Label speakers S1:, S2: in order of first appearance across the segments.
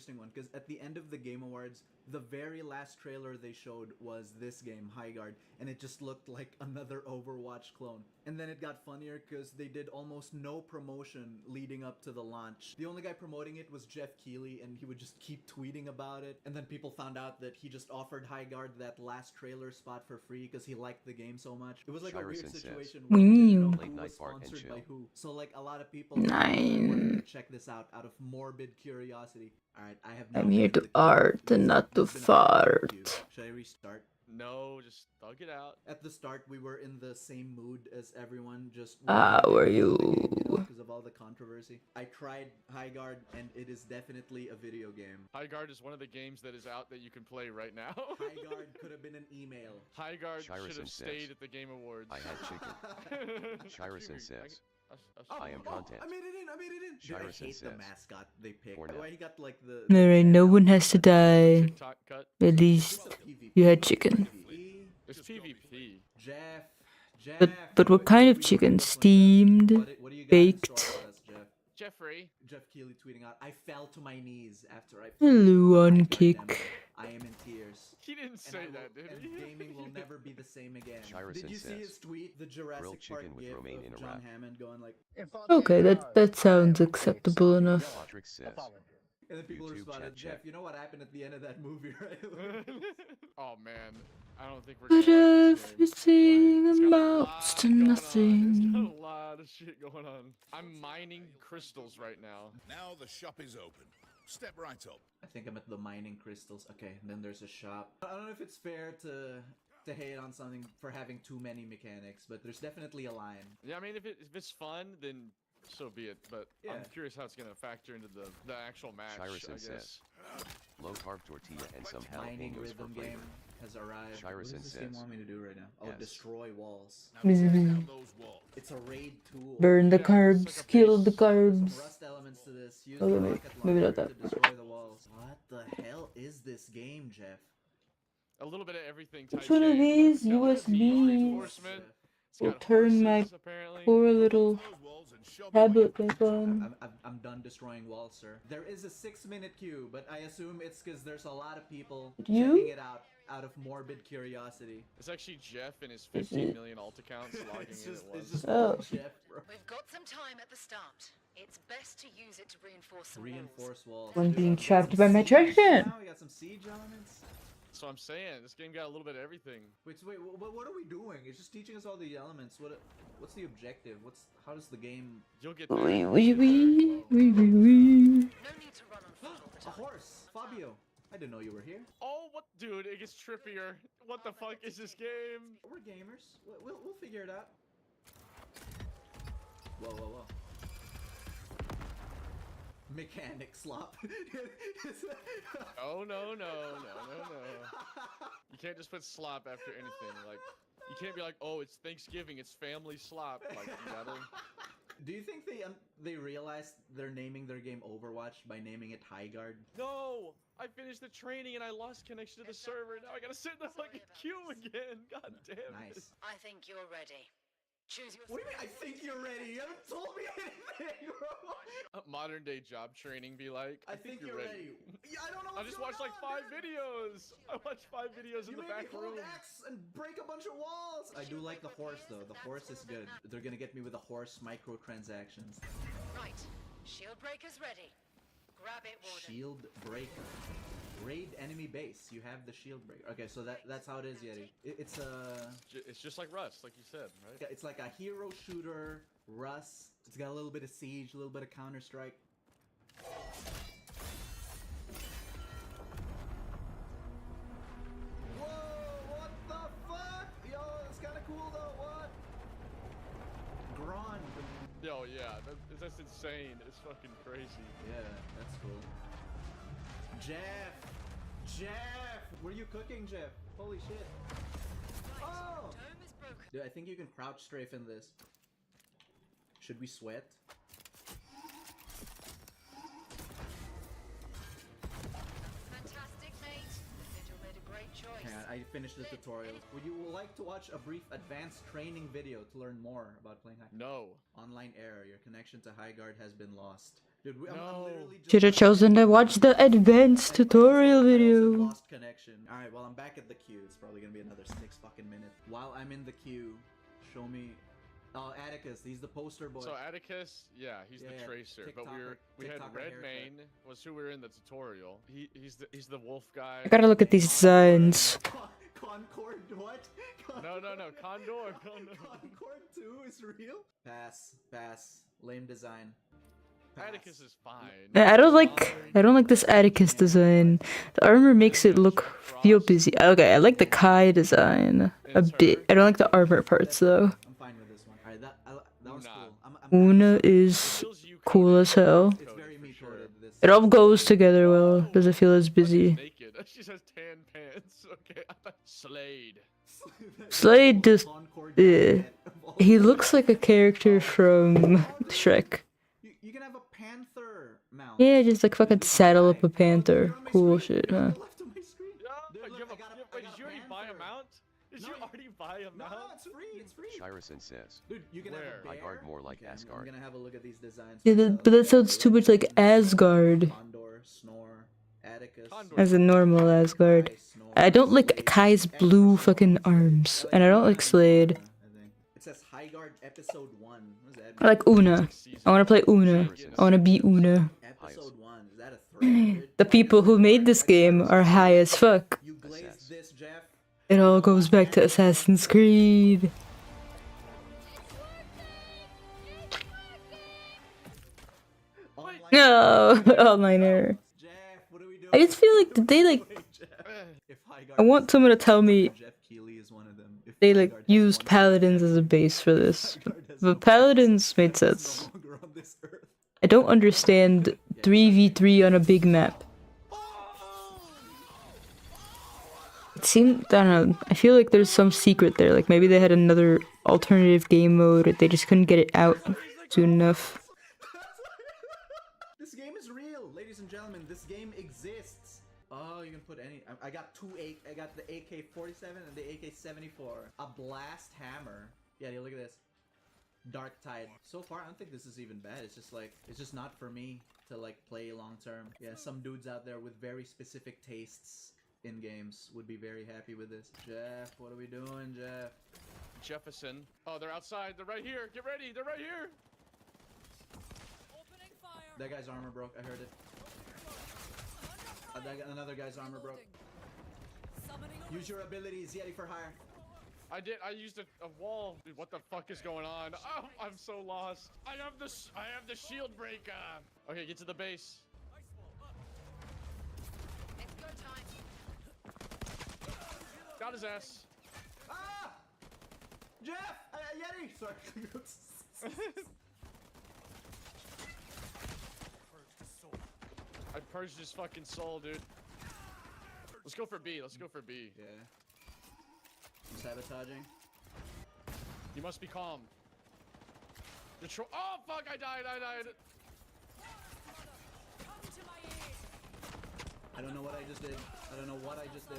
S1: interesting one because at the end of the Game Awards, the very last trailer they showed was this game, Highguard, and it just looked like another Overwatch clone. And then it got funnier because they did almost no promotion leading up to the launch. The only guy promoting it was Jeff Keighley, and he would just keep tweeting about it. And then people found out that he just offered Highguard that last trailer spot for free because he liked the game so much. It was like a weird situation where you didn't know who was sponsored by who. So like a lot of people wanted to check this out of morbid curiosity. Alright, I have no
S2: I'm here to art and not to fart.
S1: Should I restart?
S3: No, just thug it out.
S1: At the start, we were in the same mood as everyone, just
S2: How are you?
S1: Because of all the controversy. I tried Highguard, and it is definitely a video game.
S3: Highguard is one of the games that is out that you can play right now.
S1: Highguard could have been an email.
S3: Highguard should have stayed at the Game Awards.
S4: I had chicken. Shirison says, I am content.
S1: I made it in. Dude, I hate the mascot they picked. Why he got like the...
S2: Alright, no one has to die.
S3: TikTok cut.
S2: At least you had chicken.
S3: It's PvP.
S1: Jeff.
S2: But what kind of chicken? Steamed? Baked?
S3: Jeffrey.
S1: Jeff Keighley tweeting out, I fell to my knees after I...
S2: Hello, on kick.
S1: I am in tears.
S3: He didn't say that, did he?
S1: And gaming will never be the same again.
S4: Shirison
S1: Did you see
S4: says,
S1: his tweet? The Jurassic Park
S4: with
S1: gif
S4: romaine in
S1: of
S4: a
S1: John
S4: wrap.
S1: Hammond going like...
S2: Okay, that sounds acceptable enough.
S4: Patrick says,
S1: And then people
S4: YouTube
S1: responded,
S4: chat.
S1: Jeff, you know what happened at the end of that movie, right?
S3: Oh man, I don't think we're
S2: But
S3: gonna like
S2: if
S3: this
S2: you
S3: game.
S2: sing
S3: It's got a
S2: amounts
S3: lot
S2: to
S3: going on.
S2: nothing.
S3: It's got a lot of shit going on. I'm mining crystals right now.
S5: Now the shop is open. Step right up.
S1: I think I'm at the mining crystals. Okay, and then there's a shop. I don't know if it's fair to hate on something for having too many mechanics, but there's definitely a line.
S3: Yeah, I mean, if it's fun, then so be it. But
S1: Yeah.
S3: I'm curious how it's gonna factor into the actual match.
S4: Shirison
S3: I guess.
S4: says, low carb tortilla and some
S1: Mining
S4: jalapenos for
S1: rhythm
S4: flavor.
S1: game has arrived. What
S4: Shirison
S1: does this game
S4: says,
S1: want me to do right now? Oh,
S4: yes.
S1: destroy walls.
S5: Now tear down those walls.
S1: It's a raid tool.
S2: Burn the
S3: Yeah,
S2: carbs,
S3: it's like a
S2: kill the
S3: base.
S1: Some
S2: carbs.
S1: rust elements to this. Use
S2: Okay,
S1: the
S2: maybe-
S1: rocket
S2: maybe not
S1: launcher
S2: that.
S1: to destroy the walls. What the hell is this game, Jeff?
S3: A little bit of everything.
S2: Which one of these USBs
S3: Reinforcement. It's
S2: will
S3: got
S2: turn my
S3: horses, apparently.
S2: poor little
S5: Those walls and shove them away.
S2: tablet back on?
S1: I'm done destroying walls, sir. There is a 6-minute queue, but I assume it's because there's a lot of people
S2: You?
S1: checking it out of morbid curiosity.
S3: It's actually Jeff and his
S2: Is
S3: 15
S2: it?
S3: million alt accounts logging
S1: It's
S3: in
S1: just,
S3: at once.
S1: it's just
S2: Oh.
S1: one Jeff, bro.
S6: We've got some time at the start. It's best to use it to reinforce some walls.
S1: Reinforce walls.
S2: I'm
S1: Dude,
S2: being
S1: we got
S2: trapped
S1: some
S2: by my
S1: siege
S2: treasure.
S1: now, we got some siege elements.
S3: So I'm saying, this game got a little bit of everything.
S1: Wait, what are we doing? It's just teaching us all the elements. What's the objective? How does the game...
S3: You'll get there.
S2: Wee.
S6: No need to run on foot all the
S1: A
S6: time.
S1: horse! Fabio! I didn't know you were here.
S3: Oh, what? Dude, it gets trippier. What the fuck is this game?
S1: We're gamers. We'll figure it out. Whoa. Mechanic slop.
S3: Oh, no. You can't just put slop after anything. Like, you can't be like, oh, it's Thanksgiving, it's family slop. Like, you gotta...
S1: Do you think they realized they're naming their game Overwatch by naming it Highguard?
S3: No! I finished the training and I lost connection to the server. Now I gotta sit in the fucking queue again. God damn it.
S1: Nice.
S6: I think you're ready. Choose your...
S1: What do you mean I think you're ready? You haven't told me anything, bro!
S3: Modern day job training be like,
S1: I think you're ready. Yeah, I don't know
S3: I
S1: what's
S3: just
S1: going
S3: watched like
S1: on,
S3: 5
S1: man.
S3: videos. I watched 5 videos in
S1: You
S3: the
S1: made me
S3: back
S1: hold
S3: room.
S1: X and break a bunch of walls. I do like the horse though. The horse is good. They're gonna get me with the horse microtransactions.
S6: Right. Shield breaker's ready. Grab it, Warden.
S1: Shield breaker. Raid enemy base. You have the shield breaker. Okay, so that's how it is, Yeti.
S3: It's just like Rust, like you said, right?
S1: It's like a hero shooter, Rust. It's got a little bit of Siege, a little bit of Counter-Strike. Whoa, what the fuck? Yo, it's kind of cool though, what? Gron.
S3: Yo, yeah, that's insane. It's fucking crazy.
S1: Yeah, that's cool. Jeff! Were you cooking, Jeff? Holy shit. Oh!
S6: Dome is broken.
S1: Dude, I think you can crouch strafe in this. Should we sweat?
S6: Fantastic, mate. Vigil made a great choice.
S1: Hang on, I finished the tutorial. Would you like to watch a brief advanced training video to learn more about playing Highguard?
S3: No.
S1: Online error. Your connection to Highguard has been lost. Dude, I'm
S3: No.
S1: literally just
S2: Should have
S1: like-
S2: chosen to watch the advanced tutorial
S1: I also
S2: video.
S1: lost connection. Alright, well, I'm back at the queue. It's probably gonna be another 6 fucking minutes. While I'm in the queue, show me. Oh, Atticus, he's the poster boy.
S3: So Atticus, yeah, he's
S1: Yeah,
S3: the tracer. But
S1: TikToker-
S3: we had
S1: TikToker
S3: Red
S1: haircut.
S3: Mane was who we were in the tutorial. He's the wolf guy.
S2: I gotta look at these designs.
S1: Concord, what?
S3: No, Condor.
S1: Concord 2 is real? Pass. Lame design. Pass.
S3: Atticus is fine.
S2: I don't like this Atticus design. The armor makes it feel busy. Okay, I like the Kai design a bit. I don't like the armor parts though.
S1: I'm fine with this one. Alright, that was
S3: Nah.
S1: cool. I'm
S2: Una is cool as hell.
S1: It's very me coded. This.
S2: It all goes together well. Doesn't feel as busy.
S3: Naked. She says tan pants. Okay. Slade.
S2: Slade just,
S1: Concord
S2: yeah.
S1: of all-
S2: He looks like a character from Shrek.
S1: You can have a panther mount.
S2: Yeah, just like fucking saddle up a panther. Cool shit, huh?
S1: Left of my screen.
S3: Yeah.
S1: Dude,
S3: You
S1: look,
S3: have
S1: I got
S3: wait,
S1: a
S3: did you already buy a
S1: panther.
S3: mount? Did you
S1: No,
S3: already buy a
S1: No,
S3: mount?
S1: it's free. It's free.
S4: Shirison says.
S1: Dude, you can
S3: Where?
S1: have a bear.
S4: Asgard more like
S1: Okay, I'm
S4: Asgard.
S1: gonna have a look at these designs.
S2: Yeah,
S1: myself.
S2: but that sounds too much like Asgard.
S1: Condor, Snore, Atticus.
S3: Condor.
S2: As a normal Asgard.
S1: Kai, Snore,
S2: I don't like
S1: Slade,
S2: Kai's blue
S1: Emperor
S2: fucking
S1: Snore.
S2: arms. And I don't like Slade.
S1: I think. It says Highguard episode 1. What does that
S2: I like Una. I wanna play Una. I wanna be Una.
S1: Episode 1. Is that a threat?
S2: The people who made this game are high as fuck.
S1: You glazed this, Jeff.
S2: It all goes back to Assassin's Creed.
S1: Online-
S2: No, online error.
S1: Jeff, what are we doing?
S2: I just feel like they like.
S1: Jeff. If Highguard
S2: I want
S1: is-
S2: someone to tell me
S1: Jeff Keighley is one of them. If
S2: they
S1: Highguard
S2: like
S1: has
S2: used
S1: one-
S2: paladins as a base for this.
S1: Highguard has no
S2: But paladins made
S1: place, is
S2: sense.
S1: no longer on this earth.
S2: I don't understand 3v3 on a big map. It seemed, I don't know, I feel like there's some secret there. Like maybe they had another alternative game mode, they just couldn't get it out soon enough.
S1: This game is real, ladies and gentlemen. This game exists. Oh, you can put any. I got I got the AK-47 and the AK-74. A blast hammer. Yeah, look at this. Dark Tide. So far, I don't think this is even bad. It's just not for me to like play long term. Yeah, some dudes out there with very specific tastes in games would be very happy with this. Jeff, what are we doing, Jeff?
S3: Jefferson. Oh, they're outside. They're right here. Get ready. They're right here.
S1: That guy's armor broke. I heard it. Another guy's armor broke. Use your abilities, Yeti for hire.
S3: I did. I used a wall. Dude, what the fuck is going on? Oh, I'm so lost. I have the shield breaker. Okay, get to the base.
S6: It's go time.
S3: Got his ass.
S1: Ah! Jeff! Yeti! Sorry.
S3: I purged his fucking soul, dude. Let's go for B. Let's go for B.
S1: Yeah. I'm sabotaging.
S3: You must be calm. Oh fuck! I died.
S1: I don't know what I just did.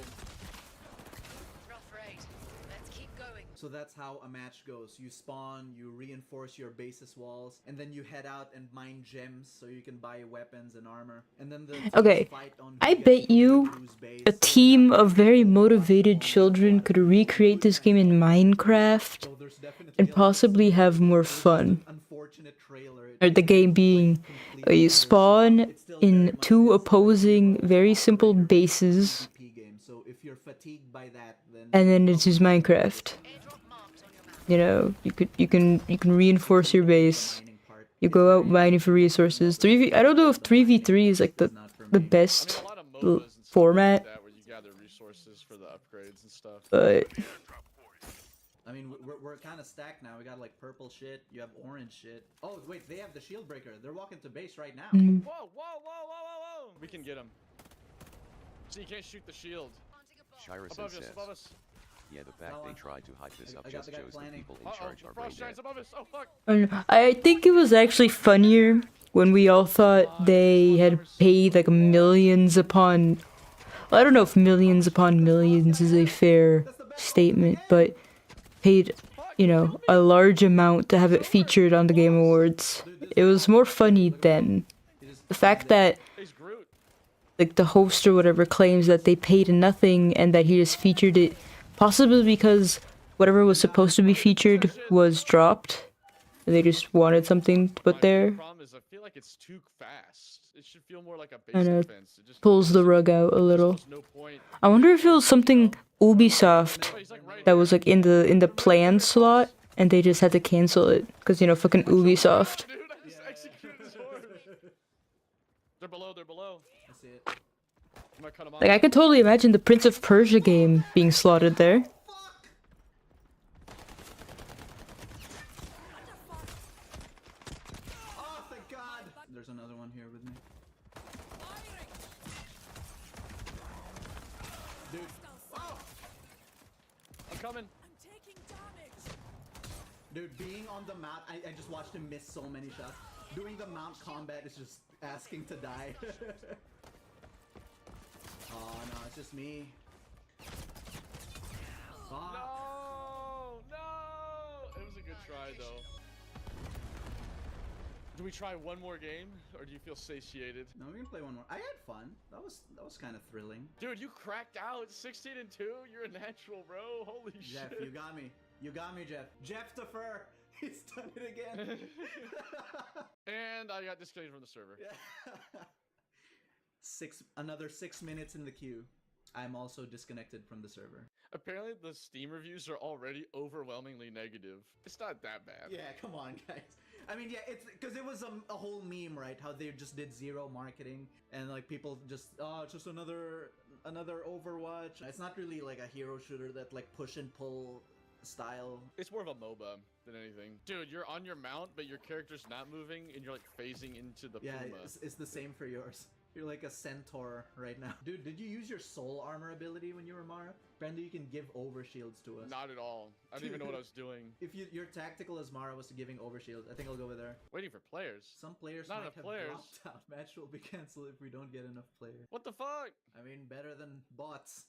S6: Rough raid. Let's keep going.
S1: So that's how a match goes. You spawn, you reinforce your basis walls, and then you head out and mine gems so you can buy weapons and armor. And then the
S2: Okay,
S1: fight on who
S2: I
S1: gets
S2: bet
S1: to
S2: you
S1: whose base.
S2: a team of very motivated children could recreate this game in Minecraft
S1: So there's definitely
S2: and
S1: a-
S2: possibly have more fun.
S1: Unfortunate trailer.
S2: Or the game being, you spawn in two opposing, very simple bases,
S1: PvP game. So if you're fatigued by that, then
S2: and then it's just Minecraft.
S6: Airdrop marked on your map.
S2: You know, you can reinforce your base.
S1: mining part
S2: You go out mining for resources. 3v. I don't know if 3v3 is like
S1: is not for
S2: the
S1: me.
S3: I
S2: best
S3: mean, a lot of
S2: l-
S3: MOBAs and stuff
S2: format,
S3: like that where you gather resources for the upgrades and stuff.
S2: but
S1: I mean, we're kind of stacked now. We got like purple shit. You have orange shit. Oh wait, they have the shield breaker. They're walking to base right now.
S2: mm,
S3: Whoa! We can get him. So you can't shoot the shield.
S6: Planting a bomb.
S4: Shirison
S3: Above
S4: says.
S3: us, above us.
S4: Yeah, the fact they tried to hype this up
S1: I got
S4: just
S1: the guy
S4: shows the
S1: planning.
S4: people in
S3: Uh-oh,
S4: charge are brain
S3: frost
S4: dead.
S3: giants above us. Oh fuck.
S2: I don't know. I think it was actually funnier when we all thought they had paid like millions upon. Well, I don't know if millions upon millions is a fair statement, but paid, you know, a large amount to have it featured on the Game Awards. It was more funny then. the fact that
S3: He's Groot.
S2: like the host or whatever claims that they paid nothing and that he just featured it, possibly because whatever was supposed to be featured was dropped, and they just wanted something to put there.
S3: Problem is I feel like it's too fast. It should feel more like a
S2: I know,
S3: basic
S2: it
S3: fence. It just
S2: pulls the rug out a little.
S3: there's no point.
S2: I wonder if it was something Ubisoft that was like in the planned slot, and they just had to cancel it because you know fucking Ubisoft.
S3: Dude, I just executed his horse. They're below.
S1: I see it.
S3: You might cut him off.
S2: Like I could totally imagine the Prince of Persia game being slotted there.
S1: Oh, thank God! There's another one here with me. Dude. Oh!
S3: I'm coming.
S1: Dude, being on the mount, I just watched him miss so many shots. Doing the mount combat is just asking to die. Oh no, it's just me. Oh.
S3: No! It was a good try though. Do we try one more game, or do you feel satiated?
S1: No, we can play one more. I had fun. That was kind of thrilling.
S3: Dude, you cracked out 16 and 2. You're a natural, bro. Holy
S1: Jeff,
S3: shit.
S1: you got me. You got me, Jeff. Jeff defer. He's done it again.
S3: And I got disconnected from the server.
S1: Another 6 minutes in the queue. I'm also disconnected from the server.
S3: Apparently, the Steam reviews are already overwhelmingly negative. It's not that bad.
S1: Yeah, come on, guys. I mean, yeah, it's because it was a whole meme, right? How they just did zero marketing and like people just, oh, it's just another Overwatch. It's not really like a hero shooter that like push and pull style.
S3: It's more of a MOBA than anything. Dude, you're on your mount, but your character's not moving, and you're like phasing into the
S1: Yeah,
S3: Puma.
S1: it's the same for yours. You're like a centaur right now. Dude, did you use your soul armor ability when you were Mara? Apparently you can give overshields to us.
S3: Not at all. I didn't even know what I was doing.
S1: If your tactical as Mara was giving overshields, I think I'll go with her.
S3: Waiting for players.
S1: Some players
S3: Not
S1: might
S3: enough
S1: have
S3: players.
S1: dropped out. Match will be cancelled if we don't get enough players.
S3: What the fuck?
S1: I mean, better than bots.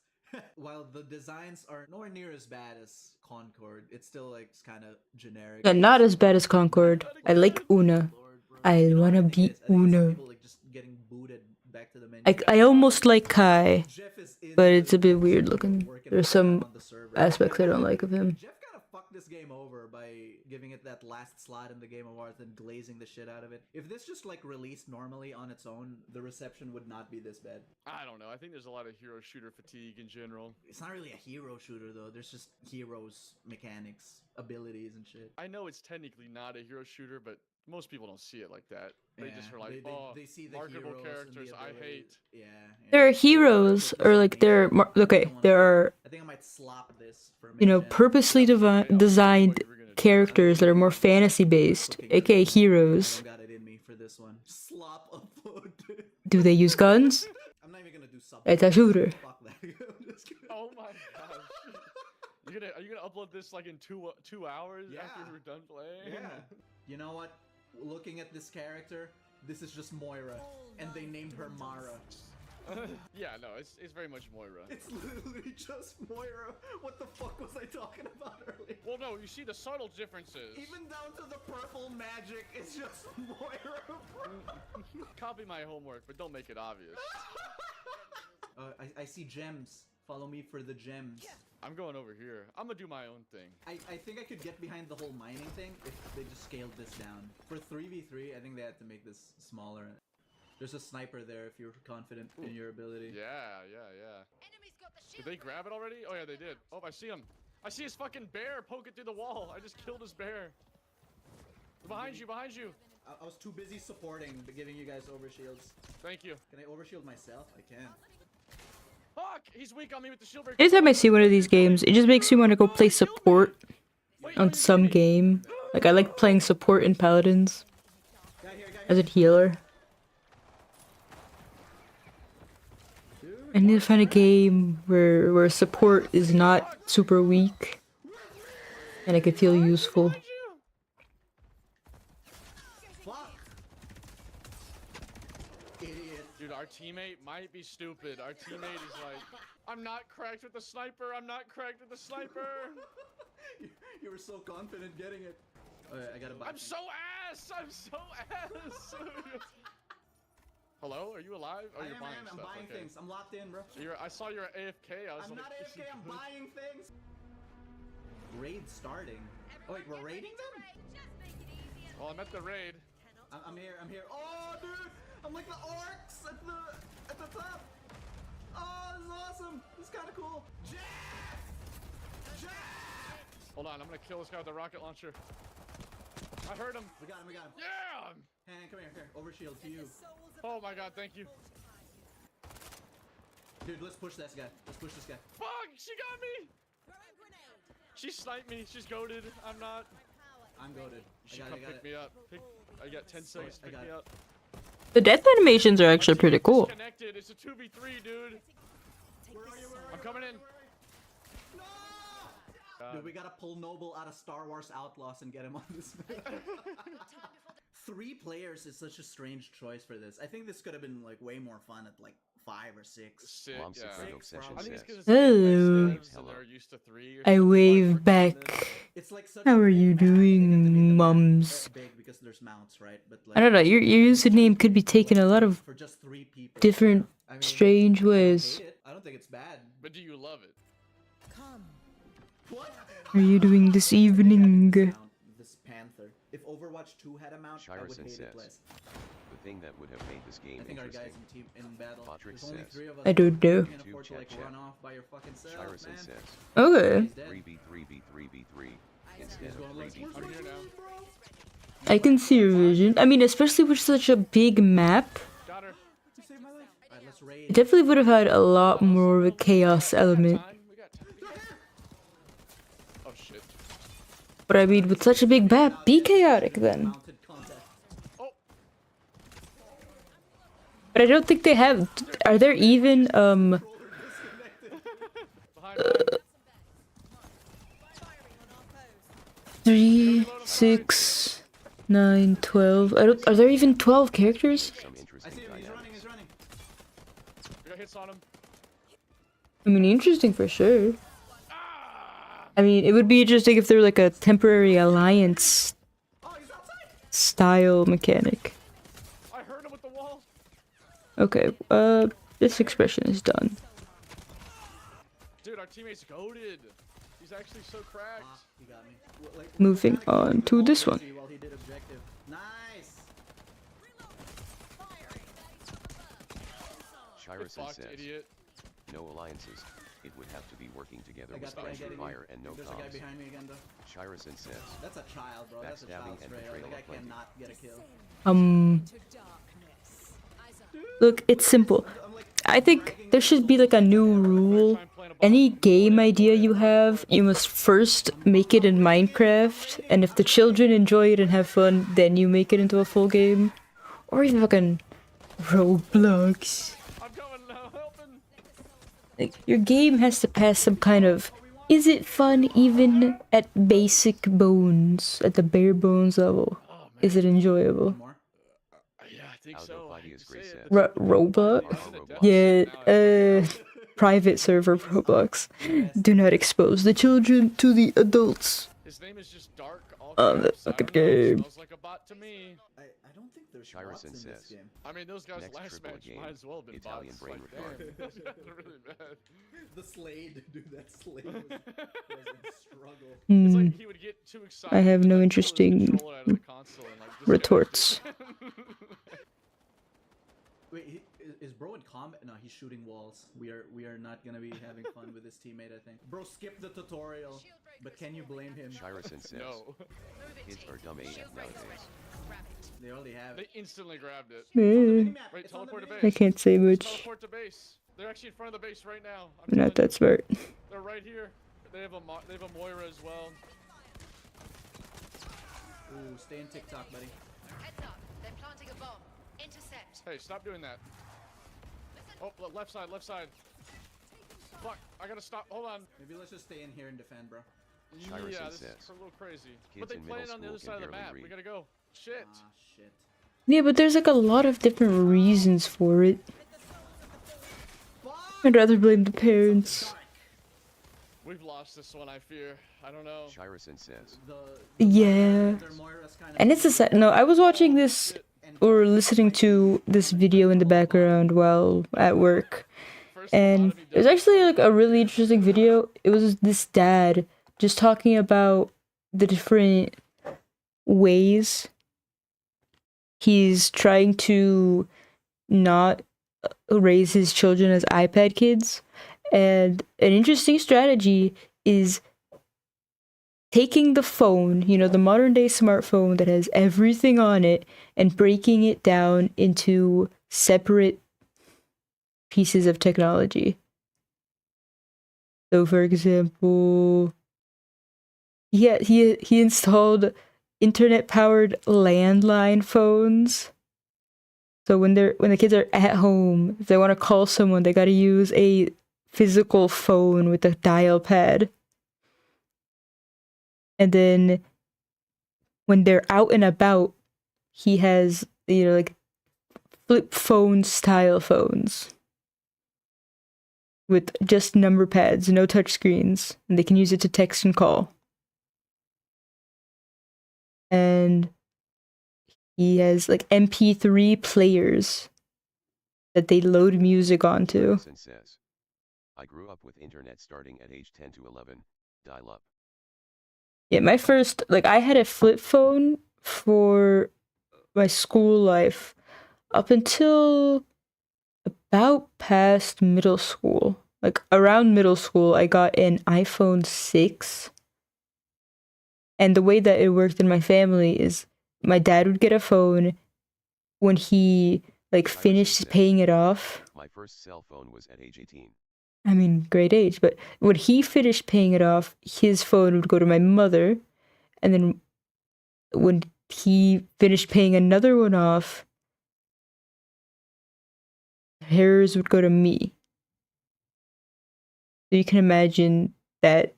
S1: While the designs are nowhere near as bad as Concord, it's still like kind of generic.
S2: Yeah, not as bad as Concord. I like Una. I wanna be Una.
S1: People, like, just getting booted back to the menu.
S2: I almost like Kai,
S1: Jeff is in
S2: but it's a bit
S1: the-
S2: weird looking. There's some
S1: on the server.
S2: aspects I don't like of him.
S1: Jeff kind of fucked this game over by giving it that last slot in the Game Awards and glazing the shit out of it. If this just like released normally on its own, the reception would not be this bad.
S3: I don't know. I think there's a lot of hero shooter fatigue in general.
S1: It's not really a hero shooter though. There's just heroes, mechanics, abilities, and shit.
S3: I know it's technically not a hero shooter, but most people don't see it like that. They just are like,
S1: they see the
S3: marketable
S1: heroes and the
S3: characters I
S1: ability.
S3: hate.
S1: Yeah.
S2: There are heroes, or like there are okay. There are
S1: I think I might slop this for
S2: you know
S1: mid-gen.
S2: purposely designed characters that are more fantasy based, aka heroes.
S1: I got it in me for this one. Slop upload.
S2: Do they use guns?
S1: I'm not even gonna do sub.
S2: It's a shooter.
S1: Fuck that. I'm just kidding.
S3: Oh my gosh. Are you gonna upload this like in two hours
S1: Yeah.
S3: after we're done playing?
S1: Yeah. You know what? Looking at this character, this is just Moira, and they named her Mara.
S3: Yeah, no, it's very much Moira.
S1: It's literally just Moira. What the fuck was I talking about earlier?
S3: Well, no, you see the subtle differences.
S1: Even down to the purple magic, it's just Moira.
S3: Copy my homework, but don't make it obvious.
S1: I see gems. Follow me for the gems.
S3: I'm going over here. I'm gonna do my own thing.
S1: I think I could get behind the whole mining thing if they just scaled this down. For 3v3, I think they had to make this smaller. There's a sniper there if you're confident in your ability.
S3: Yeah.
S6: Enemy's got the
S3: Did
S6: shield.
S3: they grab it already? Oh yeah, they did. Oh, I see him. I see his fucking bear poking through the wall. I just killed his bear. Behind you.
S1: I was too busy supporting, but giving you guys overshields.
S3: Thank you.
S1: Can I overshield myself? I can.
S3: Fuck! He's weak on me with the shield breaker.
S2: Anytime I see one of these games, it just makes me want to go play support
S3: Wait,
S2: on some game. Like I like playing support in Paladins
S1: Guy here.
S2: as a healer. I need to find a game where support is not super weak and I can feel useful.
S3: Behind you.
S1: Fuck! Idiot.
S3: Dude, our teammate might be stupid. Our teammate is like, I'm not cracked with the sniper.
S1: You were so confident getting it. Alright, I gotta buy.
S3: I'm so ass. Hello? Are you alive? Oh,
S1: I
S3: you're
S1: am,
S3: buying
S1: I'm
S3: stuff.
S1: buying
S3: Okay.
S1: things. I'm locked in, bro.
S3: I saw you're AFK. I was
S1: I'm
S3: like,
S1: not
S3: is he
S1: AFK, I'm
S3: good?
S1: buying things. Raid starting. Oh wait, we're raiding them?
S3: Well, I'm at the raid.
S1: I'm here, I'm here. Oh, dude! I'm like the orcs at the top. Oh, this is awesome. This is kind of cool. Jack!
S3: Hold on, I'm gonna kill this guy with the rocket launcher. I heard him.
S1: We got him, we got him.
S3: Yeah!
S1: Hey, come here. Overshield to you.
S3: Oh my god, thank you.
S1: Dude, let's push this guy. Let's push this guy.
S3: Fuck! She got me! She sniped me. She's goaded. I'm not.
S1: I'm goaded.
S3: She come pick me up. I got 10 seconds to pick me up.
S2: The death animations are actually pretty cool.
S3: Disconnected. It's a 2v3, dude.
S1: Where are you?
S3: I'm coming in.
S1: No! Dude, we gotta pull Noble out of Star Wars Outlaws and get him on this map. 3 players is such a strange choice for this. I think this could have been like way more fun at like 5 or 6.
S3: Sick,
S4: Mom
S3: yeah.
S4: Secret Obsession
S3: I think it's
S4: says.
S3: because
S2: Hello.
S3: they're used to 3 or
S2: I
S3: something.
S2: wave back.
S1: It's like such
S2: How
S1: a
S2: are
S1: big
S2: you
S1: map. I think
S2: doing,
S1: the map
S2: mums?
S1: big because there's mounts, right? But like,
S2: I don't know, your username could be taken a lot of
S1: for just 3 people.
S2: different
S1: I mean,
S2: strange
S1: I don't
S2: ways.
S1: hate it. I don't think it's bad.
S3: But do you love it?
S1: What?
S2: Are you doing this evening?
S1: This Panther. If Overwatch 2 had a mount, I would
S4: Shirison
S1: hate it
S4: says.
S1: less.
S4: The thing that would have made this game
S1: I think our
S4: interesting.
S1: guys in battle.
S4: Patrick
S1: There's only
S4: says.
S1: 3 of us.
S2: I don't know.
S1: You can't afford to like
S4: Chat.
S1: run off by your fucking self,
S4: Shirison
S1: man.
S4: says.
S2: Okay.
S1: He's dead.
S4: 3v3v3v3 instead
S1: He's
S4: of
S1: going like,
S4: 3v3.
S3: I'm here now.
S2: I can see your vision. I mean, especially with such a big map,
S3: Got her.
S1: You saved my life. Alright, let's raid.
S2: it definitely would have had a lot more of a chaos element.
S3: We got time. Oh shit.
S2: But I mean, with such a big map, be chaotic then.
S1: Mounted contact.
S3: Oh,
S2: But I don't think they have. Are there even
S3: behind.
S2: 3, 6, 9, 12? I don't. Are there even 12 characters?
S4: Some
S1: I
S4: interesting
S1: see him, he's running,
S4: dynamics.
S1: he's running.
S3: We got hits on him.
S2: I mean, interesting for sure. I mean, it would be interesting if there were like a temporary alliance
S1: Oh, he's outside!
S2: style mechanic.
S3: I heard him with the wall.
S2: Okay, this expression is done.
S3: Dude, our teammate's goaded. He's actually so cracked.
S1: Ah, he got me. Well, like,
S2: Moving
S1: we kinda
S2: on
S1: killed
S2: to
S1: him
S2: this one.
S1: while he did objective. Nice!
S3: Get
S4: Shirison
S3: fucked,
S4: says.
S3: idiot.
S4: No alliances. It would have to be working together
S1: I
S4: with
S1: got the guy
S4: special
S1: getting
S4: fire
S1: me.
S4: and no
S1: There's a guy
S4: comms.
S1: behind me again, though.
S4: Shirison says.
S1: That's a child, bro. That's a
S4: Backstabbing
S1: child
S4: and
S1: straight up.
S4: betrayal
S1: That guy
S4: aplenty.
S1: cannot get a kill.
S2: Look, it's simple.
S1: I'm like,
S2: I think there should be like a new rule. Any game idea you have, you must first make it in Minecraft, and if the children enjoy it and have fun, then you make it into a full game. Or even fucking Roblox.
S3: I'm going now, helping.
S2: Like, your game has to pass some kind of, is it fun even at basic bones, at the bare bones level?
S3: Oh man.
S2: Is it enjoyable?
S1: more.
S3: Yeah, I think
S4: Aldo
S3: so.
S4: Fighty
S3: You
S4: is
S3: say
S4: great
S3: it,
S4: set.
S3: that's-
S2: Roblox?
S4: Roblox.
S2: Yeah, private server Roblox. Do not expose the children to the adults.
S3: His name is just Dark. All
S2: On the
S3: caps. I
S2: fucking
S3: don't know,
S2: game.
S3: Smells like a bot to me.
S1: I don't think there's
S4: Shirison
S1: bots in this
S4: says.
S1: game.
S3: I mean, those guys
S4: Next
S3: last
S4: triple
S3: match
S4: game,
S3: might as well have been
S4: Italian
S3: bots.
S4: brain
S3: Like,
S4: retard.
S3: damn, those guys are really bad.
S1: The Slade, dude, that Slade was in struggle.
S3: It's
S2: Hmm.
S3: like he would get too excited.
S2: I have
S3: and
S2: no
S3: then pull his
S2: interesting
S3: controller out of the console and, like, disconnect
S2: retorts.
S3: it.
S1: Wait, is bro in combat? No, he's shooting walls. We are not gonna be having fun with his teammate, I think. Bro, skip the tutorial. But can you blame him?
S4: Shirison says.
S3: No.
S4: Kids are dumb AF nowadays.
S1: They already have
S3: They
S1: it.
S3: instantly grabbed it.
S2: Eh,
S3: Wait,
S1: It's on the
S3: teleport to
S1: minimap.
S2: I
S3: base.
S2: can't say much.
S3: Teleport to base. They're actually in front of the base right now. I'm
S2: I'm not
S3: telling
S2: that smart.
S3: you. They're right here. They have a Moira as well.
S1: Ooh, stay in TikTok, buddy.
S6: Heads up, they're planting a bomb. Intercept.
S3: Hey, stop doing that. Oh, left side, left side. Fuck, I gotta stop. Hold on.
S1: Maybe let's just stay in here and defend, bro.
S4: Shirison
S3: Yeah, this
S4: says.
S3: is a little crazy.
S4: Kids
S3: But they
S4: in
S3: play it
S4: middle
S3: on the other
S4: school
S3: side
S4: can
S3: of the
S4: barely
S3: map.
S4: read.
S3: We gotta go. Shit.
S1: Ah, shit.
S2: Yeah, but there's like a lot of different reasons for it. I'd rather blame the parents.
S3: We've lost this one, I fear. I don't know.
S4: Shirison says.
S1: The
S2: Yeah.
S1: their Moira's kind of
S2: And it's a set. No, I was watching this or listening to this video in the background while at work.
S3: First
S2: And
S3: lobotomy
S2: it was
S3: done.
S2: actually like a really interesting video. It was this dad just talking about the different ways he's trying to not raise his children as iPad kids. And an interesting strategy is taking the phone, you know, the modern day smartphone that has everything on it, and breaking it down into separate pieces of technology. So, for example, he installed internet-powered landline phones. So when the kids are at home, if they want to call someone, they got to use a physical phone with a dial pad. And then when they're out and about, he has, you know, like flip phone style phones with just number pads, no touch screens, and they can use it to text and call. And he has like MP3 players that they load music onto.
S4: Says, I grew up with internet starting at age 10 to 11, dial up.
S2: Yeah, my first, like, I had a flip phone for my school life up until about past middle school. Like, around middle school, I got an iPhone 6. And the way that it worked in my family is my dad would get a phone when he, like, finished paying it off.
S4: My first cell phone was at age 18.
S2: I mean, great age, but when he finished paying it off, his phone would go to my mother, and then when he finished paying another one off, hers would go to me. So you can imagine that.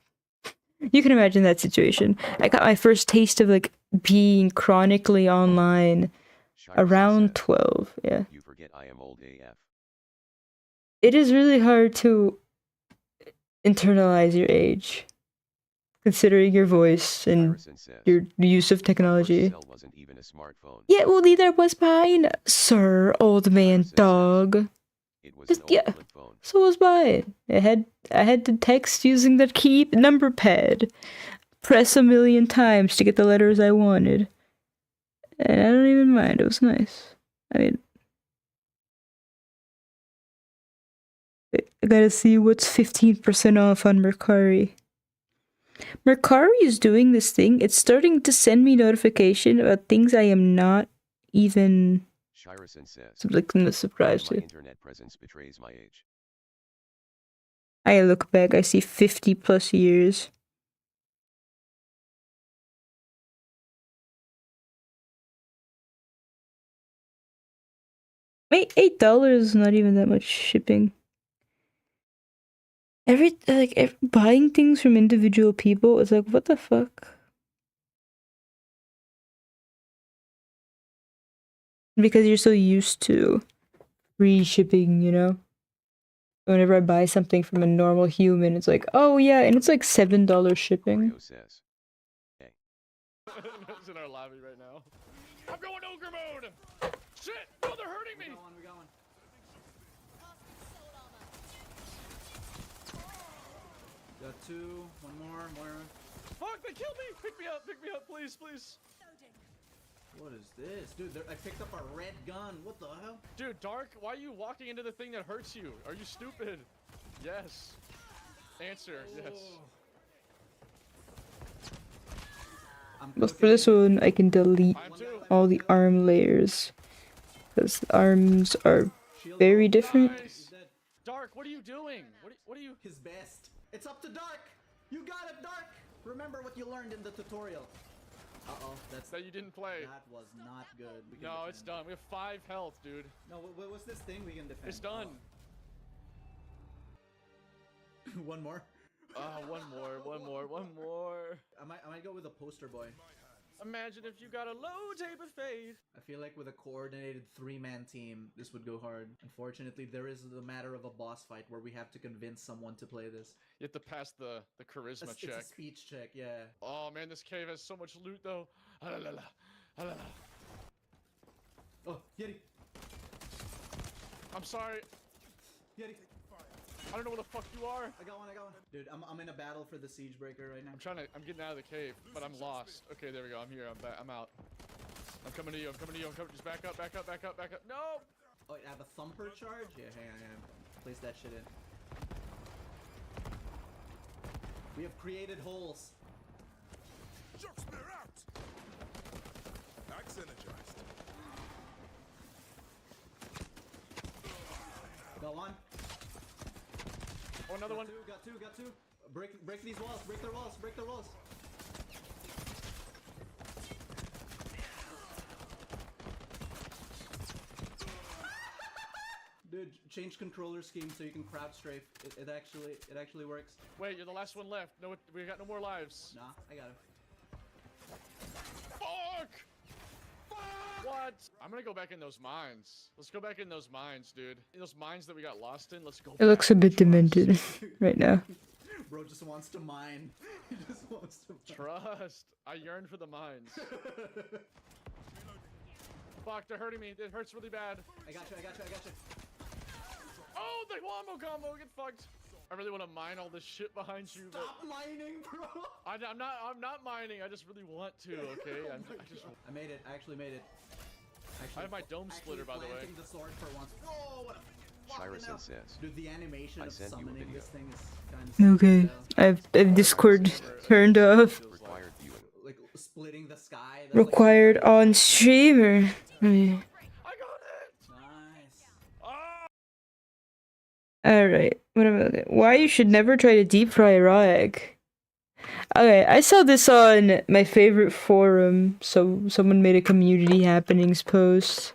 S2: You can imagine that situation. I got my first taste of like being chronically online around 12. Yeah.
S4: You forget I am old AF.
S2: It is really hard to internalize your age, considering your voice and your use of technology.
S4: Cell wasn't even a smartphone.
S2: Yeah, well, neither was mine, sir, old man dog.
S4: It was an old flip phone.
S2: So was mine. I had to text using the key number pad, press a million times to get the letters I wanted, and I don't even mind. It was nice. I mean, I gotta see what's 15% off on Mercari. Mercari is doing this thing. It's starting to send me notification about things I am not even like subscribed to.
S4: Internet presence betrays my age.
S2: I look back, I see 50 plus years. Wait, $8 is not even that much shipping. Buying things from individual people is like, what the fuck? Because you're so used to free shipping, you know? Whenever I buy something from a normal human, it's like, oh yeah, and it's like $7 shipping.
S4: Says, hey.
S3: It's in our lobby right now. I'm going ogre mode! Shit! No, they're hurting me!
S1: We got one. Got two, one more.
S3: Fuck, they killed me! Pick me up, please, please.
S1: What is this? Dude, I picked up a red gun. What the hell?
S3: Dude, Dark, why are you walking into the thing that hurts you? Are you stupid? Yes. Answer, yes.
S2: But for this one, I can delete all the arm layers. Because the arms are very different.
S3: Nice. Dark, what are you doing? What are you...
S1: His best. It's up to Dark. You got it, Dark. Remember what you learned in the tutorial. Uh-oh,
S3: that you didn't play.
S1: That was not good.
S3: No, it's done. We have 5 health, dude.
S1: No, what's this thing we can defend?
S3: It's done.
S1: Oh. One more?
S3: One more.
S1: I might go with a poster boy.
S3: Imagine if you got a low tape of faith.
S1: I feel like with a coordinated 3-man team, this would go hard. Unfortunately, there is the matter of a boss fight where we have to convince someone to play this.
S3: You have to pass the charisma check.
S1: It's a speech check, yeah.
S3: Oh man, this cave has so much loot though.
S1: Oh, Yeti.
S3: I'm sorry.
S1: Yeti.
S3: I don't know where the fuck you are.
S1: I got one. Dude, I'm in a battle for the siege breaker right now.
S3: I'm getting out of the cave, but I'm lost. Okay, there we go. I'm here. I'm back. I'm out. I'm coming to you. Just back up. No!
S1: Oh, I have a thumper charge? Yeah, hang on. Place that shit in. We have created holes.
S5: Shock spear out! Axe energized.
S1: Got one.
S3: Oh, another one.
S1: Got two. Break these walls. Break their walls. Dude, change controller scheme so you can crowd strafe. It actually works.
S3: Wait, you're the last one left. No, we got no more lives.
S1: Nah, I got him.
S3: Fuck! What? I'm gonna go back in those mines. Let's go back in those mines, dude. In those mines that we got lost in, let's go
S2: It looks a bit demented right now.
S1: Bro just wants to mine. He just wants to mine.
S3: Trust. I yearn for the mines. Fuck, they're hurting me. It hurts really bad.
S1: I got you.
S3: Oh, the wombo combo. Get fucked. I really want to mine all this shit behind you.
S1: Stop mining, bro.
S3: I'm not mining. I just really want to. Okay.
S1: I made it. I actually made it.
S3: I have my dome splitter, by the way.
S1: Planting the sword for once. Oh, what a fucking
S4: Shirison
S1: hell.
S4: says.
S1: Dude, the animation
S4: I
S1: of
S4: sent you a
S1: summoning
S4: video.
S1: this thing is kind of
S2: Okay, I've Discord turned off.
S4: Required viewing.
S1: like splitting the sky. That's like-
S2: Required on streamer.
S3: I got it.
S1: Nice.
S3: Ah!
S2: Alright, what am I looking at? Why you should never try to deep fry a raw egg. Okay, I saw this on my favorite forum, so someone made a community happenings post.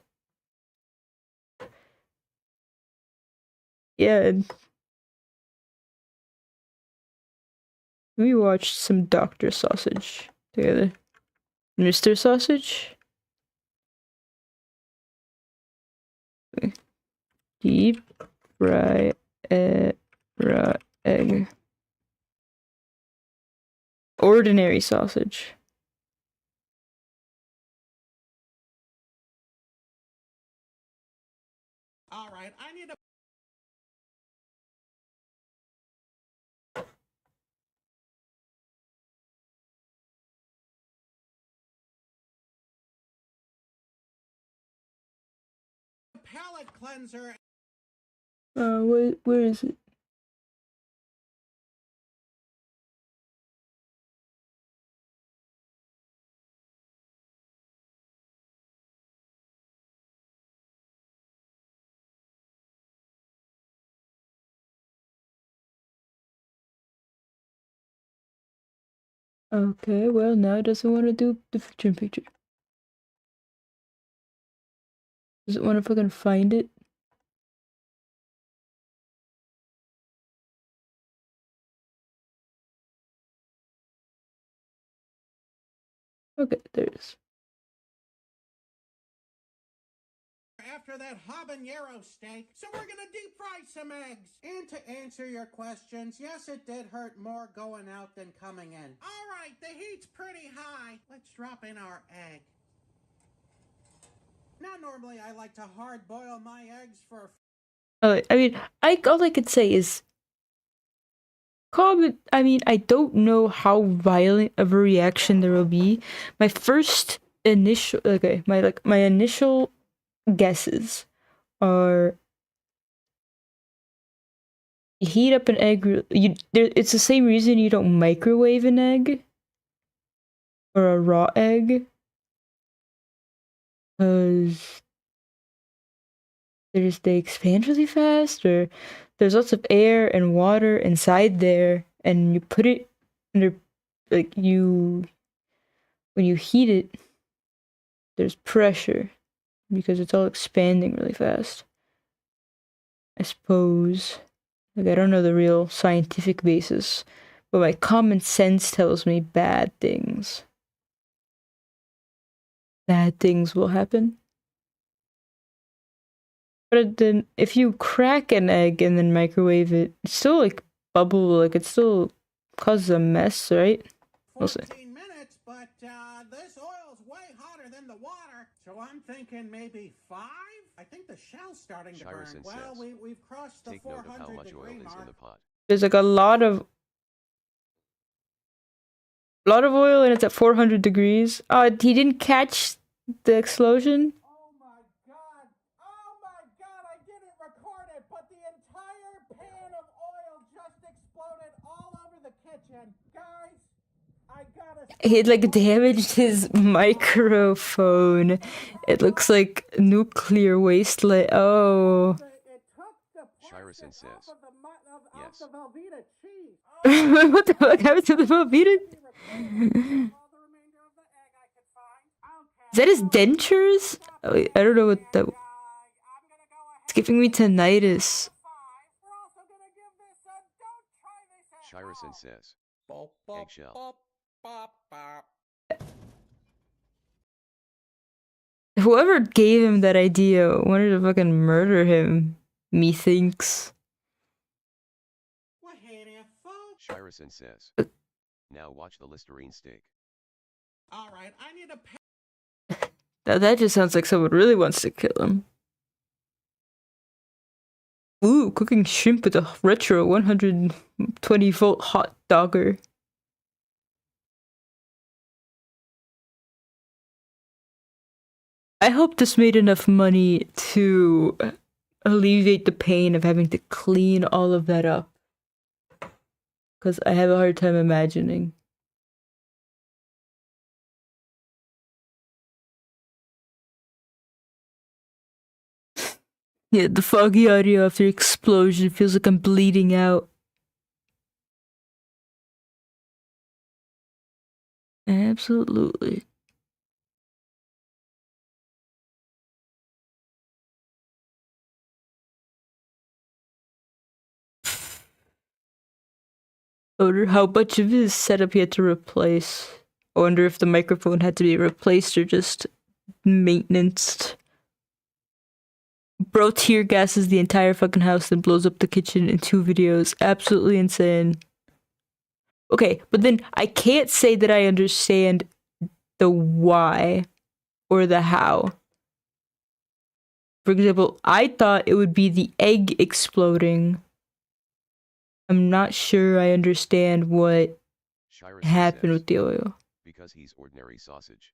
S2: Yeah. We watched some Dr. Sausage together. Mr. Sausage? Okay. Deep fry a raw egg. Ordinary sausage.
S7: All right, I need a palate cleanser.
S2: Where is it? Okay, well now it doesn't want to do the picture. Doesn't want to fucking find it. Okay, there it is.
S7: After that habanero steak, so we're gonna deep fry some eggs. And to answer your questions, yes, it did hurt more going out than coming in. All right, the heat's pretty high. Let's drop in our egg. Now, normally I like to hard boil my eggs for.
S2: I mean, all I could say is comment. I mean, I don't know how violent of a reaction there will be. My initial guesses are you heat up an egg. It's the same reason you don't microwave an egg or a raw egg, because they expand really fast, or there's lots of air and water inside there, and you put it under, like, when you heat it, there's pressure because it's all expanding really fast. I suppose. Like, I don't know the real scientific basis, but my common sense tells me bad things. Bad things will happen. But then, if you crack an egg and then microwave it, it's still like bubble, like it still causes a mess, right? We'll see.
S7: 14 minutes, but this oil's way hotter than the water. So I'm thinking maybe 5? I think the shell's starting to burn.
S4: Shirison
S7: Well,
S4: says,
S7: we've crossed the
S4: take note of how
S7: 400
S4: much oil
S7: degree
S4: is in
S7: mark.
S4: the pot.
S2: There's like a lot of oil and it's at 400 degrees. Oh, he didn't catch the explosion?
S7: Oh my god! Oh my god! I didn't record it, but the entire pan of oil just exploded all over the kitchen. Guys, I gotta...
S2: He had like damaged his microphone. It looks like nuclear wasteland. Oh.
S7: It took the
S4: Shirison
S7: plastic
S4: says,
S7: off of
S4: yes.
S7: the Velveeta cheese.
S2: What the fuck happened to the Velveeta? Is that his dentures? Oh, wait, I don't know what that... It's giving me tinnitus.
S4: Shirison says, eggshell.
S2: Whoever gave him that idea wanted to fucking murder him, methinks.
S7: Well, hey there, folks.
S4: Shirison says, now watch the Listerine steak.
S7: All right, I need a...
S2: Now that just sounds like someone really wants to kill him. Ooh, cooking shrimp with a retro 120-volt hot dogger. I hope this made enough money to alleviate the pain of having to clean all of that up. Because I have a hard time imagining. Yeah, the foggy audio after explosion feels like I'm bleeding out. Absolutely. I wonder how much of his setup he had to replace. I wonder if the microphone had to be replaced or just maintenanced. Bro tear gases the entire fucking house and blows up the kitchen in 2 videos. Absolutely insane. Okay, but then I can't say that I understand the why or the how. For example, I thought it would be the egg exploding. I'm not sure I understand what
S4: Shirison
S2: happened
S4: says,
S2: with the oil.
S4: because he's ordinary sausage.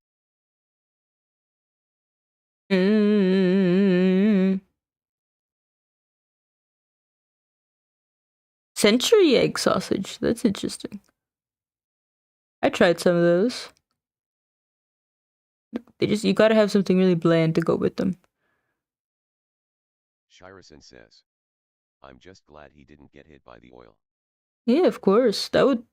S2: Century egg sausage. That's interesting. I tried some of those. You gotta have something really bland to go with them.
S4: Shirison says, I'm just glad he didn't get hit by the oil.
S2: Yeah, of course. That would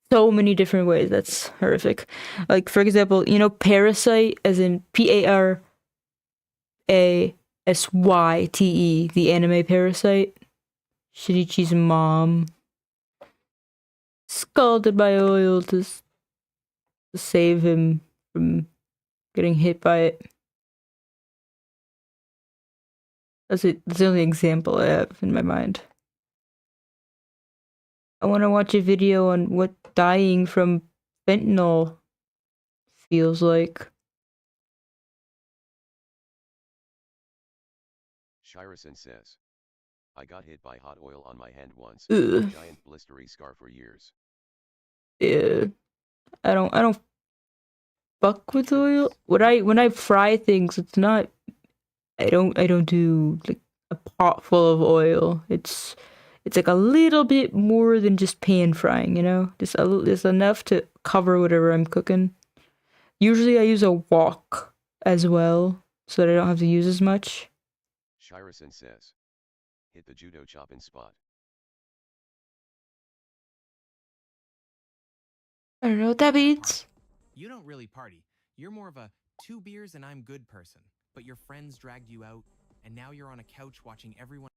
S2: so many different ways. That's horrific. Like, for example, you know, Parasite, as in Parasyte, the anime Parasite. Shinichi's mom scalded by oil to save him from getting hit by it. That's it. That's the only example I have in my mind. I want to watch a video on what dying from fentanyl feels like.
S4: Shirison says, I got hit by hot oil on my hand once.
S2: Ugh.
S4: Giant blistery scar for years.
S2: Yeah, I don't fuck with oil. When I fry things, it's not. I don't do like a pot full of oil. It's like a little bit more than just pan frying, you know? Just enough to cover whatever I'm cooking. Usually I use a wok as well, so that I don't have to use as much.
S4: Shirison says, hit the judo chopping spot.
S2: I don't know what that means.
S8: You don't really party. You're more of a 2 beers and I'm good person. But your friends dragged you out, and now you're on a couch watching everyone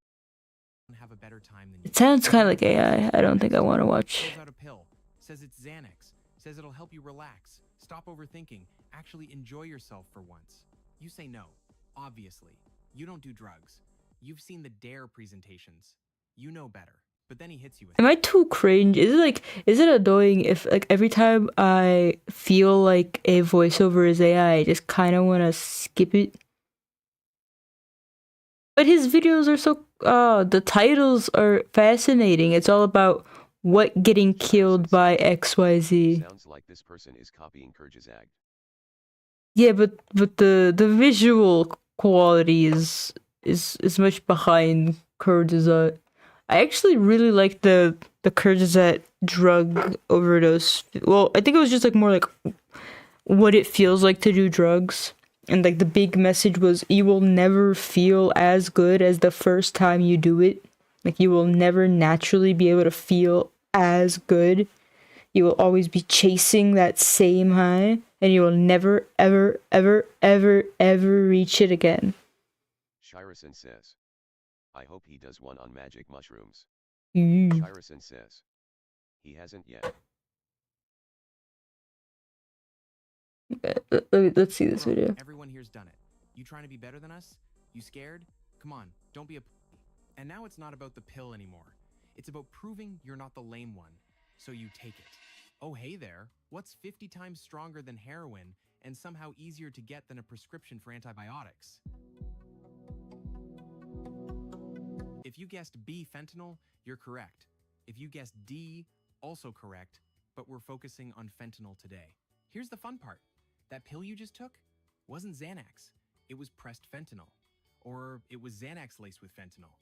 S8: have a better time than you.
S2: It sounds kind of like AI. I don't think I want to watch.
S8: Pulls out a pill, says it's Xanax, says it'll help you relax, stop overthinking, actually enjoy yourself for once. You say no, obviously. You don't do drugs. You've seen the DARE presentations. You know better. but then he hits you with
S2: Am I too cringe? Is it annoying if like every time I feel like a voiceover is AI, I just kind of want to skip it? But his videos are so the titles are fascinating. It's all about what getting killed by XYZ.
S4: Sounds like this person is copying Kyrgyzag.
S2: Yeah, but the visual quality is much behind Kyrgyzstan. I actually really like the Kyrgyzstan drug overdose. Well, I think it was just like more like what it feels like to do drugs. And like the big message was you will never feel as good as the first time you do it. Like you will never naturally be able to feel as good. You will always be chasing that same high and you will never ever ever ever ever reach it again.
S4: Shirasan says, I hope he does one on magic mushrooms.
S2: Mm.
S4: Shirasan says, he hasn't yet.
S2: Let's see this video.
S8: Everyone here's done it. You trying to be better than us? You scared? Come on, don't be a... And now it's not about the pill anymore. It's about proving you're not the lame one. So you take it. Oh, hey there. What's 50 times stronger than heroin and somehow easier to get than a prescription for antibiotics? If you guessed B, fentanyl, you're correct. If you guessed D, also correct, but we're focusing on fentanyl today. Here's the fun part. That pill you just took wasn't Xanax. It was pressed fentanyl. Or it was Xanax laced with fentanyl.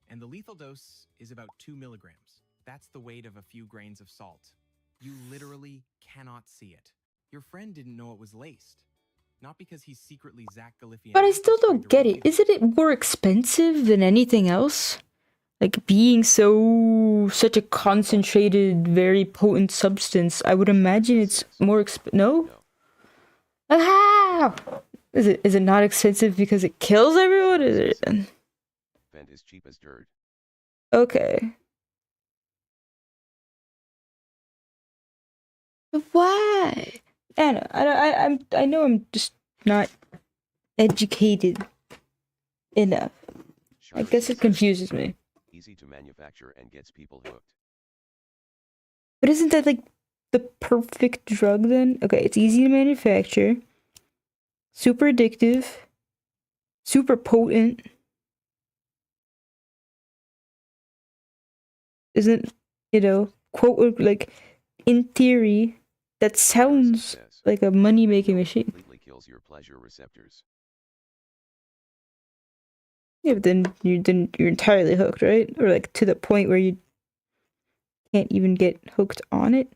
S8: And the lethal dose is about 2 milligrams. That's the weight of a few grains of salt. You literally cannot see it. Your friend didn't know it was laced. Not because he's secretly Zach Galifianakis.
S2: But I still don't get it. Isn't it more expensive than anything else? Like being such a concentrated, very potent substance, I would imagine it's more No? Ah! Is it not expensive because it kills everyone? Is it?
S4: Fent is cheap as dirt.
S2: Okay. But why? Anna, I know I'm just not educated enough. I guess it confuses me.
S4: Easy to manufacture and gets people hooked.
S2: But isn't that like the perfect drug then? Okay, it's easy to manufacture, super addictive, super potent. Isn't, quote, like, in theory, that sounds like a money-making machine.
S4: Completely kills your pleasure receptors.
S2: Yeah, but then you're entirely hooked, right? Or like to the point where you can't even get hooked on it.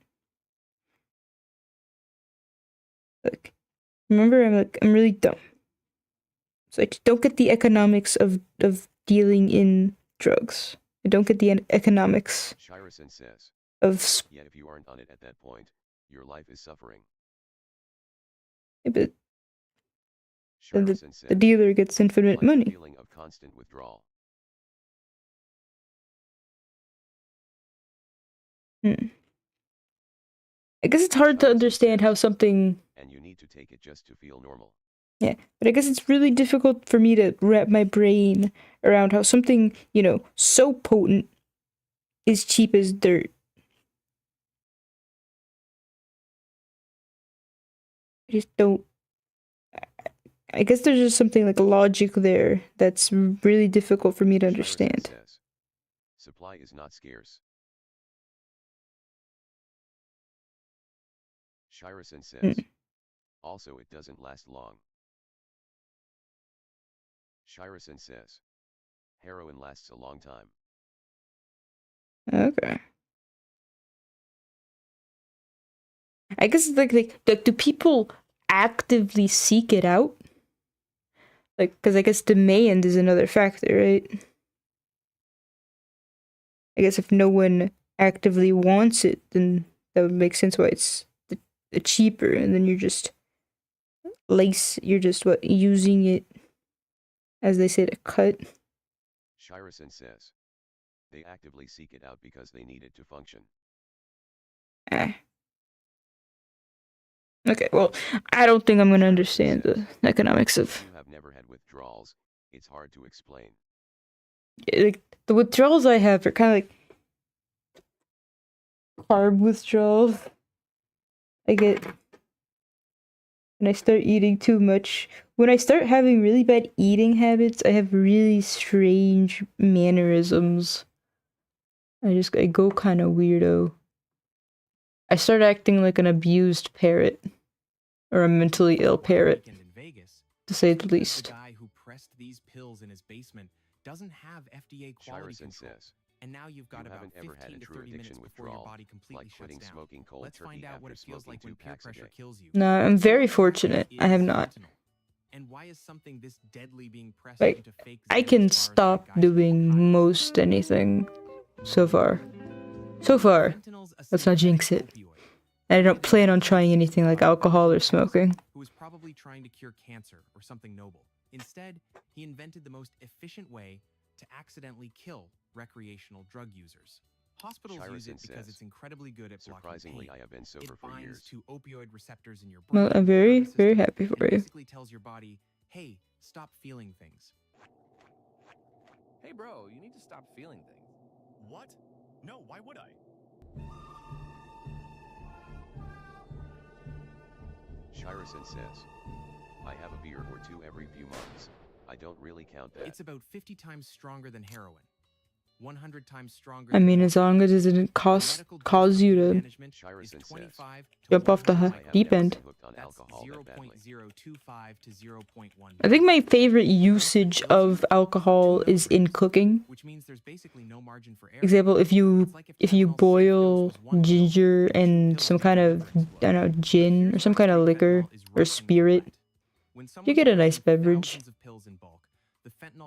S2: Like, remember, I'm really dumb. So I just don't get the economics of dealing in drugs. I don't get the economics
S4: Shirasan says,
S2: of.
S4: yet if you aren't on it at that point, your life is suffering.
S2: Yeah, but
S4: Shirasan says,
S2: the dealer gets infinite
S4: like
S2: money.
S4: The feeling of constant withdrawal.
S2: I guess it's hard to understand how something.
S4: And you need to take it just to feel normal.
S2: Yeah, but I guess it's really difficult for me to wrap my brain around how something, so potent is cheap as dirt. I just don't. I guess there's just something like logic there that's really difficult for me to understand.
S4: Says, supply is not scarce. Shirasan says, also it doesn't last long. Shirasan says, heroin lasts a long time.
S2: Okay. I guess it's like do people actively seek it out? Like, because I guess demand is another factor, right? I guess if no one actively wants it, then that would make sense why it's the cheaper, and then you're just using it, as they say, to cut.
S4: Shirasan says, they actively seek it out because they need it to function.
S2: Okay, well, I don't think I'm going to understand the economics of.
S4: If you have never had withdrawals, it's hard to explain.
S2: Like, the withdrawals I have are kind of like carb withdrawal I get when I start eating too much. When I start having really bad eating habits, I have really strange mannerisms. I go kind of weirdo. I start acting like an abused parrot. Or a mentally ill parrot, to say the least.
S8: The guy who pressed these pills in his basement doesn't have FDA quality
S4: Shirison
S8: control.
S4: says,
S8: And now you've got
S4: you
S8: about
S4: haven't ever had
S8: 15
S4: a
S8: to
S4: true
S8: 30 minutes
S4: addiction
S8: before your
S4: withdrawal,
S8: body completely
S4: like
S8: shuts
S4: quitting
S8: down.
S4: smoking cold
S8: Let's find
S4: turkey
S8: out what it
S4: after
S8: feels
S4: smoking
S8: like when
S4: 2
S8: peer
S4: packs a
S8: pressure
S4: day.
S8: kills you.
S2: No, I'm very fortunate. I have not.
S8: And why is something this deadly being pressed
S2: Like,
S8: into fake
S2: I
S8: Xanax
S2: can
S8: bars
S2: stop
S8: that guys
S2: doing
S8: hide?
S2: most anything so far. So far.
S8: Fentanyl's a
S2: Let's not jinx it.
S8: synthetic opioid.
S2: I don't plan on trying anything like alcohol or smoking.
S8: Who was probably trying to cure cancer or something noble. Instead, he invented the most efficient way to accidentally kill recreational drug users. Hospitals use it
S4: Shirison
S8: because
S4: says,
S8: it's incredibly good at blocking
S4: surprisingly,
S8: pain.
S4: I have been sober
S8: It
S4: for
S8: binds
S4: years.
S8: to opioid receptors in your brain.
S2: Well, I'm
S8: and
S2: very,
S8: nervous
S2: very
S8: system,
S2: happy for
S8: and
S2: you.
S8: basically tells your body, hey, stop feeling things.
S9: Hey bro, you need to stop feeling things.
S5: What? No, why would I?
S4: Shirison says, I have a beer or two every few months. I don't really count that.
S8: It's about 50 times stronger than heroin. 100 times stronger
S2: I
S8: than
S2: mean, as long as it doesn't cause you to
S8: Shirison says,
S2: jump off the deep end.
S8: That's 0.025 to 0.1.
S2: I think my favorite usage of alcohol is in cooking.
S8: Which means there's basically no margin for error.
S2: Example, if you boil ginger and some kind of, I don't know, gin or some kind of liquor or spirit, you get a nice beverage.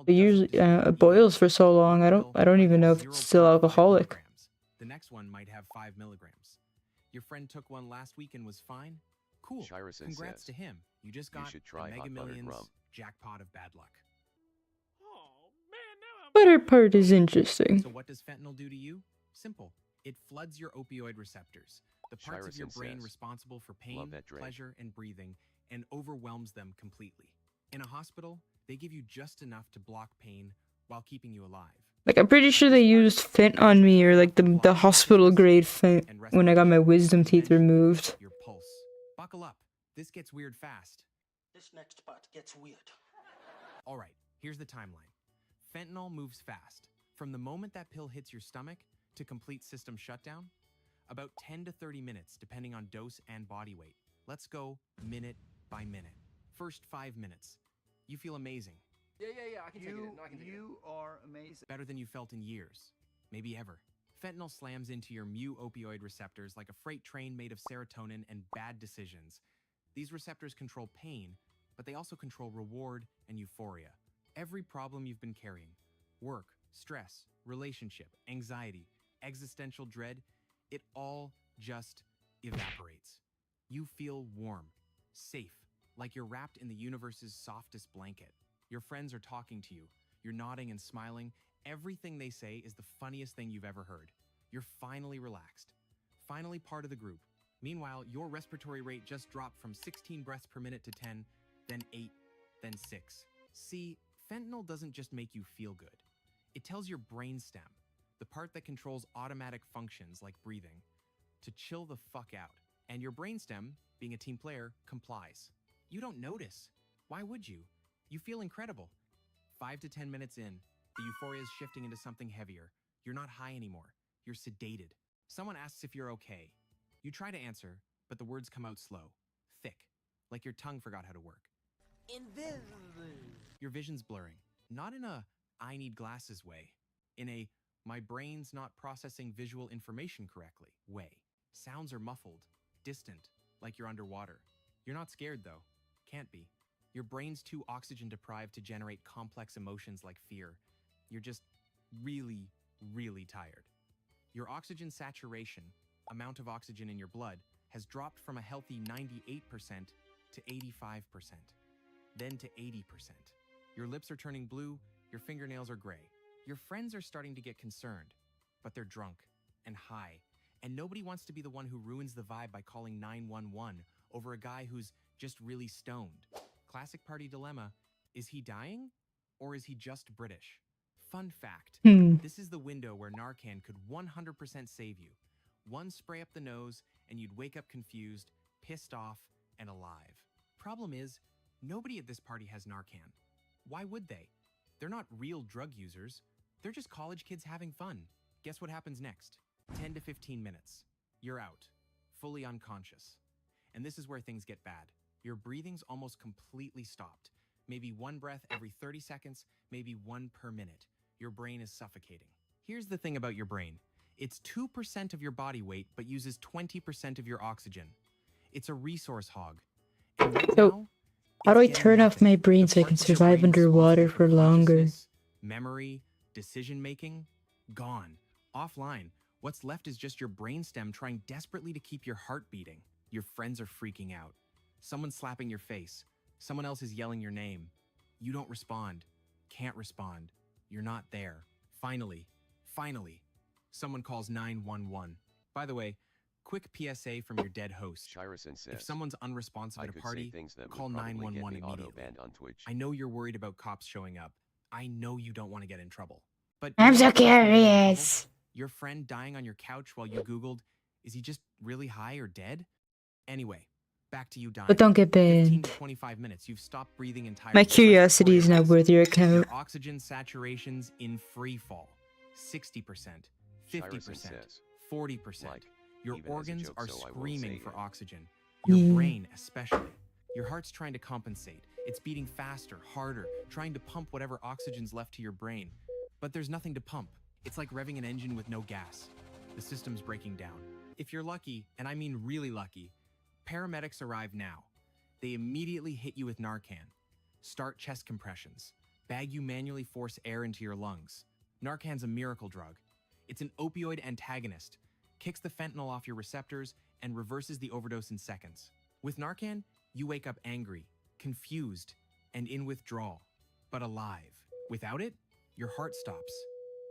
S2: It usually it boils for so long. I don't even know if it's still alcoholic.
S8: The next one might have 5 milligrams. Your friend took one last week and was fine. Cool.
S4: Shirison
S8: Congrats
S4: says,
S8: to him. You just got
S4: should try
S8: the Mega
S4: hot buttered
S8: Millions
S4: rum.
S8: jackpot of bad luck.
S3: Oh man, now I'm
S2: Butter part is interesting.
S8: So what does fentanyl do to you? Simple. It floods your opioid receptors, the parts of your
S4: Shirison
S8: brain
S4: says,
S8: responsible for pain,
S4: love that drink.
S8: pleasure, and breathing, and overwhelms them completely. In a hospital, they give you just enough to block pain while keeping you alive.
S2: Like, I'm pretty sure they used Fent on me, or like the hospital grade Fent, when I got my wisdom teeth removed.
S8: Your pulse. Buckle up. This gets weird fast.
S10: This next part gets weird.
S8: All right, here's the timeline. Fentanyl moves fast. From the moment that pill hits your stomach to complete system shutdown, about 10 to 30 minutes, depending on dose and body weight. Let's go minute by minute. First 5 minutes. You feel amazing.
S9: Yeah, I can take it. No, I can take it.
S11: You are amazing.
S8: Better than you felt in years. Maybe ever. Fentanyl slams into your mu opioid receptors like a freight train made of serotonin and bad decisions. These receptors control pain, but they also control reward and euphoria. Every problem you've been carrying, work, stress, relationship, anxiety, existential dread, it all just evaporates. You feel warm, safe, like you're wrapped in the universe's softest blanket. Your friends are talking to you. You're nodding and smiling. Everything they say is the funniest thing you've ever heard. You're finally relaxed. Finally part of the group. Meanwhile, your respiratory rate just dropped from 16 breaths per minute to 10, then 8, then 6. See, fentanyl doesn't just make you feel good. It tells your brainstem, the part that controls automatic functions like breathing, to chill the fuck out. And your brainstem, being a team player, complies. You don't notice. Why would you? You feel incredible. 5 to 10 minutes in, the euphoria is shifting into something heavier. You're not high anymore. You're sedated. Someone asks if you're okay. You try to answer, but the words come out slow, thick, like your tongue forgot how to work.
S10: Invisible.
S8: Your vision's blurring, not in a I need glasses way, in a my brain's not processing visual information correctly way. Sounds are muffled, distant, like you're underwater. You're not scared though. Can't be. Your brain's too oxygen deprived to generate complex emotions like fear. You're just really, really tired. Your oxygen saturation, amount of oxygen in your blood, has dropped from a healthy 98% to 85%, then to 80%. Your lips are turning blue, your fingernails are gray. Your friends are starting to get concerned, but they're drunk and high, and nobody wants to be the one who ruins the vibe by calling 911 over a guy who's just really stoned. Classic party dilemma, is he dying or is he just British? Fun fact, this is the window where Narcan could 100% save you. One spray up the nose, and you'd wake up confused, pissed off, and alive. Problem is, nobody at this party has Narcan. Why would they? They're not real drug users. They're just college kids having fun. Guess what happens next? 10 to 15 minutes. You're out, fully unconscious. And this is where things get bad. Your breathing's almost completely stopped. Maybe one breath every 30 seconds, maybe one per minute. Your brain is suffocating. Here's the thing about your brain. It's 2% of your body weight, but uses 20% of your oxygen. It's a resource hog. And right
S2: So,
S8: now,
S2: how do I
S8: it's
S2: turn
S8: getting
S2: off my
S8: nothing.
S2: brain
S8: The
S2: so I can
S8: parts of your
S2: survive
S8: brain
S2: underwater
S8: responsible
S2: for longer?
S8: consciousness, memory, decision-making, gone. Offline. What's left is just your brainstem trying desperately to keep your heart beating. Your friends are freaking out. Someone's slapping your face. Someone else is yelling your name. You don't respond. Can't respond. You're not there. Finally, someone calls 911. By the way, quick PSA from your dead host.
S4: Shirison says,
S8: If someone's unresponsive at a party, call 911 immediately.
S4: on Twitch.
S8: I know you're worried about cops showing up. I know you don't want to get in trouble. But
S2: I'm
S8: you know
S2: so
S8: what's worse than getting in trouble?
S2: curious.
S8: Your friend dying on your couch while you Googled, is he just really high or dead? Anyway, back to you dying.
S2: But don't get
S8: 15
S2: banned.
S8: to 25 minutes, you've stopped breathing entirely.
S2: My
S8: Let's
S2: curiosity is
S8: record
S2: not
S8: this.
S2: worth your account.
S8: Your oxygen saturation's in free fall. 60%, 50%,
S4: says,
S8: 40%.
S4: like,
S8: Your
S4: even as a
S8: organs
S4: joke,
S8: are
S4: so I won't
S8: screaming
S4: say
S8: for
S4: it.
S8: oxygen. Your
S2: Yeah.
S8: brain especially. Your heart's trying to compensate. It's beating faster, harder, trying to pump whatever oxygen's left to your brain. But there's nothing to pump. It's like revving an engine with no gas. The system's breaking down. If you're lucky, and I mean really lucky, paramedics arrive now. They immediately hit you with Narcan. Start chest compressions. Bag you manually force air into your lungs. Narcan's a miracle drug. It's an opioid antagonist, kicks the fentanyl off your receptors, and reverses the overdose in seconds. With Narcan, you wake up angry, confused, and in withdrawal, but alive. Without it, your heart stops,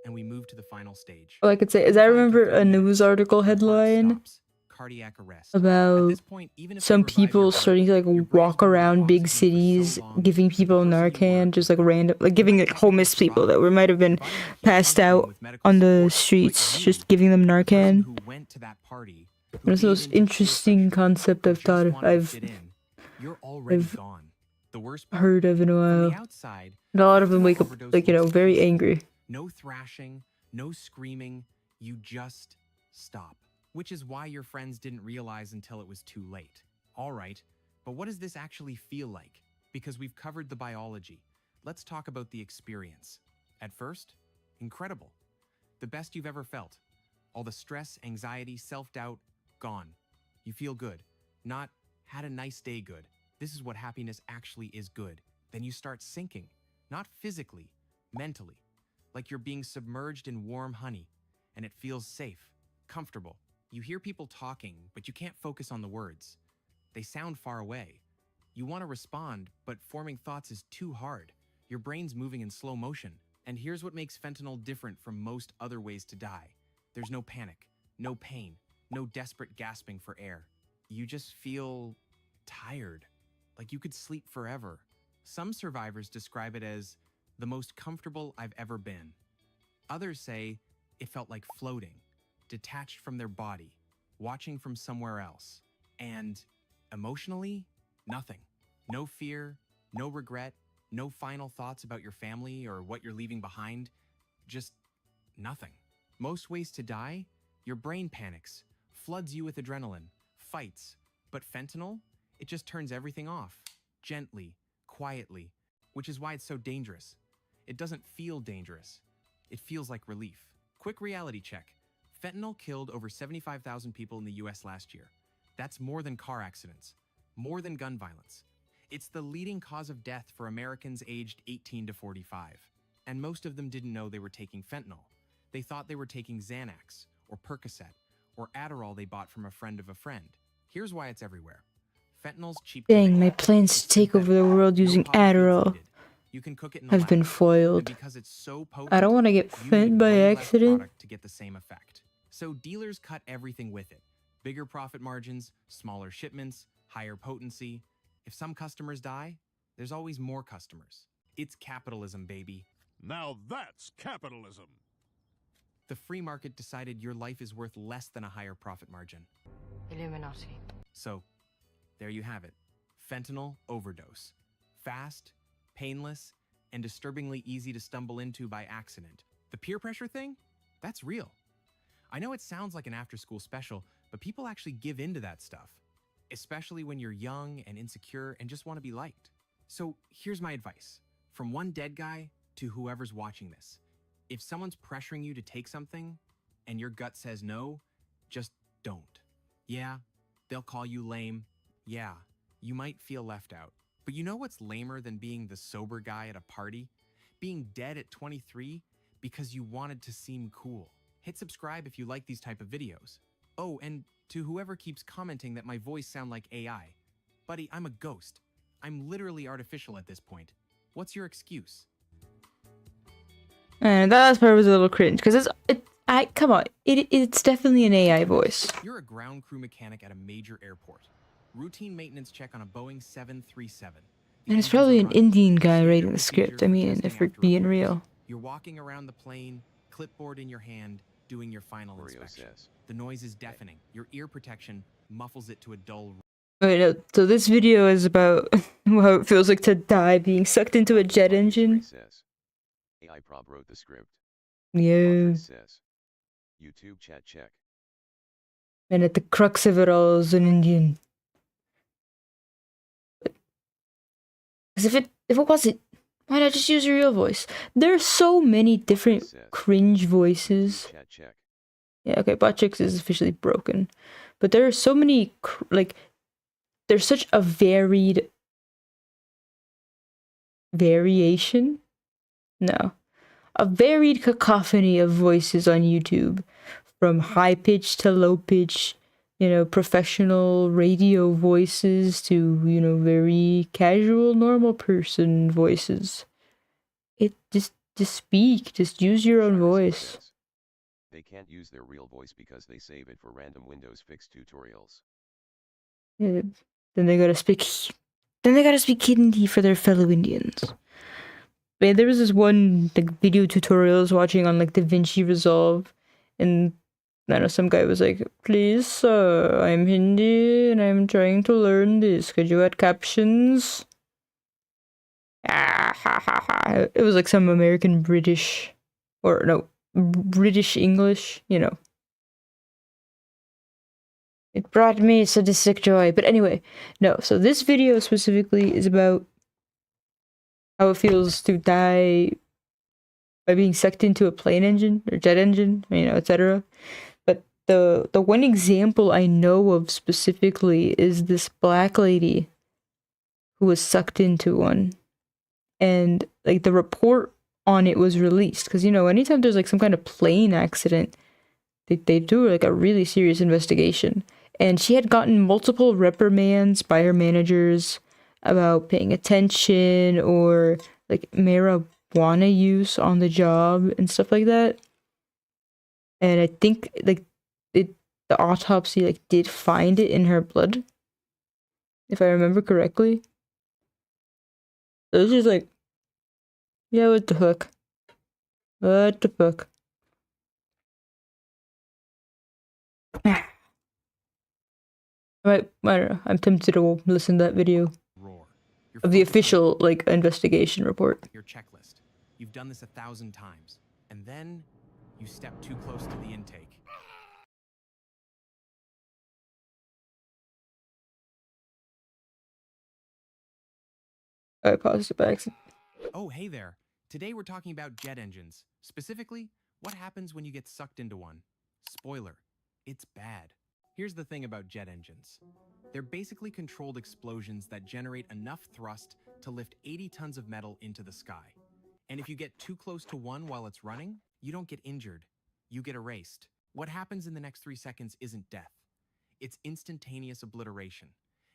S8: and we move to the final stage.
S2: All I could say is I
S8: 25 to
S2: remember
S8: 30
S2: a
S8: minutes,
S2: news article
S8: your heart
S2: headline
S8: stops. Cardiac arrest. At
S2: about
S8: this point, even if they
S2: some
S8: revive your
S2: people
S8: heart,
S2: starting to like
S8: your brain's
S2: walk
S8: been without
S2: around big
S8: oxygen for so
S2: cities,
S8: long,
S2: giving
S8: the
S2: people
S8: person you
S2: Narcan,
S8: were
S2: just like random, like giving like
S8: technically
S2: homeless people
S8: survived.
S2: that were might have been
S8: Your body might keep
S2: passed
S8: functioning
S2: out
S8: with medical
S2: on the
S8: support, but
S2: streets,
S8: you,
S2: just giving them
S8: the person
S2: Narcan.
S8: who went to that party, who
S2: It's the
S8: gave
S2: most
S8: in to peer
S2: interesting
S8: pressure,
S2: concept
S8: who
S2: I've
S8: just
S2: thought of,
S8: wanted to
S2: I've
S8: fit in, you're already
S2: I've
S8: gone. The worst part,
S2: heard of in a
S8: from the
S2: while.
S8: outside,
S2: And a lot of them
S8: fentanyl
S2: wake up
S8: overdose
S2: like, you know,
S8: looks
S2: very
S8: peaceful.
S2: angry.
S8: No thrashing, no screaming, you just stop. Which is why your friends didn't realize until it was too late. All right, but what does this actually feel like? Because we've covered the biology. Let's talk about the experience. At first, incredible. The best you've ever felt. All the stress, anxiety, self-doubt, gone. You feel good. Not had a nice day good. This is what happiness actually is good. Then you start sinking. Not physically, mentally. Like you're being submerged in warm honey. And it feels safe, comfortable. You hear people talking, but you can't focus on the words. They sound far away. You want to respond, but forming thoughts is too hard. Your brain's moving in slow motion. And here's what makes fentanyl different from most other ways to die. There's no panic, no pain, no desperate gasping for air. You just feel tired, like you could sleep forever. Some survivors describe it as the most comfortable I've ever been. Others say it felt like floating, detached from their body, watching from somewhere else. And emotionally, nothing. No fear, no regret, no final thoughts about your family or what you're leaving behind. Just nothing. Most ways to die, your brain panics, floods you with adrenaline, fights. But fentanyl, it just turns everything off, gently, quietly, which is why it's so dangerous. It doesn't feel dangerous. It feels like relief. Quick reality check. Fentanyl killed over 75,000 people in the US last year. That's more than car accidents, more than gun violence. It's the leading cause of death for Americans aged 18 to 45. And most of them didn't know they were taking fentanyl. They thought they were taking Xanax, or Percocet, or Adderall they bought from a friend of a friend. Here's why it's everywhere. Fentanyl's cheap to
S2: Dang, my
S8: make.
S2: plans to take over the world using Adderall
S8: You can cook it in a
S2: have been
S8: lab.
S2: foiled.
S8: And because it's so potent,
S2: I don't want to get
S8: you
S2: fent
S8: need
S2: by
S8: way less
S2: accident.
S8: product to get the same effect. So dealers cut everything with it. Bigger profit margins, smaller shipments, higher potency. If some customers die, there's always more customers. It's capitalism, baby.
S5: Now that's capitalism.
S8: The free market decided your life is worth less than a higher profit margin.
S10: Illuminati.
S8: So, there you have it. Fentanyl overdose. Fast, painless, and disturbingly easy to stumble into by accident. The peer pressure thing? That's real. I know it sounds like an after-school special, but people actually give into that stuff. Especially when you're young and insecure and just want to be liked. So here's my advice. From one dead guy to whoever's watching this. If someone's pressuring you to take something and your gut says no, just don't. Yeah, they'll call you lame. Yeah, you might feel left out. But you know what's lamer than being the sober guy at a party? Being dead at 23 because you wanted to seem cool. Hit subscribe if you like these type of videos. Oh, and to whoever keeps commenting that my voice sound like AI. Buddy, I'm a ghost. I'm literally artificial at this point. What's your excuse?
S2: And that last part was a little cringe because come on, it's definitely an AI voice.
S8: You're a ground crew mechanic at a major airport. Routine maintenance check on a Boeing 737.
S2: And it's probably an Indian guy writing the script. I mean, if we're being real.
S8: You're walking around the plane, clipboard in your hand, doing your final inspection. The noise is deafening. Your ear protection muffles it to a dull.
S2: Wait, no. So this video is about how it feels like to die being sucked into a jet engine.
S4: AI prop wrote the script.
S2: Yeah.
S4: YouTube chat check.
S2: And at the crux of it all is an Indian. Because if it wasn't, why not just use your real voice? There are so many different cringe voices.
S4: Chat check.
S2: Yeah, okay, Bot Chicks is officially broken. But there are so many, there's such a varied variation? No. A varied cacophony of voices on YouTube. From high pitch to low pitch, professional radio voices to, very casual, normal person voices. It just speak, just use your own voice.
S4: They can't use their real voice because they save it for random Windows Fix tutorials.
S2: Yeah, then they gotta speak Hindi for their fellow Indians. But there was this one video tutorial I was watching on DaVinci Resolve, and I know some guy was like, "Please, sir, I'm Hindi and I'm trying to learn this. Could you add captions?" Ah, ha, ha, ha. It was like some American British, or no, British English, It brought me sadistic joy. But anyway, no, so this video specifically is about how it feels to die by being sucked into a plane engine or jet engine, etc. But the one example I know of specifically is this black lady who was sucked into one. And the report on it was released because anytime there's some kind of plane accident, they do a really serious investigation. And she had gotten multiple reprimands by her managers about paying attention or marijuana use on the job and stuff like that. And I think the autopsy did find it in her blood, if I remember correctly. So it's just yeah, what the fuck? What the fuck? I don't know. I'm tempted to listen to that video of the official investigation report.
S8: Your checklist. You've done this 1,000 times, and then you step too close to the intake.
S2: I paused it by accident.
S8: Oh, hey there. Today we're talking about jet engines. Specifically, what happens when you get sucked into one. Spoiler, it's bad. Here's the thing about jet engines. They're basically controlled explosions that generate enough thrust to lift 80 tons of metal into the sky. And if you get too close to one while it's running, you don't get injured. You get erased. What happens in the next 3 seconds isn't death. It's instantaneous obliteration.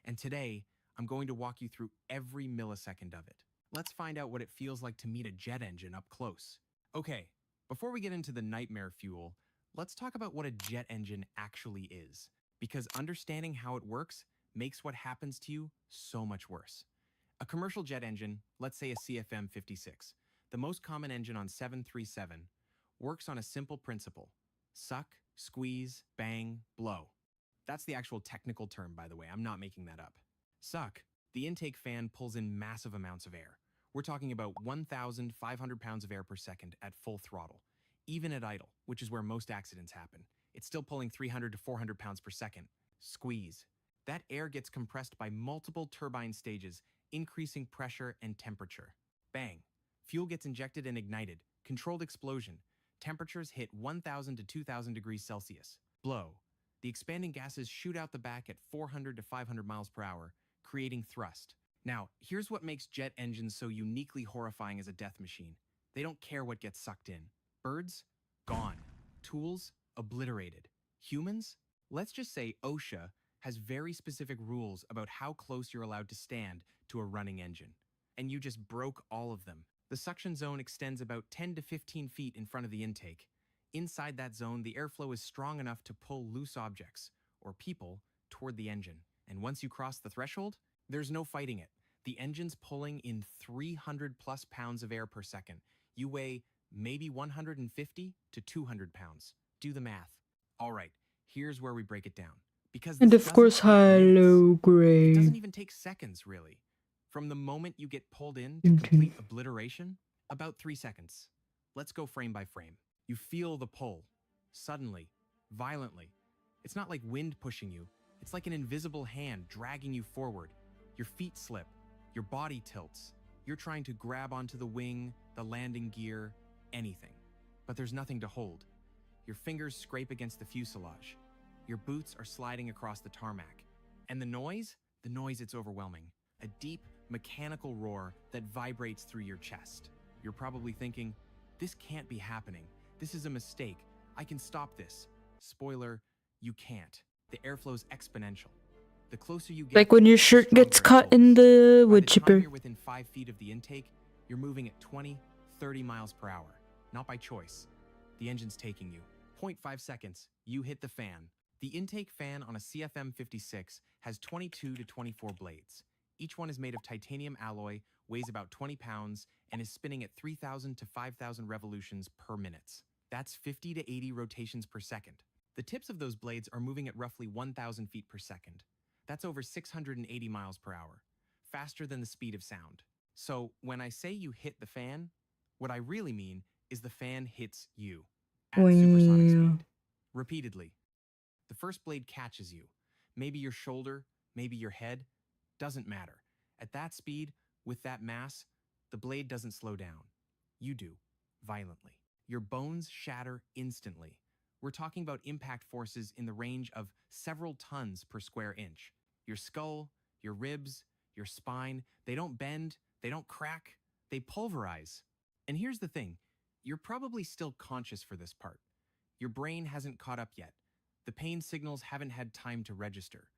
S8: And today, I'm going to walk you through every millisecond of it. Let's find out what it feels like to meet a jet engine up close. Okay, before we get into the nightmare fuel, let's talk about what a jet engine actually is, because understanding how it works makes what happens to you so much worse. A commercial jet engine, let's say a CFM56, the most common engine on 737, works on a simple principle. Suck, squeeze, bang, blow. That's the actual technical term, by the way. I'm not making that up. Suck. The intake fan pulls in massive amounts of air. We're talking about 1,500 pounds of air per second at full throttle. Even at idle, which is where most accidents happen, it's still pulling 300 to 400 pounds per second. Squeeze. That air gets compressed by multiple turbine stages, increasing pressure and temperature. Bang. Fuel gets injected and ignited. Controlled explosion. Temperatures hit 1,000 to 2,000 degrees Celsius. Blow. The expanding gases shoot out the back at 400 to 500 miles per hour, creating thrust. Now, here's what makes jet engines so uniquely horrifying as a death machine. They don't care what gets sucked in. Birds? Gone. Tools? Obliterated. Humans? Let's just say OSHA has very specific rules about how close you're allowed to stand to a running engine. And you just broke all of them. The suction zone extends about 10 to 15 feet in front of the intake. Inside that zone, the airflow is strong enough to pull loose objects, or people, toward the engine. And once you cross the threshold, there's no fighting it. The engine's pulling in 300 plus pounds of air per second. You weigh maybe 150 to 200 pounds. Do the math. All right, here's where we break it down. Because
S2: And
S8: this
S2: of course,
S8: doesn't take minutes.
S2: hello,
S8: It
S2: Gray.
S8: doesn't even take seconds, really. From the moment you get pulled in to complete obliteration, about 3 seconds. Let's go frame by frame. You feel the pull. Suddenly. Violently. It's not like wind pushing you. It's like an invisible hand dragging you forward. Your feet slip. Your body tilts. You're trying to grab onto the wing, the landing gear, anything. But there's nothing to hold. Your fingers scrape against the fuselage. Your boots are sliding across the tarmac. And the noise? The noise, it's overwhelming. A deep, mechanical roar that vibrates through your chest. You're probably thinking, this can't be happening. This is a mistake. I can stop this. Spoiler, you can't. The airflow's exponential. The closer you get,
S2: Like when your
S8: the
S2: shirt gets
S8: stronger it
S2: caught in
S8: pulls.
S2: the
S8: By
S2: wood
S8: the
S2: chipper.
S8: time you're within 5 feet of the intake, you're moving at 20, 30 miles per hour. Not by choice. The engine's taking you. 0.5 seconds, you hit the fan. The intake fan on a CFM56 has 22 to 24 blades. Each one is made of titanium alloy, weighs about 20 pounds, and is spinning at 3,000 to 5,000 revolutions per minute. That's 50 to 80 rotations per second. The tips of those blades are moving at roughly 1,000 feet per second. That's over 680 miles per hour, faster than the speed of sound. So when I say you hit the fan, what I really mean is the fan hits you at supersonic speed, repeatedly. The first blade catches you. Maybe your shoulder, maybe your head, doesn't matter. At that speed, with that mass, the blade doesn't slow down. You do, violently. Your bones shatter instantly. We're talking about impact forces in the range of several tons per square inch. Your skull, your ribs, your spine, they don't bend, they don't crack, they pulverize. And here's the thing, you're probably still conscious for this part. Your brain hasn't caught up yet. The pain signals haven't had time to register.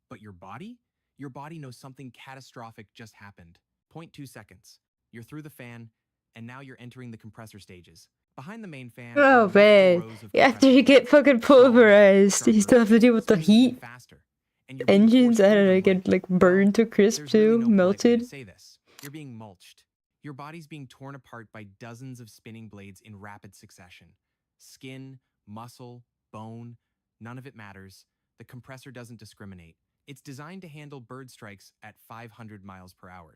S8: But your body? Your body knows something catastrophic just happened. 0.2 seconds. You're through the fan, and now you're entering the compressor stages. Behind the main fan are
S2: Oh
S8: multiple
S2: man.
S8: rows of
S2: After you
S8: compressors.
S2: get fucking
S8: Smaller,
S2: pulverized, you
S8: sharper,
S2: still have to deal with the
S8: spinning even
S2: heat.
S8: faster. And you're being
S2: Engines,
S8: forced
S2: I
S8: through
S2: don't know,
S8: them
S2: get like burned to crisp
S8: there's
S2: too,
S8: really no polite way
S2: melted.
S8: to say this. You're being mulched. Your body's being torn apart by dozens of spinning blades in rapid succession. Skin, muscle, bone, none of it matters. The compressor doesn't discriminate. It's designed to handle bird strikes at 500 miles per hour.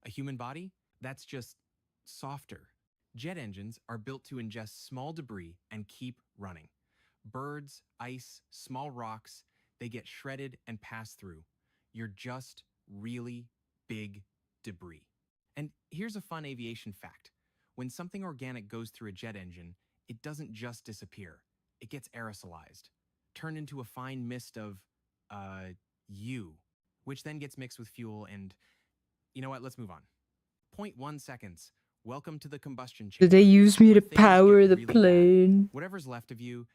S8: A human body? That's just softer. Jet engines are built to ingest small debris and keep running. Birds, ice, small rocks, they get shredded and pass through. You're just really big debris. And here's a fun aviation fact. When something organic goes through a jet engine, it doesn't just disappear. It gets aerosolized, turned into a fine mist of, you, which then gets mixed with fuel and, you know what, let's move on. 0.1 seconds. Welcome to the combustion chamber.
S2: Did they use me
S8: where
S2: to
S8: things
S2: power
S8: get
S2: the
S8: really bad.
S2: plane?
S8: Whatever's left of you,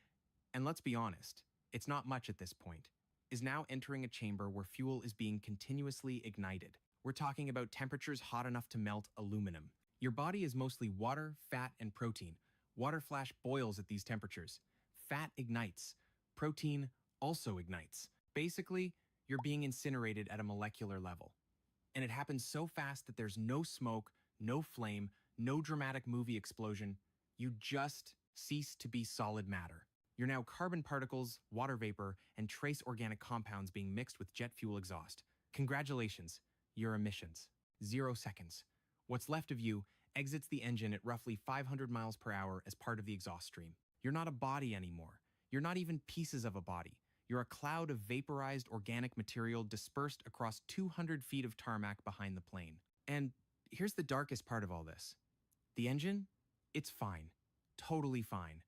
S8: and let's be honest, it's not much at this point, is now entering a chamber where fuel is being continuously ignited. We're talking about temperatures hot enough to melt aluminum. Your body is mostly water, fat, and protein. Water flash boils at these temperatures. Fat ignites. Protein also ignites. Basically, you're being incinerated at a molecular level. And it happens so fast that there's no smoke, no flame, no dramatic movie explosion. You just cease to be solid matter. You're now carbon particles, water vapor, and trace organic compounds being mixed with jet fuel exhaust. Congratulations, your emissions. 0 seconds. What's left of you exits the engine at roughly 500 miles per hour as part of the exhaust stream. You're not a body anymore. You're not even pieces of a body. You're a cloud of vaporized organic material dispersed across 200 feet of tarmac behind the plane. And here's the darkest part of all this. The engine? It's fine. Totally fine.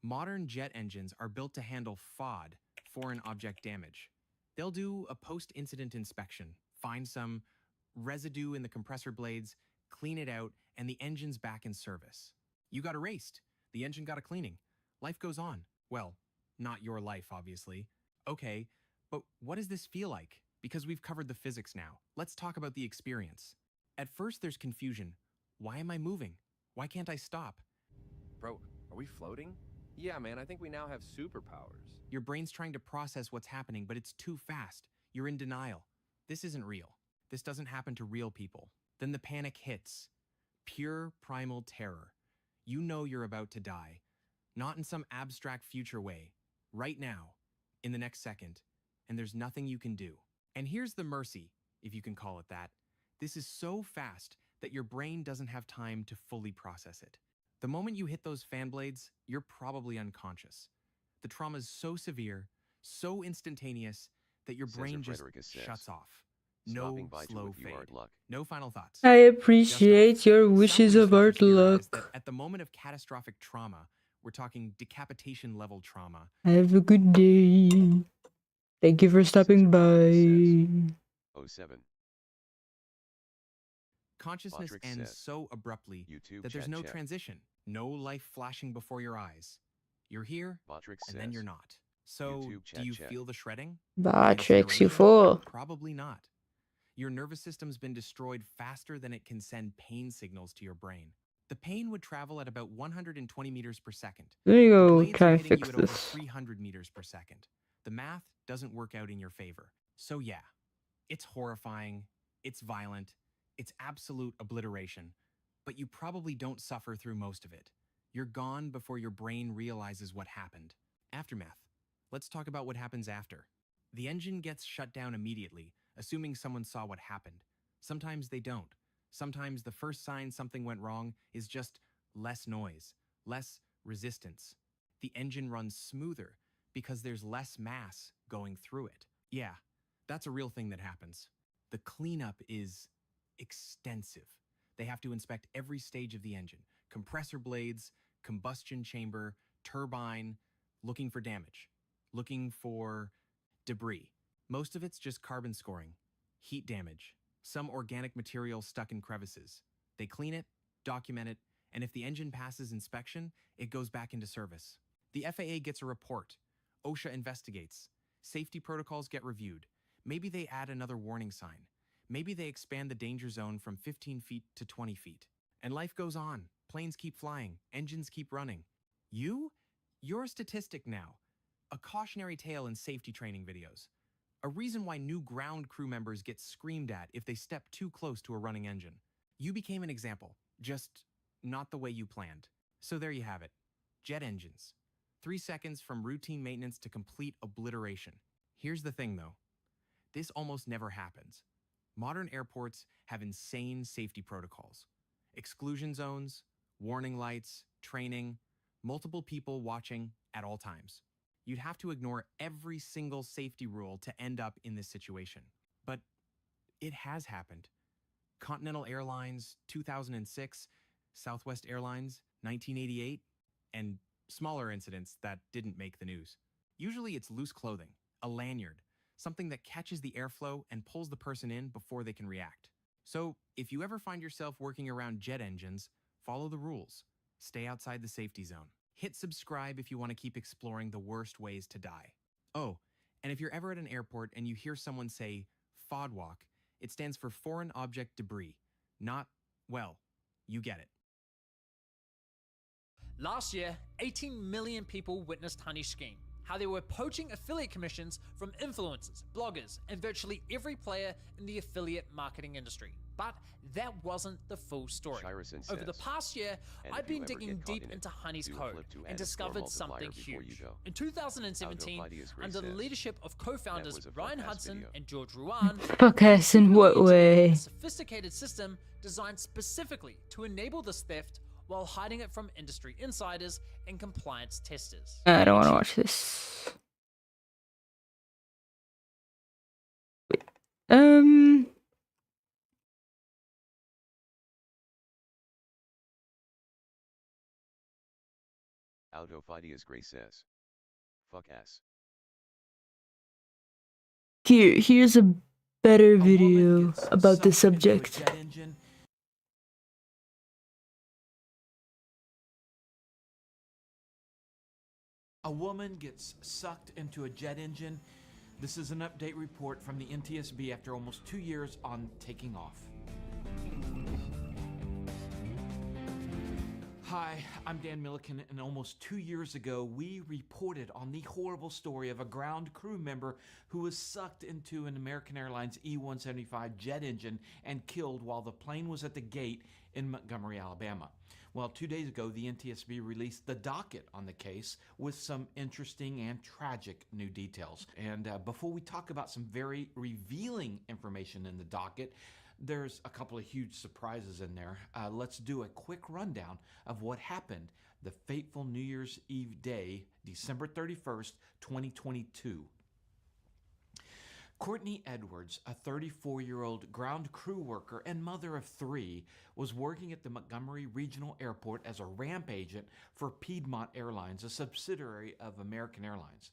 S8: Modern jet engines are built to handle FOD, foreign object damage. They'll do a post-incident inspection, find some residue in the compressor blades, clean it out, and the engine's back in service. You got erased. The engine got a cleaning. Life goes on. Well, not your life, obviously. Okay, but what does this feel like? Because we've covered the physics now. Let's talk about the experience. At first, there's confusion. Why am I moving? Why can't I stop?
S9: Bro, are we floating? Yeah, man, I think we now have superpowers.
S8: Your brain's trying to process what's happening, but it's too fast. You're in denial. This isn't real. This doesn't happen to real people. Then the panic hits. Pure primal terror. You know you're about to die. Not in some abstract future way. Right now. In the next second. And there's nothing you can do. And here's the mercy, if you can call it that. This is so fast that your brain doesn't have time to fully process it. The moment you hit those fan blades, you're probably unconscious. The trauma's so severe, so instantaneous, that your brain just shuts off. No slow fade. No final thoughts.
S2: I appreciate your wishes of art luck.
S8: At the moment of catastrophic trauma, we're talking decapitation level trauma.
S2: Have a good day. Thank you for stopping by.
S4: 07.
S8: Consciousness ends so abruptly that there's no transition, no life flashing before your eyes. You're here, and then you're not. So, do you feel the shredding?
S2: Batrix, you fool.
S8: Probably not. Your nervous system's been destroyed faster than it can send pain signals to your brain. The pain would travel at about 120 meters per second.
S2: Let me go
S8: The
S2: try and
S8: hitting
S2: fix
S8: you at over
S2: this.
S8: 300 meters per second. The math doesn't work out in your favor. So yeah, it's horrifying, it's violent, it's absolute obliteration, but you probably don't suffer through most of it. You're gone before your brain realizes what happened. Aftermath. Let's talk about what happens after. The engine gets shut down immediately, assuming someone saw what happened. Sometimes they don't. Sometimes the first sign something went wrong is just less noise, less resistance. The engine runs smoother because there's less mass going through it. Yeah, that's a real thing that happens. The cleanup is extensive. They have to inspect every stage of the engine. Compressor blades, combustion chamber, turbine, looking for damage, looking for debris. Most of it's just carbon scoring, heat damage, some organic material stuck in crevices. They clean it, document it, and if the engine passes inspection, it goes back into service. The FAA gets a report. OSHA investigates. Safety protocols get reviewed. Maybe they add another warning sign. Maybe they expand the danger zone from 15 feet to 20 feet. And life goes on. Planes keep flying. Engines keep running. You're a statistic now. A cautionary tale in safety training videos. A reason why new ground crew members get screamed at if they step too close to a running engine. You became an example, just not the way you planned. So there you have it. Jet engines. 3 seconds from routine maintenance to complete obliteration. Here's the thing though. This almost never happens. Modern airports have insane safety protocols. Exclusion zones, warning lights, training, multiple people watching at all times. You'd have to ignore every single safety rule to end up in this situation. But it has happened. Continental Airlines, 2006, Southwest Airlines, 1988, and smaller incidents that didn't make the news. Usually it's loose clothing, a lanyard, something that catches the airflow and pulls the person in before they can react. So if you ever find yourself working around jet engines, follow the rules. Stay outside the safety zone. Hit subscribe if you want to keep exploring the worst ways to die. Oh, and if you're ever at an airport and you hear someone say FODWALK, it stands for Foreign Object Debris, not, well, you get it.
S11: Last year, 18 million people witnessed Honey's scheme, how they were poaching affiliate commissions from influencers, bloggers, and virtually every player in the affiliate marketing industry. But that wasn't the full story.
S4: Shirison
S11: Over the
S4: says,
S11: past year,
S4: "And
S11: I've
S4: if you
S11: been
S4: ever
S11: digging
S4: get caught
S11: deep
S4: in it,
S11: into Honey's
S4: do a
S11: code
S4: flip to
S11: and
S4: add a score
S11: discovered
S4: multiplier
S11: something
S4: before you
S11: huge.
S4: go."
S11: In 2017,
S4: Autophidius Gray
S11: under the
S4: says,
S11: leadership of
S4: "That
S11: co-founders
S4: was a
S11: Ryan
S4: fuck-ass
S11: Hudson
S4: video."
S11: and George Ruan,
S2: Fuck us in what way?
S11: a sophisticated system designed specifically to enable this theft while hiding it from industry insiders and compliance testers.
S2: I don't want to watch this. Wait.
S4: Autophidius Gray says, "Fuck ass."
S2: Here's a better video about the subject.
S12: A woman gets sucked into a jet engine. This is an update report from the NTSB after almost 2 years on taking off. Hi, I'm Dan Milliken, and almost 2 years ago, we reported on the horrible story of a ground crew member who was sucked into an American Airlines E-175 jet engine and killed while the plane was at the gate in Montgomery, Alabama. Well, 2 days ago, the NTSB released the docket on the case with some interesting and tragic new details. And before we talk about some very revealing information in the docket, there's a couple of huge surprises in there. Let's do a quick rundown of what happened the fateful New Year's Eve day, December 31st, 2022. Courtney Edwards, a 34-year-old ground crew worker and mother of 3, was working at the Montgomery Regional Airport as a ramp agent for Piedmont Airlines, a subsidiary of American Airlines.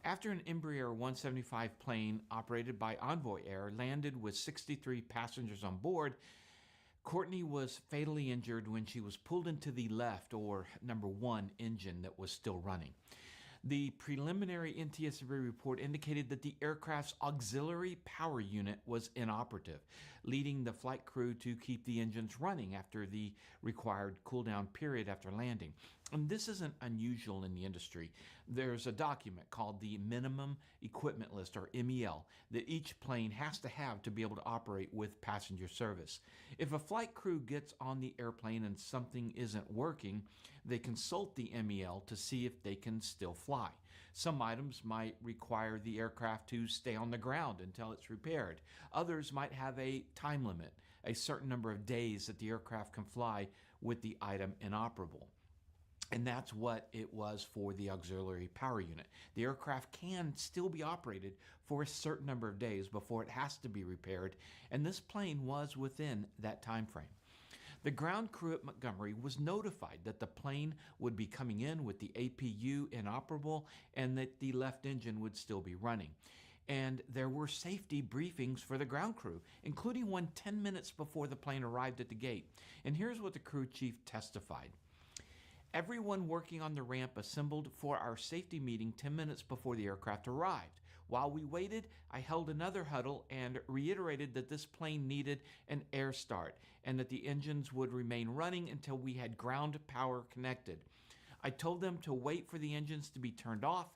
S12: After an Embraer 175 plane operated by Envoy Air landed with 63 passengers on board, Courtney was fatally injured when she was pulled into the left, or number 1, engine that was still running. The preliminary NTSB report indicated that the aircraft's auxiliary power unit was inoperative, leading the flight crew to keep the engines running after the required cool-down period after landing. And this isn't unusual in the industry. There's a document called the Minimum Equipment List, or MEL, that each plane has to have to be able to operate with passenger service. If a flight crew gets on the airplane and something isn't working, they consult the MEL to see if they can still fly. Some items might require the aircraft to stay on the ground until it's repaired. Others might have a time limit, a certain number of days that the aircraft can fly with the item inoperable. And that's what it was for the auxiliary power unit. The aircraft can still be operated for a certain number of days before it has to be repaired, and this plane was within that time frame. The ground crew at Montgomery was notified that the plane would be coming in with the APU inoperable and that the left engine would still be running. And there were safety briefings for the ground crew, including one 10 minutes before the plane arrived at the gate. And here's what the crew chief testified. Everyone working on the ramp assembled for our safety meeting 10 minutes before the aircraft arrived. While we waited, I held another huddle and reiterated that this plane needed an air start and that the engines would remain running until we had ground power connected. I told them to wait for the engines to be turned off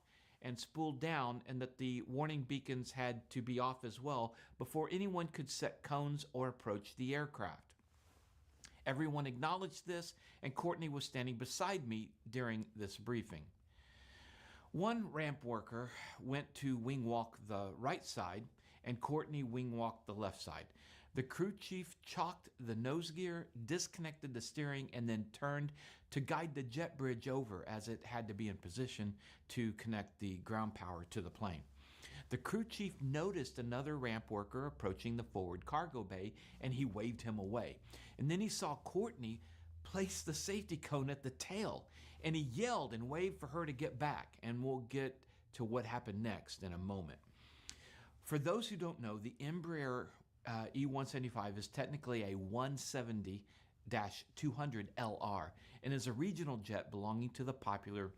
S12: and spooled down, and that the warning beacons had to be off as well before anyone could set cones or approach the aircraft. Everyone acknowledged this, and Courtney was standing beside me during this briefing. One ramp worker went to wing walk the right side, and Courtney wing walked the left side. The crew chief chalked the nose gear, disconnected the steering, and then turned to guide the jet bridge over as it had to be in position to connect the ground power to the plane. The crew chief noticed another ramp worker approaching the forward cargo bay, and he waved him away. And then he saw Courtney place the safety cone at the tail, and he yelled and waved for her to get back, and we'll get to what happened next in a moment. For those who don't know, the Embraer E-175 is technically a 170-200LR and is a regional jet belonging to the popular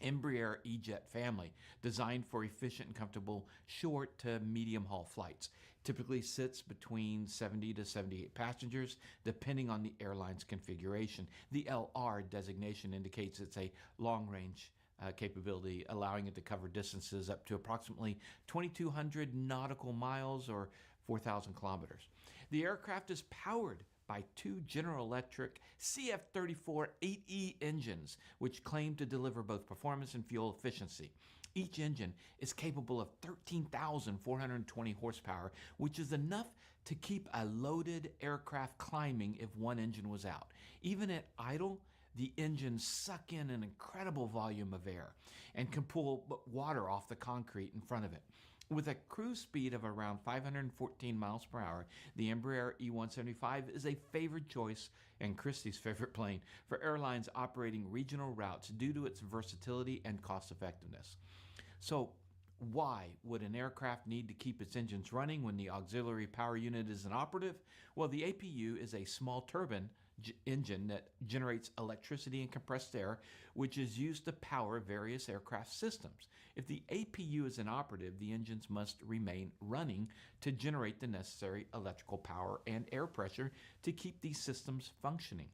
S12: Embraer E-Jet family, designed for efficient and comfortable short to medium haul flights. Typically sits between 70 to 78 passengers, depending on the airline's configuration. The LR designation indicates it's a long-range capability, allowing it to cover distances up to approximately 2,200 nautical miles or 4,000 kilometers. The aircraft is powered by two General Electric CF-34 8E engines, which claim to deliver both performance and fuel efficiency. Each engine is capable of 13,420 horsepower, which is enough to keep a loaded aircraft climbing if one engine was out. Even at idle, the engines suck in an incredible volume of air and can pull water off the concrete in front of it. With a cruise speed of around 514 miles per hour, the Embraer E175 is a favored choice and Christie's favorite plane for airlines operating regional routes due to its versatility and cost effectiveness. So, why would an aircraft need to keep its engines running when the auxiliary power unit is inoperative? Well, the APU is a small turbine engine that generates electricity and compressed air, which is used to power various aircraft systems. If the APU is inoperative, the engines must remain running to generate the necessary electrical power and air pressure to keep these systems functioning.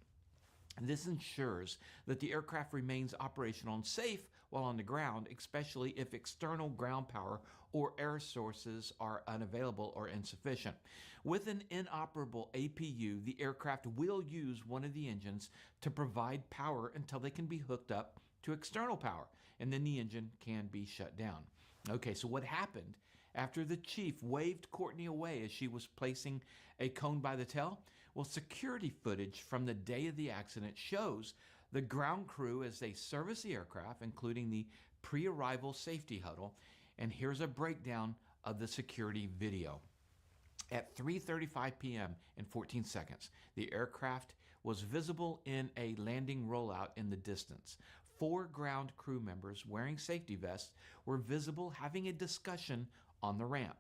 S12: This ensures that the aircraft remains operational and safe while on the ground, especially if external ground power or air sources are unavailable or insufficient. With an inoperable APU, the aircraft will use one of the engines to provide power until they can be hooked up to external power, and then the engine can be shut down. Okay, so what happened after the chief waved Courtney away as she was placing a cone by the tail? Well, security footage from the day of the accident shows the ground crew as they service the aircraft, including the pre-arrival safety huddle. And here's a breakdown of the security video. At 3:35 p.m. and 14 seconds, the aircraft was visible in a landing rollout in the distance. 4 ground crew members wearing safety vests were visible having a discussion on the ramp.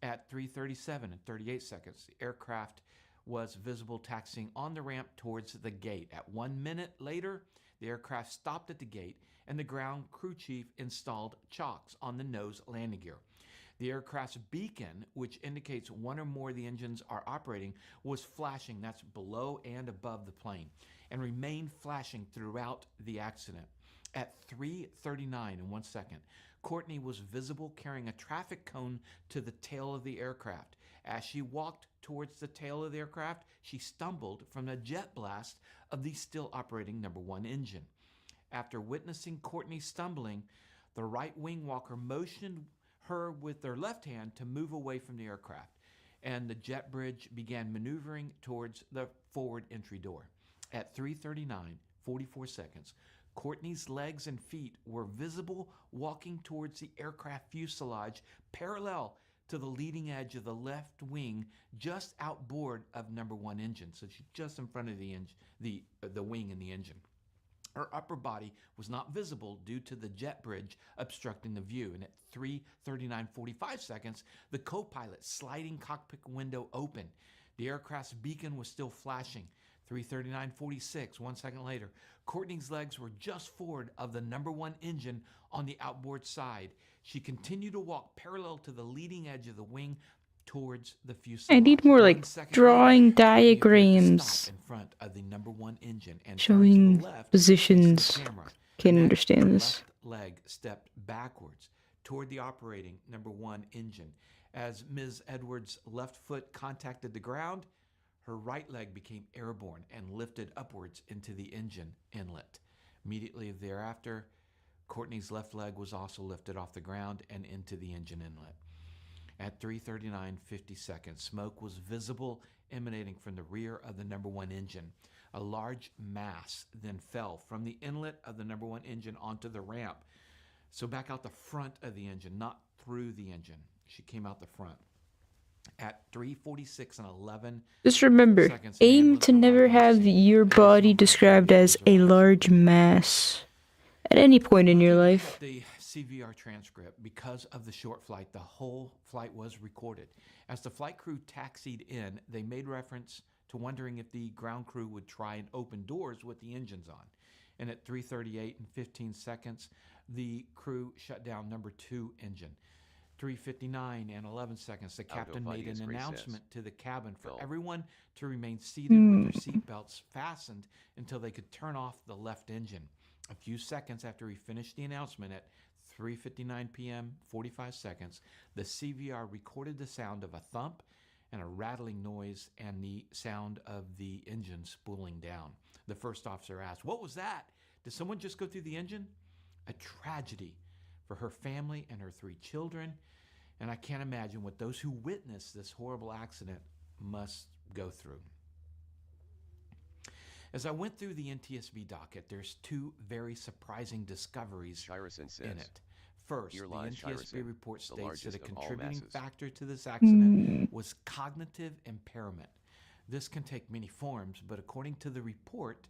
S12: At 3:37 and 38 seconds, the aircraft was visible taxiing on the ramp towards the gate. At 1 minute later, the aircraft stopped at the gate and the ground crew chief installed chocks on the nose landing gear. The aircraft's beacon, which indicates one or more of the engines are operating, was flashing, that's below and above the plane, and remained flashing throughout the accident. At 3:39 and 1 second, Courtney was visible carrying a traffic cone to the tail of the aircraft. As she walked towards the tail of the aircraft, she stumbled from the jet blast of the still operating number 1 engine. After witnessing Courtney stumbling, the right wing walker motioned her with their left hand to move away from the aircraft, and the jet bridge began maneuvering towards the forward entry door. At 3:39, 44 seconds, Courtney's legs and feet were visible walking towards the aircraft fuselage parallel to the leading edge of the left wing just outboard of number 1 engine. So she's just in front of the wing and the engine. Her upper body was not visible due to the jet bridge obstructing the view. And at 3:39, 45 seconds, the co-pilot sliding cockpit window opened. The aircraft's beacon was still flashing. 3:39, 46, 1 second later, Courtney's legs were just forward of the number 1 engine on the outboard side. She continued to walk parallel to the leading edge of the wing towards the fuselage.
S2: I need more like
S12: 1 second
S2: drawing
S12: later, Courtney appeared to
S2: diagrams
S12: stop in front of the number 1 engine and
S2: showing
S12: turned to the left,
S2: positions.
S12: facing the camera.
S2: Can't
S12: Next,
S2: understand
S12: her
S2: this.
S12: left leg stepped backwards toward the operating number 1 engine. As Ms. Edwards' left foot contacted the ground, her right leg became airborne and lifted upwards into the engine inlet. Immediately thereafter, Courtney's left leg was also lifted off the ground and into the engine inlet. At 3:39, 50 seconds, smoke was visible emanating from the rear of the number 1 engine. A large mass then fell from the inlet of the number 1 engine onto the ramp. So back out the front of the engine, not through the engine. She came out the front. At 3:46 and 11
S2: Just remember,
S12: seconds, an
S2: aim
S12: ambulance
S2: to never
S12: arrived on
S2: have
S12: scene.
S2: your body described as a large mass at any point in your
S12: Looking
S2: life.
S12: at the CVR transcript, because of the short flight, the whole flight was recorded. As the flight crew taxied in, they made reference to wondering if the ground crew would try and open doors with the engines on. And at 3:38 and 15 seconds, the crew shut down number 2 engine. 3:59 and 11 seconds, the captain made an announcement to the cabin for everyone to remain seated with their seatbelts fastened until they could turn off the left engine. A few seconds after he finished the announcement, at 3:59 p.m., 45 seconds, the CVR recorded the sound of a thump and a rattling noise and the sound of the engine spooling down. The first officer asked, "What was that? Did someone just go through the engine?" A tragedy for her family and her 3 children, and I can't imagine what those who witnessed this horrible accident must go through. As I went through the NTSB docket, there's 2 very surprising discoveries in it. First, the NTSB report states that a contributing factor to this accident was cognitive impairment. This can take many forms, but according to the report,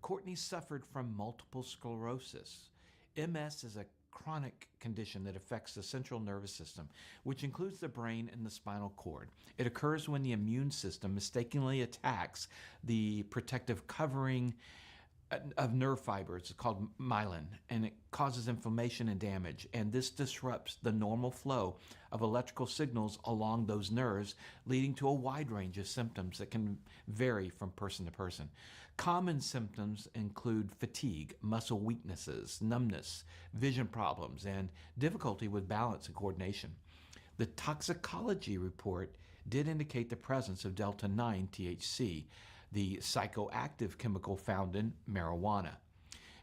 S12: Courtney suffered from multiple sclerosis. MS is a chronic condition that affects the central nervous system, which includes the brain and the spinal cord. It occurs when the immune system mistakenly attacks the protective covering of nerve fibers. It's called myelin, and it causes inflammation and damage, and this disrupts the normal flow of electrical signals along those nerves, leading to a wide range of symptoms that can vary from person to person. Common symptoms include fatigue, muscle weaknesses, numbness, vision problems, and difficulty with balance and coordination. The toxicology report did indicate the presence of delta-9 THC, the psychoactive chemical found in marijuana.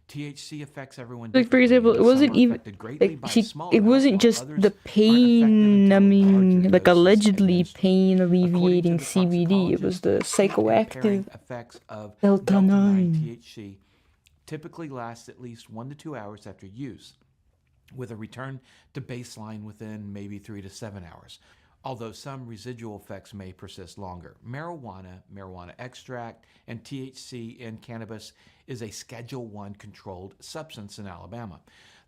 S12: THC affects everyone.
S2: Like, for example, it wasn't even like it wasn't just the pain numbing, like allegedly pain alleviating CBD. It was the psychoactive
S12: effects of
S2: delta-9
S12: THC typically lasts at least 1 to 2 hours after use, with a return to baseline within maybe 3 to 7 hours, although some residual effects may persist longer. Marijuana extract, and THC in cannabis is a Schedule I controlled substance in Alabama.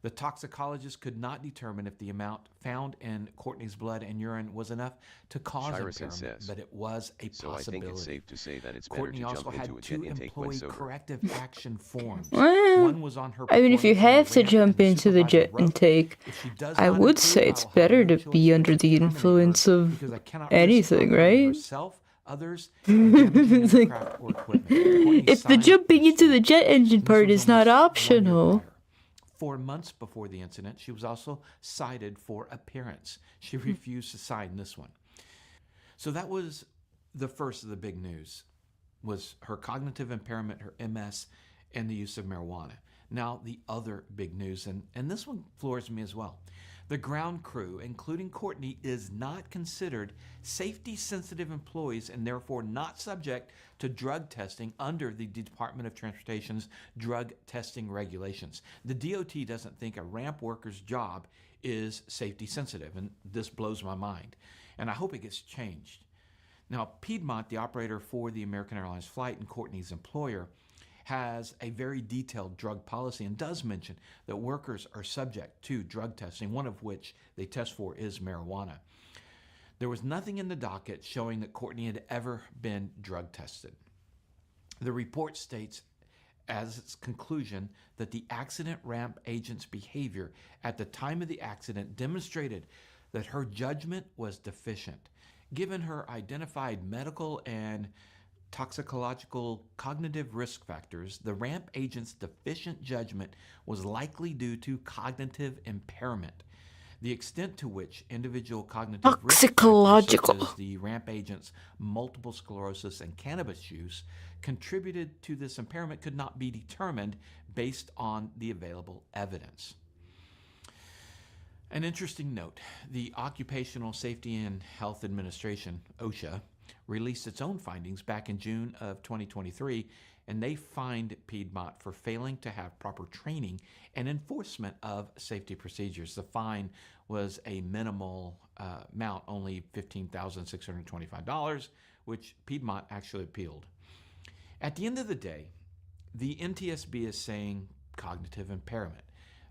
S12: The toxicologist could not determine if the amount found in Courtney's blood and urine was enough to cause impairment, but it was a possibility.
S4: So I think it's safe to say that it's
S12: Courtney
S4: better to
S12: also
S4: jump
S12: had
S4: into a
S12: 2
S4: jet intake when
S12: employee
S4: sober.
S12: corrective action forms.
S2: Well,
S12: One was on her
S2: I mean, if you
S12: performance
S2: have
S12: on
S2: to
S12: the ramp
S2: jump
S12: and
S2: into the
S12: supervisor
S2: jet
S12: wrote,
S2: intake,
S12: "If she does
S2: I
S12: not
S2: would
S12: improve,
S2: say it's
S12: I will have
S2: better
S12: no
S2: to
S12: choice
S2: be
S12: but
S2: under
S12: to
S2: the
S12: terminate her
S2: influence of
S12: because I cannot risk
S2: anything,
S12: harming
S2: right?
S12: herself, others, and damaging
S2: It's like,
S12: aircraft or equipment." Courtney
S2: if the
S12: signed
S2: jumping
S12: this
S2: into the
S12: form.
S2: jet engine
S12: This
S2: part
S12: was
S2: is not
S12: almost 1 year
S2: optional.
S12: prior. 4 months before the incident, she was also cited for appearance. She refused to sign this one. So that was the first of the big news, was her cognitive impairment, her MS, and the use of marijuana. Now, the other big news, and this one floors me as well. The ground crew, including Courtney, is not considered safety-sensitive employees and therefore not subject to drug testing under the Department of Transportation's drug testing regulations. The DOT doesn't think a ramp worker's job is safety-sensitive, and this blows my mind, and I hope it gets changed. Now, Piedmont, the operator for the American Airlines flight and Courtney's employer, has a very detailed drug policy and does mention that workers are subject to drug testing, one of which they test for is marijuana. There was nothing in the docket showing that Courtney had ever been drug tested. The report states as its conclusion that the accident ramp agent's behavior at the time of the accident demonstrated that her judgment was deficient. Given her identified medical and toxicological cognitive risk factors, the ramp agent's deficient judgment was likely due to cognitive impairment. The extent to which individual cognitive risk factors, such as the ramp agent's multiple sclerosis and cannabis use, contributed to this impairment could not be determined based on the available evidence. An interesting note, the Occupational Safety and Health Administration, OSHA, released its own findings back in June of 2023, and they fined Piedmont for failing to have proper training and enforcement of safety procedures. The fine was a minimal amount, only $15,625, which Piedmont actually appealed. At the end of the day, the NTSB is saying cognitive impairment.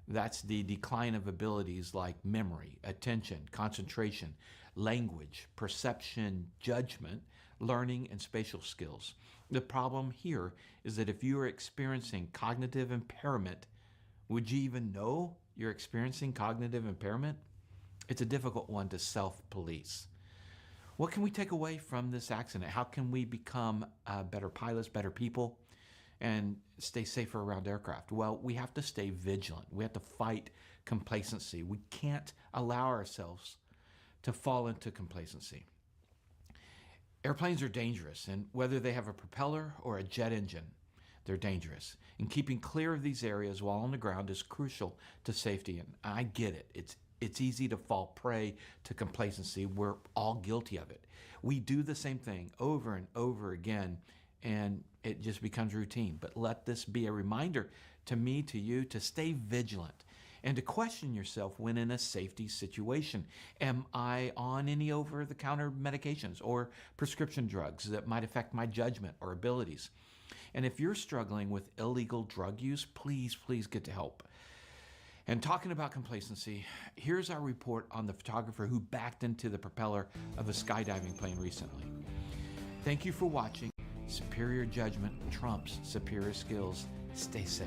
S12: That's the decline of abilities like memory, attention, concentration, language, perception, judgment, learning, and spatial skills. The problem here is that if you are experiencing cognitive impairment, would you even know you're experiencing cognitive impairment? It's a difficult one to self-police. What can we take away from this accident? How can we become better pilots, better people? and stay safer around aircraft? Well, we have to stay vigilant. We have to fight complacency. We can't allow ourselves to fall into complacency. Airplanes are dangerous, and whether they have a propeller or a jet engine, they're dangerous. And keeping clear of these areas while on the ground is crucial to safety. And I get it. It's easy to fall prey to complacency. We're all guilty of it. We do the same thing over and over again, and it just becomes routine. But let this be a reminder to me, to you, to stay vigilant and to question yourself when in a safety situation. Am I on any over-the-counter medications or prescription drugs that might affect my judgment or abilities? And if you're struggling with illegal drug use, please get to help. And talking about complacency, here's our report on the photographer who backed into the propeller of a skydiving plane recently. Thank you for watching. Superior judgment trumps superior skills. Stay safe.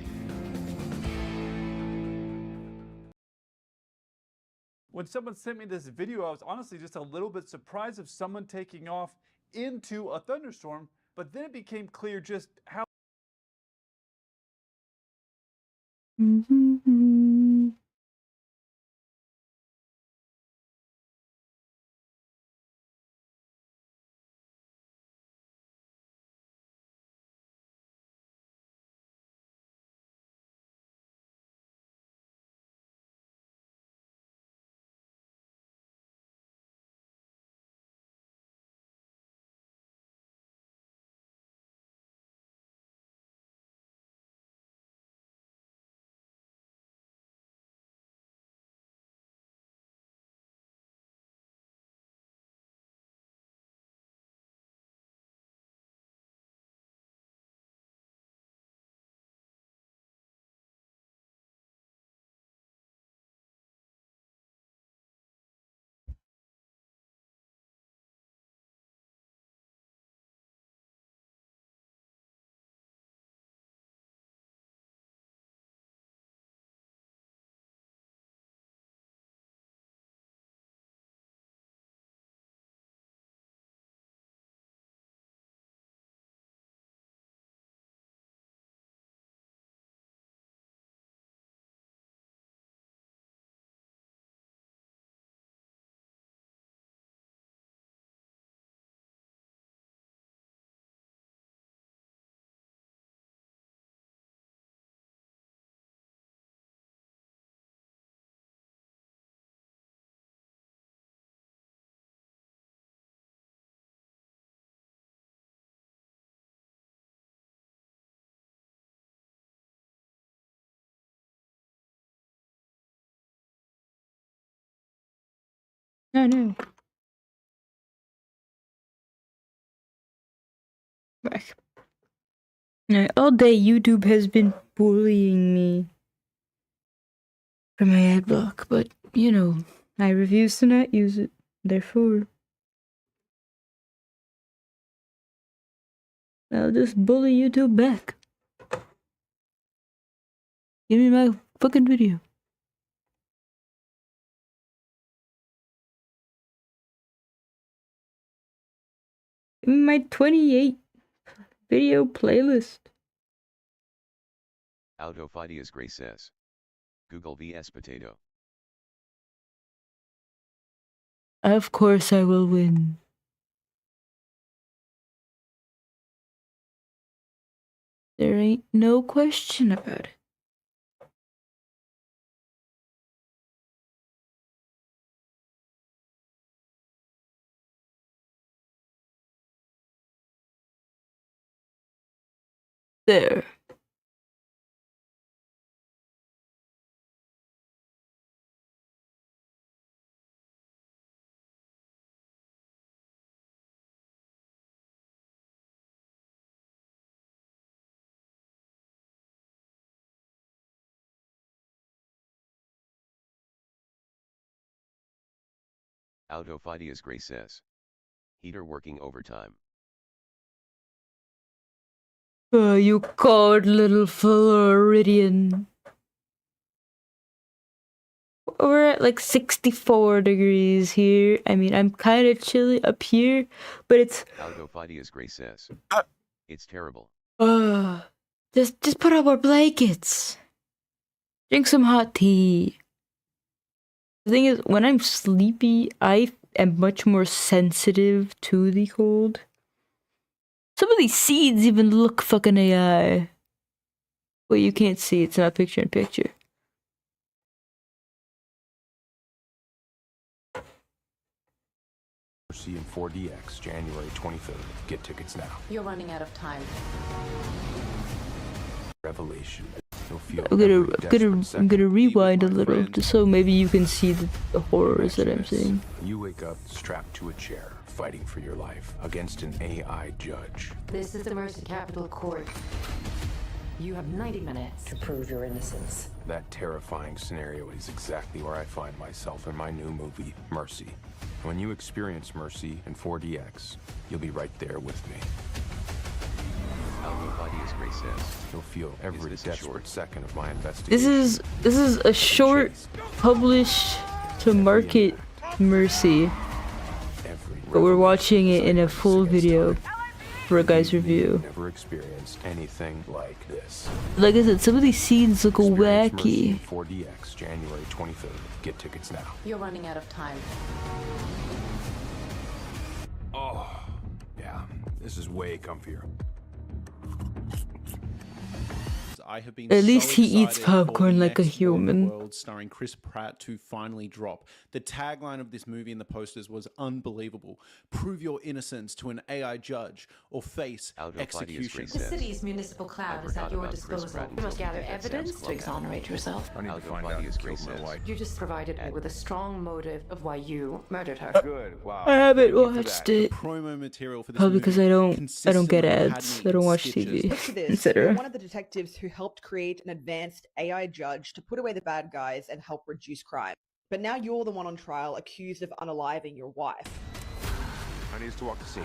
S13: When someone sent me this video, I was honestly just a little bit surprised of someone taking off into a thunderstorm, but then it became clear just how
S2: I know. Back. All day YouTube has been bullying me for my ad block, but you know, I refuse to not use it. Therefore, I'll just bully YouTube back. Give me my fucking video. Give me my 28 video playlist.
S4: Autofidias Gray says. Google vs Potato.
S2: Of course I will win. There ain't no question about it. There.
S4: Autofidias Gray says. Heater working overtime.
S2: Oh, you cold little Floridian. We're at like 64 degrees here. I mean, I'm kind of chilly up here, but it's...
S4: Autofidias Gray says. It's terrible.
S2: Just put up our blankets. Drink some hot tea. The thing is, when I'm sleepy, I am much more sensitive to the cold. Some of these seeds even look fucking AI. Well, you can't see, it's not picture in picture.
S14: See in 4DX, January 23rd. Get tickets now.
S6: You're running out of time.
S14: Revelation. You'll feel
S2: I'm gonna rewind a little just so maybe you can see the horrors that I'm seeing.
S14: You wake up strapped to a chair, fighting for your life against an AI judge.
S6: This is the Mercy Capital Court. You have 90 minutes to prove your innocence.
S14: That terrifying scenario is exactly where I find myself in my new movie, Mercy. When you experience Mercy in 4DX, you'll be right there with me. You'll feel every desperate second of my investigation.
S2: This is a short published to market Mercy, but we're watching it in a full video for a guy's review.
S14: Never experienced anything like this.
S2: Like I said, some of these scenes look wacky.
S14: 4DX, January 23rd. Get tickets now.
S6: You're running out of time.
S14: Oh, yeah, this is way comfier.
S15: I have been
S2: At least he eats
S15: excited for
S2: popcorn
S15: the
S2: like a
S15: next
S2: human.
S15: World starring Chris Pratt to finally drop. The tagline of this movie in the posters was unbelievable. Prove your innocence to an AI judge or face execution.
S6: The city's municipal cloud is at your disposal. You must gather evidence to exonerate yourself.
S14: I need to find out who killed my wife.
S6: You just provided me with a strong motive of why you murdered her.
S14: Good, wow.
S2: I haven't watched it.
S15: Promo material for this
S2: Probably because I don't get
S15: consistently
S2: ads.
S15: had me
S2: I don't
S15: in
S2: watch
S15: stitches.
S2: TV,
S16: Picture this, you're
S2: etc.
S16: one of the detectives who helped create an advanced AI judge to put away the bad guys and help reduce crime. But now you're the one on trial accused of unaliving your wife.
S14: I need to walk the scene.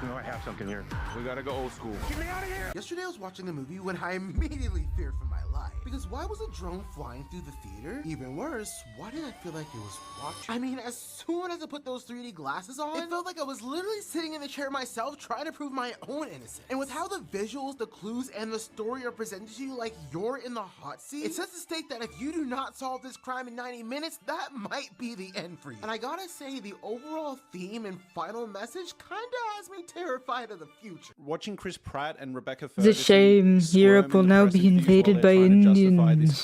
S14: You know, I have something here. We gotta go old school. Get me out of here!
S17: Yesterday I was watching a movie when I immediately feared for my life. Because why was a drone flying through the theater? Even worse, why did I feel like it was watching? I mean, as soon as I put those 3D glasses on, it felt like I was literally sitting in the chair myself trying to prove my own innocence. And with how the visuals, the clues, and the story are presented to you like you're in the hot seat, it sets the stake that if you do not solve this crime in 90 minutes, that might be the end for you. And I gotta say, the overall theme and final message kinda has me terrified of the future.
S15: Watching Chris Pratt and Rebecca
S2: It's a
S15: Ferguson
S2: shame Europe will now be invaded by Indians.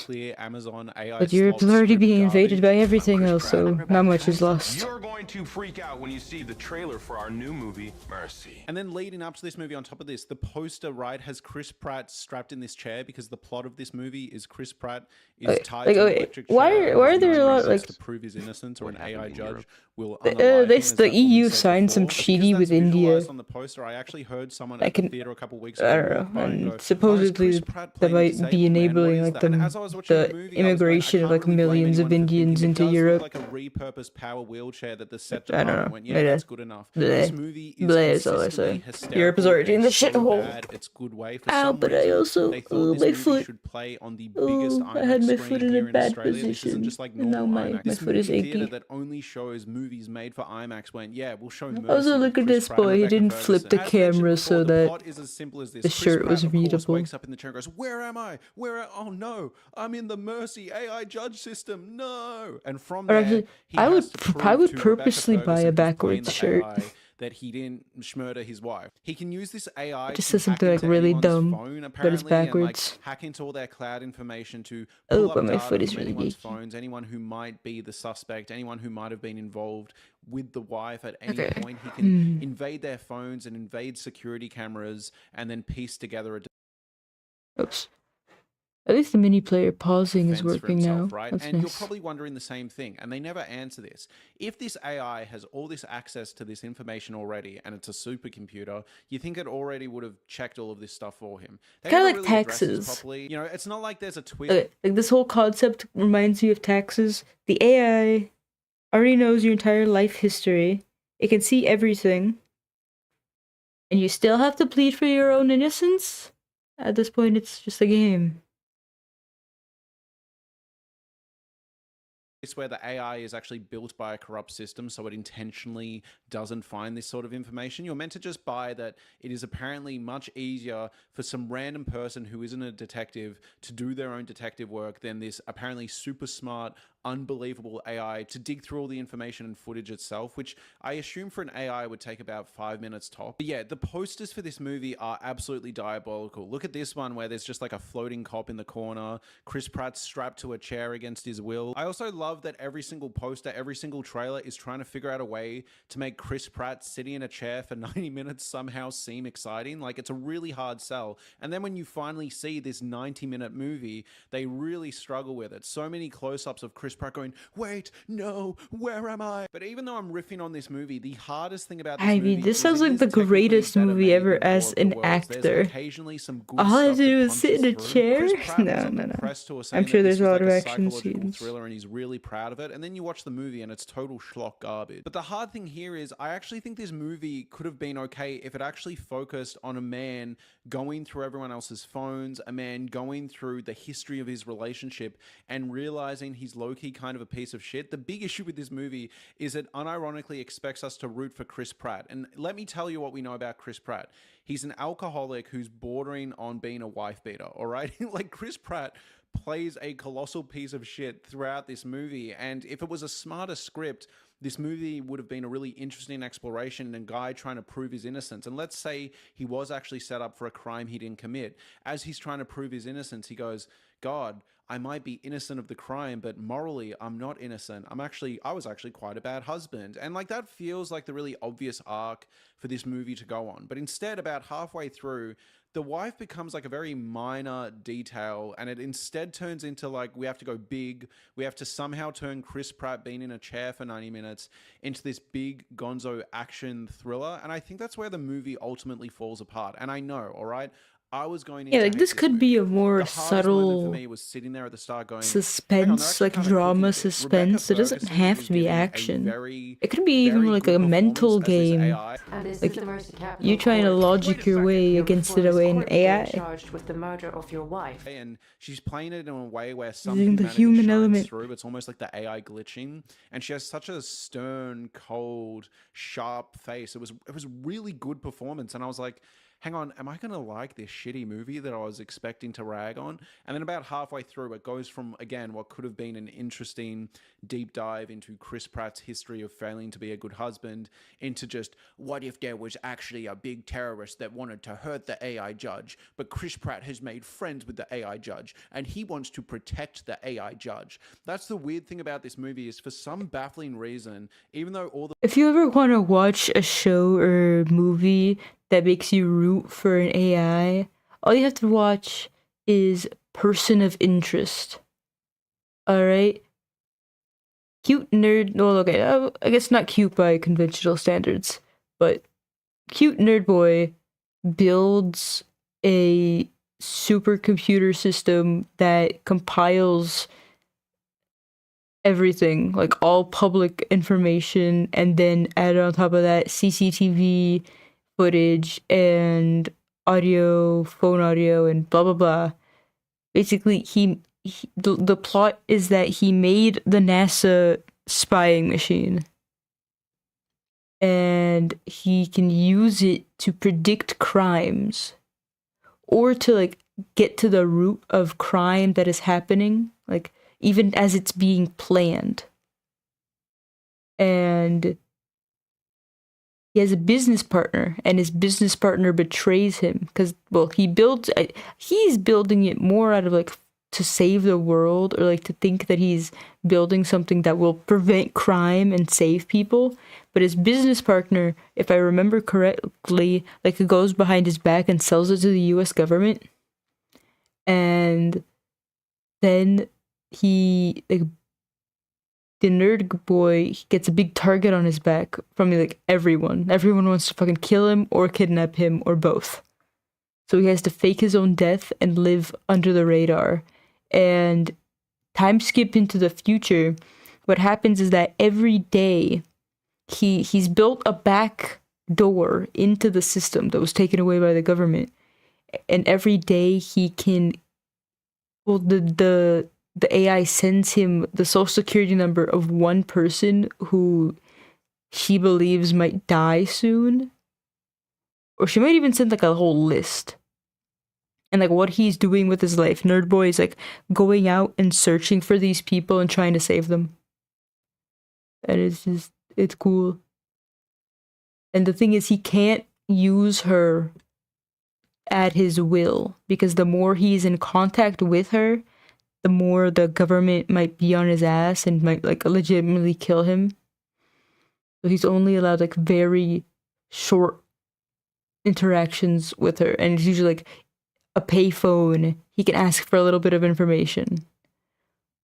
S2: But Europe's already being invaded by everything else, so not much is lost.
S14: You're going to freak out when you see the trailer for our new movie, Mercy.
S15: And then leading up to this movie, on top of this, the poster, right, has Chris Pratt strapped in this chair because the plot of this movie is Chris Pratt is tied to an electric chair.
S2: Why are there a lot like
S15: to prove his innocence, or an AI judge will
S2: the EU signed some treaty with India?
S15: On the poster, I actually heard someone
S2: I
S15: at
S2: can,
S15: the theater a couple weeks
S2: I
S15: ago.
S2: don't know, and supposedly that might be enabling like the immigration of like millions of Indians into Europe.
S15: Like a repurposed power wheelchair that the set
S2: I don't
S15: department
S2: know.
S15: went, yeah, that's good enough. This movie is
S2: Is all I say.
S15: consistently
S2: Europe is already in the
S15: hysterical,
S2: shithole.
S15: bad, it's good way for
S2: Ow,
S15: some
S2: but I
S15: reason,
S2: also
S15: they thought this
S2: my
S15: movie
S2: foot.
S15: should play on the biggest
S2: I had
S15: IMAX
S2: my
S15: screen
S2: foot in a
S15: here in
S2: bad
S15: Australia. This isn't
S2: position,
S15: just like
S2: and now
S15: normal
S2: my
S15: IMAX.
S2: my
S15: This
S2: foot is
S15: movie theater
S2: achy.
S15: that only shows movies made for IMAX went, yeah, we'll show Mercy.
S2: Also, look at this boy. He didn't flip the camera so that the shirt was readable.
S15: Wakes up in the chair and goes, "Where am I? Oh no, I'm in the Mercy AI judge system. No!" And from
S2: Or
S15: there,
S2: actually,
S15: he
S2: I
S15: has to prove
S2: would
S15: to
S2: purposely
S15: Rebecca
S2: buy a
S15: Ferguson, who's playing
S2: backwards
S15: the
S2: shirt.
S15: AI, that he didn't murder his wife. He can use this AI
S2: It just
S15: to
S2: says something
S15: hack
S2: like
S15: into
S2: really
S15: anyone's
S2: dumb,
S15: phone,
S2: but it's
S15: apparently,
S2: backwards.
S15: and like hack into all their cloud information to
S2: Oh,
S15: pull up
S2: but my
S15: data
S2: foot is
S15: from
S2: really
S15: anyone's
S2: achy.
S15: phones, anyone who might be the suspect, anyone who might have been involved with the wife at any
S2: Okay.
S15: point. He can invade their phones and invade security cameras and then piece together a
S2: Oops. At least the mini player pausing is
S15: defense for
S2: working now.
S15: himself, right?
S2: That's
S15: And you're
S2: nice.
S15: probably wondering the same thing, and they never answer this. If this AI has all this access to this information already, and it's a supercomputer, you think it already would have checked all of this stuff for him. They
S2: Kinda
S15: never
S2: like
S15: really address this
S2: taxes.
S15: properly. You know, it's not like there's a twist.
S2: Okay, like this whole concept reminds me of taxes. The AI already knows your entire life history. It can see everything. And you still have to plead for your own innocence? At this point, it's just a game.
S15: where the AI is actually built by a corrupt system, so it intentionally doesn't find this sort of information. You're meant to just buy that it is apparently much easier for some random person who isn't a detective to do their own detective work than this apparently super smart, unbelievable AI to dig through all the information and footage itself, which I assume for an AI would take about 5 minutes top. But yeah, the posters for this movie are absolutely diabolical. Look at this one where there's just like a floating cop in the corner, Chris Pratt strapped to a chair against his will. I also love that every single poster, every single trailer is trying to figure out a way to make Chris Pratt sitting in a chair for 90 minutes somehow seem exciting. Like, it's a really hard sell. And then when you finally see this 90-minute movie, they really struggle with it. So many close-ups of Chris Pratt going, wait, no, where am I? But even though I'm riffing on this movie, the hardest thing about this
S2: I
S15: movie
S2: mean, this
S15: is
S2: sounds
S15: it
S2: like
S15: is
S2: the
S15: technically
S2: greatest
S15: better
S2: movie
S15: made
S2: ever
S15: than War
S2: as
S15: of the
S2: an
S15: Worlds. There's
S2: actor.
S15: occasionally some good
S2: All I have
S15: stuff
S2: to do
S15: that
S2: is sit in a
S15: punches through.
S2: chair?
S15: Chris Pratt
S2: No,
S15: was on
S2: no,
S15: the
S2: no.
S15: press tour
S2: I'm
S15: saying
S2: sure
S15: that
S2: there's
S15: this
S2: a
S15: was
S2: lot
S15: like
S2: of
S15: a
S2: action
S15: psychological
S2: scenes.
S15: thriller and he's really proud of it. And then you watch the movie and it's total schlock garbage. But the hard thing here is I actually think this movie could have been okay if it actually focused on a man going through everyone else's phones, a man going through the history of his relationship and realizing he's low-key kind of a piece of shit. The big issue with this movie is it unironically expects us to root for Chris Pratt. And let me tell you what we know about Chris Pratt. He's an alcoholic who's bordering on being a wife beater, all right? Like, Chris Pratt plays a colossal piece of shit throughout this movie, and if it was a smarter script, this movie would have been a really interesting exploration and a guy trying to prove his innocence. And let's say he was actually set up for a crime he didn't commit. As he's trying to prove his innocence, he goes, God, I might be innocent of the crime, but morally, I'm not innocent. I was actually quite a bad husband. And like, that feels like the really obvious arc for this movie to go on. But instead, about halfway through, the wife becomes like a very minor detail, and it instead turns into like, we have to go big. We have to somehow turn Chris Pratt being in a chair for 90 minutes into this big gonzo action thriller. And I think that's where the movie ultimately falls apart. And I know, all right, I was going
S2: Yeah,
S15: into
S2: like this could be a more subtle
S15: me was sitting there at the start going,
S2: suspense, like drama suspense. It doesn't have to be action. It could be even like a mental game. Like you trying to logic your way against it away in AI.
S6: Charged with the murder of your wife.
S15: And she's playing it in a way where some
S2: Using the
S15: humanity
S2: human
S15: shines
S2: element.
S15: through. It's almost like the AI glitching, and she has such a stern, cold, sharp face. It was really good performance, and I was like, hang on, am I going to like this shitty movie that I was expecting to rag on? And then about halfway through, it goes from, again, what could have been an interesting deep dive into Chris Pratt's history of failing to be a good husband into just, what if there was actually a big terrorist that wanted to hurt the AI judge, but Chris Pratt has made friends with the AI judge, and he wants to protect the AI judge. That's the weird thing about this movie is for some baffling reason, even though all the...
S2: If you ever want to watch a show or movie that makes you root for an AI, all you have to watch is Person of Interest. Alright? Cute nerd, well, okay, I guess not cute by conventional standards, but cute nerd boy builds a supercomputer system that compiles everything, like all public information, and then add on top of that CCTV footage and audio, phone audio, and blah blah blah. Basically, the plot is that he made the NASA spying machine, and he can use it to predict crimes, or to like get to the root of crime that is happening, like even as it's being planned. And he has a business partner, and his business partner betrays him because, well, he's building it more out of like to save the world, or like to think that he's building something that will prevent crime and save people. But his business partner, if I remember correctly, like goes behind his back and sells it to the US government. And then he, like, the nerd boy, he gets a big target on his back from like everyone. Everyone wants to fucking kill him or kidnap him or both. So he has to fake his own death and live under the radar. And time skip into the future, what happens is that every day he's built a back door into the system that was taken away by the government. And every day he can, well, the the AI sends him the social security number of one person who she believes might die soon. Or she might even send like a whole list. And like what he's doing with his life. Nerd Boy is like going out and searching for these people and trying to save them. And it's cool. And the thing is, he can't use her at his will, because the more he's in contact with her, the more the government might be on his ass and might like legitimately kill him. So he's only allowed like very short interactions with her, and it's usually like a payphone. He can ask for a little bit of information,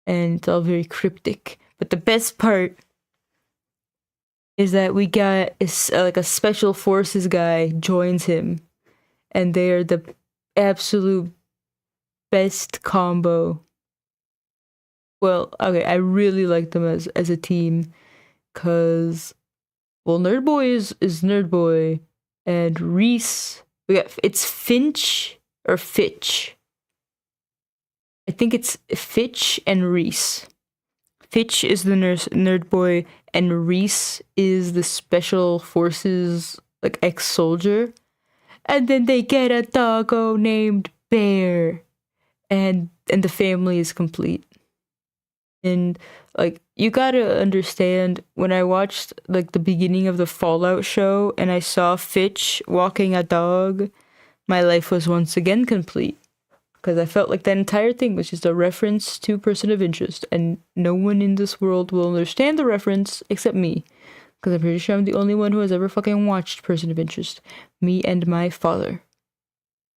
S2: and it's all very cryptic. But the best part is that we got like a special forces guy joins him, and they are the absolute best combo. Well, okay, I really like them as a team, cause well, Nerd Boy is Nerd Boy, and Reese, it's Finch or Fitch. I think it's Fitch and Reese. Fitch is the nerd boy, and Reese is the special forces like ex-soldier. And then they get a doggo named Bear, and the family is complete. And like, you gotta understand, when I watched like the beginning of the Fallout show and I saw Fitch walking a dog, my life was once again complete. Because I felt like that entire thing was just a reference to Person of Interest, and no one in this world will understand the reference except me. Because I'm pretty sure I'm the only one who has ever fucking watched Person of Interest. Me and my father.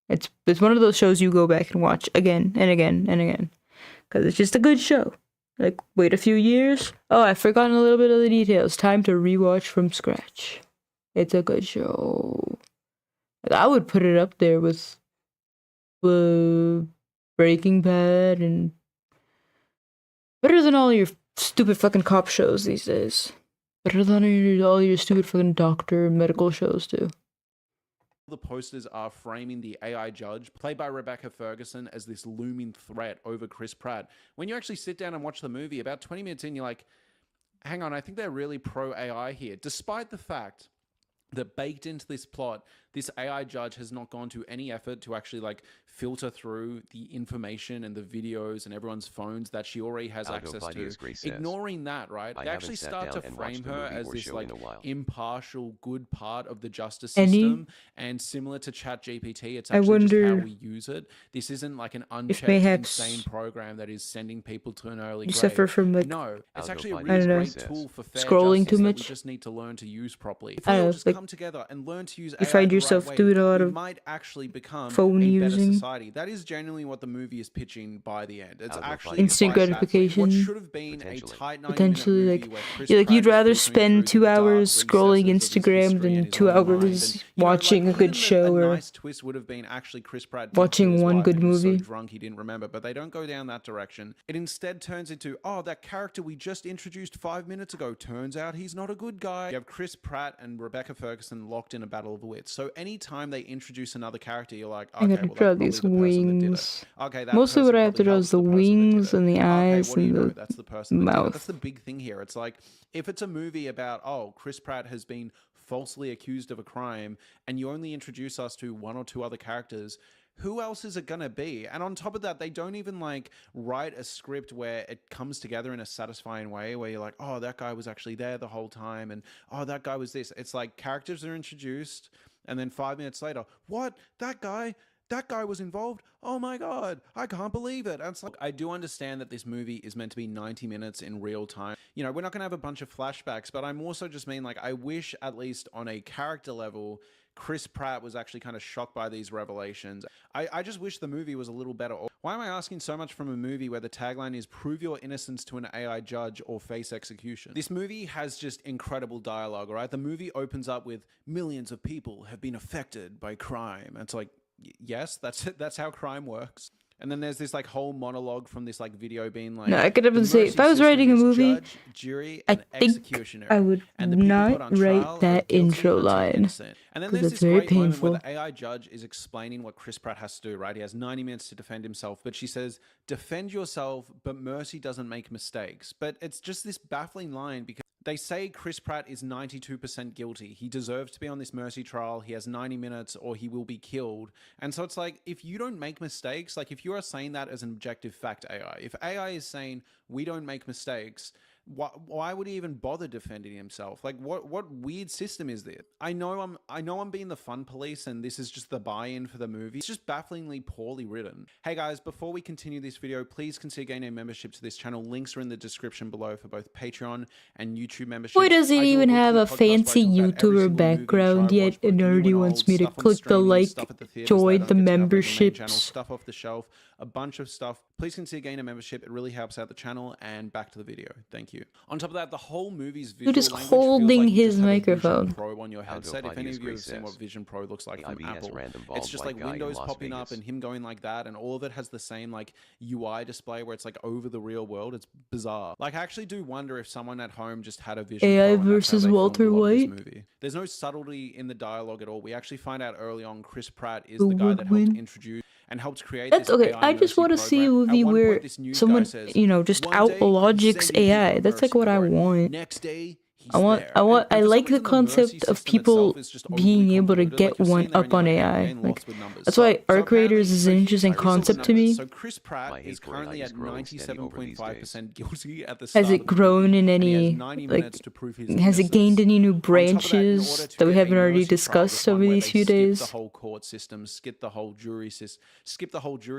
S2: It's one of those shows you go back and watch again and again and again. Because it's just a good show. Like, wait a few years. Oh, I've forgotten a little bit of the details. Time to rewatch from scratch. It's a good show. Like, I would put it up there with Breaking Bad, and better than all your stupid fucking cop shows these days. Better than all your stupid fucking doctor medical shows too.
S15: The posters are framing the AI judge, played by Rebecca Ferguson, as this looming threat over Chris Pratt. When you actually sit down and watch the movie, about 20 minutes in, you're like, hang on, I think they're really pro-AI here. Despite the fact that baked into this plot, this AI judge has not gone to any effort to actually like filter through the information and the videos and everyone's phones that she already has access to. Ignoring that, right? They actually start to frame her as this like impartial, good part of the justice system, and similar to ChatGPT, it's actually just how we use it. This isn't like an unchecked, insane program that is sending people to an early grave.
S2: Suffer from like,
S15: no, it's actually a really great tool for fair
S2: scrolling
S15: justice
S2: too
S15: that
S2: much.
S15: we just need to learn to use properly. If we all just come together and learn to use AI
S2: you find
S15: the
S2: yourself
S15: right way,
S2: doing a lot
S15: we
S2: of
S15: might actually become
S2: phone
S15: a
S2: using.
S15: better society. That is genuinely what the movie is pitching by the end. It's actually
S2: instant gratification.
S15: What should have been a tight 90-minute
S2: Potentially,
S15: movie
S2: like,
S15: where Chris
S2: you're like, you'd
S15: Pratt is
S2: rather
S15: filtering
S2: spend
S15: through
S2: 2
S15: the dark
S2: hours scrolling
S15: recesses of his
S2: Instagram
S15: history
S2: than
S15: and his
S2: 2
S15: own mind.
S2: hours
S15: And, you know,
S2: watching
S15: like,
S2: a good
S15: even
S2: show
S15: a
S2: or
S15: nice twist would have been actually Chris Pratt
S2: watching one good
S15: He was
S2: movie.
S15: so drunk he didn't remember, but they don't go down that direction. It instead turns into, oh, that character we just introduced 5 minutes ago, turns out he's not a good guy. You have Chris Pratt and Rebecca Ferguson locked in a battle of the wits. So anytime they introduce another character, you're like, okay,
S2: I gotta
S15: well,
S2: draw
S15: that's
S2: these
S15: probably the person that did
S2: wings.
S15: it. Okay, that
S2: Mostly what
S15: person
S2: I have to
S15: probably
S2: draw is
S15: helped
S2: the
S15: the person that did
S2: wings
S15: it.
S2: and the eyes
S15: what do you
S2: and
S15: know?
S2: the
S15: That's the person that did it.
S2: mouth.
S15: That's the big thing here. It's like, if it's a movie about, oh, Chris Pratt has been falsely accused of a crime, and you only introduce us to 1 or 2 other characters, who else is it gonna be? And on top of that, they don't even like write a script where it comes together in a satisfying way where you're like, oh, that guy was actually there the whole time, and oh, that guy was this. It's like characters are introduced, and then 5 minutes later, what? That guy was involved? Oh my god, I can't believe it. And it's like, I do understand that this movie is meant to be 90 minutes in real time. You know, we're not gonna have a bunch of flashbacks, but I'm also just mean like, I wish at least on a character level, Chris Pratt was actually kind of shocked by these revelations. I just wish the movie was a little better. Why am I asking so much from a movie where the tagline is prove your innocence to an AI judge or face execution? This movie has just incredible dialogue, right? The movie opens up with millions of people have been affected by crime. And it's like, yes, that's how crime works. And then there's this like whole monologue from this like video being like,
S2: No, I could
S15: "The
S2: even say,
S15: mercy
S2: if I was
S15: system
S2: writing a
S15: is
S2: movie,
S15: judge, jury,
S2: I
S15: and
S2: think
S15: executioner,
S2: I would
S15: and the people put
S2: not
S15: on trial
S2: write
S15: are
S2: that
S15: guilty
S2: intro
S15: until
S2: line.
S15: innocent." And then
S2: Because
S15: there's
S2: it's
S15: this
S2: very
S15: great moment where
S2: painful.
S15: the AI judge is explaining what Chris Pratt has to do, right? He has 90 minutes to defend himself, but she says, "Defend yourself, but mercy doesn't make mistakes." But it's just this baffling line because they say Chris Pratt is 92% guilty. He deserves to be on this mercy trial. He has 90 minutes or he will be killed. And so it's like, if you don't make mistakes, like if you are saying that as an objective fact AI, if AI is saying we don't make mistakes, why would he even bother defending himself? Like what weird system is this? I know I'm being the fun police and this is just the buy-in for the movie. It's just bafflingly poorly written. Hey guys, before we continue this video, please consider gaining a membership to this channel. Links are in the description below for both Patreon and YouTube memberships.
S2: Why does he
S15: I do
S2: even
S15: weekly
S2: have a
S15: podcast where I
S2: fancy
S15: talk about every
S2: YouTuber
S15: single movie,
S2: background
S15: try,
S2: yet
S15: watch, both
S2: and
S15: new
S2: already
S15: and
S2: wants
S15: old,
S2: me to
S15: stuff on
S2: click the
S15: streaming,
S2: like,
S15: stuff at the theaters
S2: join
S15: that
S2: the
S15: I don't get to have on the main
S2: memberships.
S15: channel, stuff off the shelf, a bunch of stuff. Please consider gaining a membership. It really helps out the channel. And back to the video. Thank you. On top of that, the whole movie's visual
S2: Dude is
S15: language
S2: holding
S15: feels like you
S2: his
S15: just have a Vision
S2: microphone.
S15: Pro on your headset. If any of you have seen what Vision Pro looks like from
S4: AIBS
S15: Apple,
S4: random
S15: it's
S4: bald
S15: just
S4: white
S15: like
S4: guy in
S15: windows
S4: Las
S15: popping up
S4: Vegas.
S15: and him going like that, and all of it has the same like UI display where it's like over the real world. It's bizarre. Like I actually do wonder if someone at home just had a Vision
S2: AI
S15: Pro and that's how
S2: versus
S15: they filmed
S2: Walter
S15: a lot of this
S2: White.
S15: movie. There's no subtlety in the dialogue at all. We actually find out early on Chris Pratt is
S2: Who
S15: the guy
S2: would
S15: that
S2: win?
S15: helped introduce and helped create
S2: That's
S15: this
S2: okay.
S15: AI
S2: I just
S15: mercy
S2: want to see a
S15: program.
S2: movie
S15: At one
S2: where
S15: point, this news guy
S2: someone,
S15: says,
S2: you know, just
S15: "One
S2: out
S15: day,
S2: logics
S15: sending people
S2: AI.
S15: to
S2: That's like
S15: mercy
S2: what I
S15: court.
S2: want.
S15: Next day, he's
S2: I want,
S15: there."
S2: I
S15: And for some
S2: like the
S15: reason, the mercy
S2: concept of
S15: system
S2: people
S15: itself is just
S2: being
S15: overly
S2: able to
S15: convoluted.
S2: get
S15: Like, you're
S2: one
S15: sitting there
S2: up
S15: and you're
S2: on
S15: like, "I'm
S2: AI.
S15: getting
S2: Like,
S15: lost with numbers."
S2: that's why Arc
S15: apparently-
S2: Raiders is an
S15: here's
S2: interesting
S15: the
S2: concept to
S15: numbers.
S2: me.
S15: So Chris Pratt is currently at 97.5% guilty at the start
S2: Has it
S15: of the
S2: grown
S15: movie,
S2: in
S15: and he has
S2: any,
S15: 90
S2: like,
S15: minutes to prove his
S2: has it gained
S15: innocence.
S2: any new
S15: On top of that, in order
S2: branches
S15: to
S2: that we
S15: get a
S2: haven't already
S15: mercy trial,
S2: discussed
S15: this one
S2: over
S15: where
S2: these
S15: they
S2: few
S15: skip
S2: days?
S15: the whole court system, skip the whole jury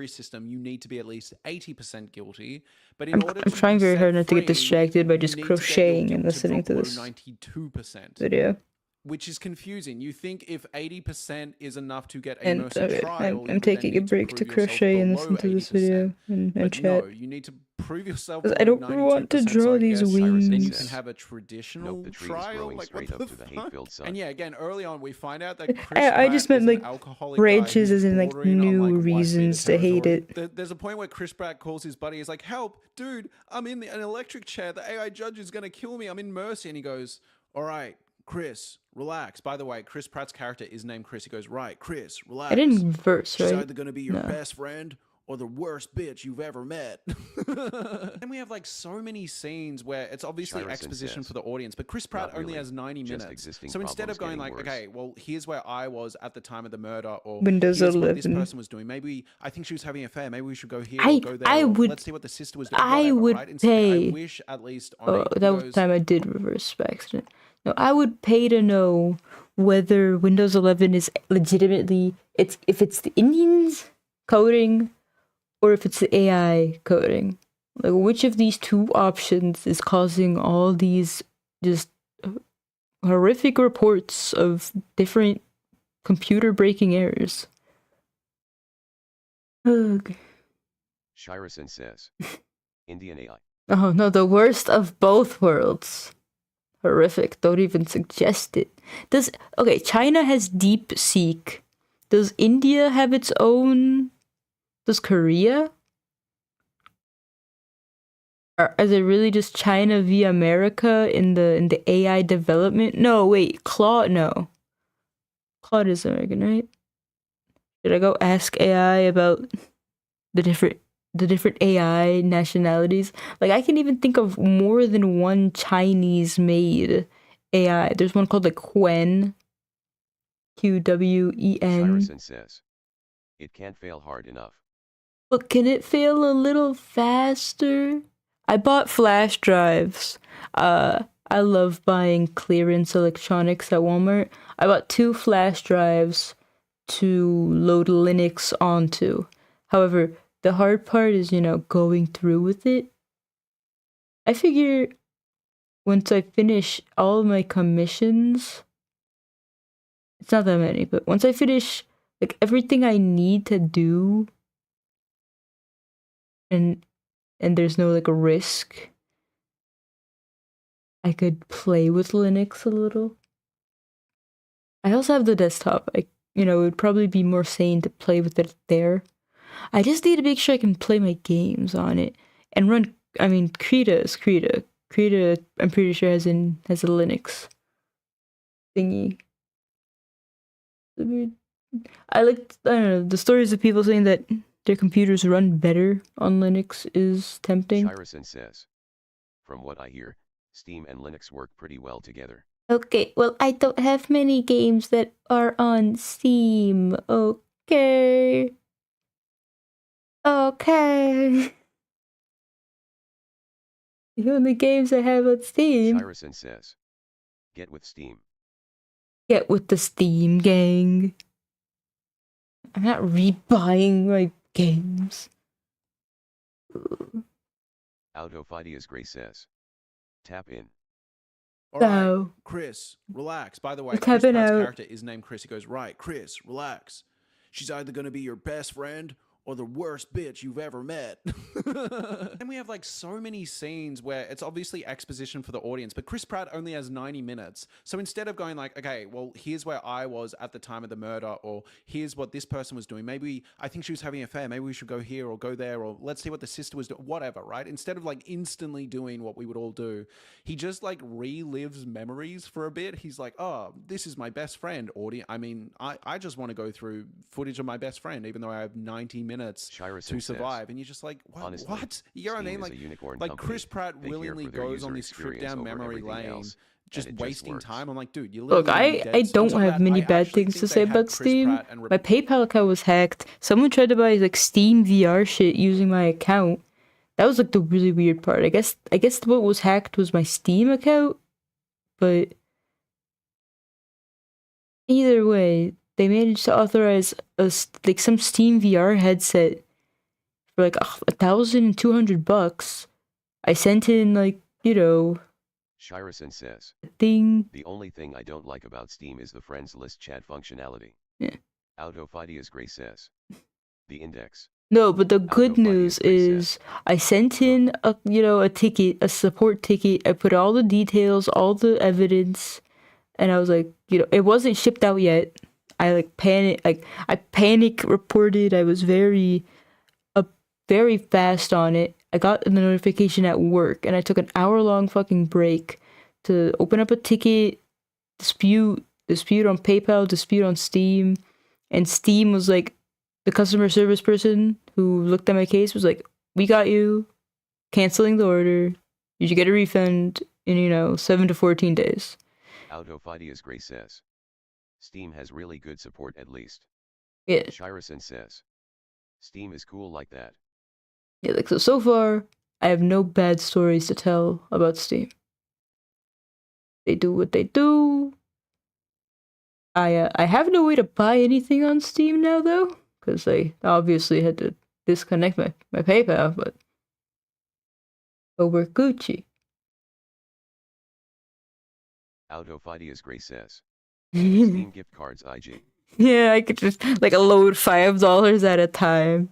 S15: system, you need to be at least 80% guilty. But in order
S2: I'm
S15: to
S2: trying
S15: be
S2: very
S15: set
S2: hard not to get
S15: free,
S2: distracted by
S15: you
S2: just
S15: need to get your
S2: crocheting and
S15: guilt to
S2: listening
S15: drop
S2: to
S15: below
S2: this
S15: 92%.
S2: video.
S15: Which is confusing. You think if 80% is enough to get a
S2: And
S15: mercy
S2: okay,
S15: trial, you
S2: I'm
S15: would then
S2: taking a
S15: need
S2: break to
S15: prove yourself
S2: crochet and
S15: below
S2: listen to this
S15: 80%.
S2: video and
S15: But
S2: chat.
S15: no, you need to prove yourself
S2: 'Cause
S15: below
S2: I don't
S15: 92%,
S2: want to
S15: so
S2: draw
S15: I
S2: these
S15: guess then you
S2: wings.
S15: can have a traditional
S4: Nope, the tree is
S15: trial.
S4: growing
S15: Like,
S4: straight
S15: what
S4: up
S15: the
S4: to the
S15: fuck?
S4: hate-filled sun.
S15: And yeah, again, early on, we find out that Chris
S2: I
S15: Pratt
S2: just meant
S15: is an
S2: like
S15: alcoholic
S2: branches
S15: guy
S2: as
S15: who's
S2: in like
S15: bordering on,
S2: new
S15: like, wife beater
S2: reasons to hate
S15: territory.
S2: it.
S15: There's a point where Chris Pratt calls his buddy. He's like, "Help, dude! I'm in an electric chair. The AI judge is gonna kill me. I'm in mercy." And he goes, "All right, Chris, relax." By the way, Chris Pratt's character is named Chris. He goes, "Right, Chris, relax.
S2: I didn't reverse,
S15: She's
S2: right?
S15: either gonna be your
S2: No.
S15: best friend or the worst bitch you've ever met." And we have like so many scenes where it's obviously
S4: Shirison
S15: exposition
S4: says,
S15: for the audience, but Chris Pratt
S4: "Not
S15: only
S4: really,
S15: has 90
S4: just
S15: minutes.
S4: existing
S15: So instead of
S4: problems
S15: going like,
S4: getting worse."
S15: "Okay, well, here's where I was at the time of the murder," or
S2: Windows
S15: "Here's what this
S2: 11.
S15: person was doing. Maybe I think she was having an affair. Maybe we should go here
S2: I-
S15: or go there.
S2: I
S15: or
S2: would-
S15: let's see what the sister was doing."
S2: I
S15: Whatever,
S2: would
S15: right? Instead,
S2: pay.
S15: I wish at least on
S2: Oh,
S15: he
S2: that was
S15: goes,
S2: the time I did reverse by accident. No, I would pay to know whether Windows 11 is legitimately if it's the Indians coding or if it's the AI coding. Like, which of these two options is causing all these just horrific reports of different computer breaking errors? Ugh.
S4: Shirison says, Indian AI.
S2: Oh no, the worst of both worlds. Horrific. Don't even suggest it. Okay, China has DeepSeek. Does India have its own? Does Korea? Or is it really just China via America in the AI development? No, wait, Claude, no. Claude is American, right? Should I go ask AI about the different AI nationalities? Like, I can even think of more than one Chinese-made AI. There's one called like Qwen. Qwen.
S4: Shirison says, it can't fail hard enough.
S2: But can it fail a little faster? I bought flash drives. I love buying clearance electronics at Walmart. I bought 2 flash drives to load Linux onto. However, the hard part is, going through with it. I figure once I finish all my commissions, it's not that many, but once I finish like everything I need to do, and there's no like risk, I could play with Linux a little. I also have the desktop. It would probably be more sane to play with it there. I just need to make sure I can play my games on it and run. I mean, Krita is Krita. Krita, I'm pretty sure has a Linux thingy. I don't know, the stories of people saying that their computers run better on Linux is tempting.
S4: Shirison says, from what I hear, Steam and Linux work pretty well together.
S2: Okay, well, I don't have many games that are on Steam. Okay. Okay. The only games I have on Steam.
S4: Shirison says, get with Steam.
S2: Get with the Steam gang. I'm not rebuying my games.
S4: Autofidia's Gray says, tap in.
S15: All right,
S2: No.
S15: Chris, relax. By the way,
S2: I'm
S15: Chris
S2: tapping
S15: Pratt's
S2: out.
S15: character is named Chris. He goes, right, Chris, relax. She's either going to be your best friend or the worst bitch you've ever met. And we have like so many scenes where it's obviously exposition for the audience, but Chris Pratt only has 90 minutes. So instead of going like, okay, well, here's where I was at the time of the murder, or here's what this person was doing. Maybe I think she was having an affair. Maybe we should go here or go there, or let's see what the sister was doing, whatever, right? Instead of like instantly doing what we would all do, he just like relives memories for a bit. He's like, oh, this is my best friend, audience. I mean, I just want to go through footage of my best friend, even though I have 90 minutes to survive. And you're just like, what?
S4: Honestly,
S15: What? You know what I mean? Like Chris Pratt willingly goes on this trip down memory lane, just wasting time. I'm like, dude, you
S2: Look, I don't have many bad things to say about Steam. My PayPal account was hacked. Someone tried to buy like Steam VR shit using my account. That was like the really weird part. I guess what was hacked was my Steam account, but either way, they managed to authorize like some Steam VR headset for like $1,200. I sent in like, you know,
S4: Shirison says,
S2: thing.
S4: The only thing I don't like about Steam is the friends list chat functionality.
S2: Yeah.
S4: Autofidia's Gray says, the index.
S2: No, but the good news is I sent in a ticket, a support ticket. I put all the details, all the evidence, and I was like, it wasn't shipped out yet. I panic reported. I was very fast on it. I got the notification at work, and I took an hour-long fucking break to open up a ticket, dispute on PayPal, dispute on Steam, and Steam was like, the customer service person who looked at my case was like, we got you, canceling the order. You should get a refund in 7 to 14 days.
S4: Autofidia's Gray says, Steam has really good support at least.
S2: Yeah.
S4: Shirison says, Steam is cool like that.
S2: Yeah, like so far, I have no bad stories to tell about Steam. They do what they do. I have no way to buy anything on Steam now though, because I obviously had to disconnect my PayPal, but we're Gucci.
S4: Autofidia's Gray says, Steam gift cards IG.
S2: Yeah, I could just like load $5 at a time.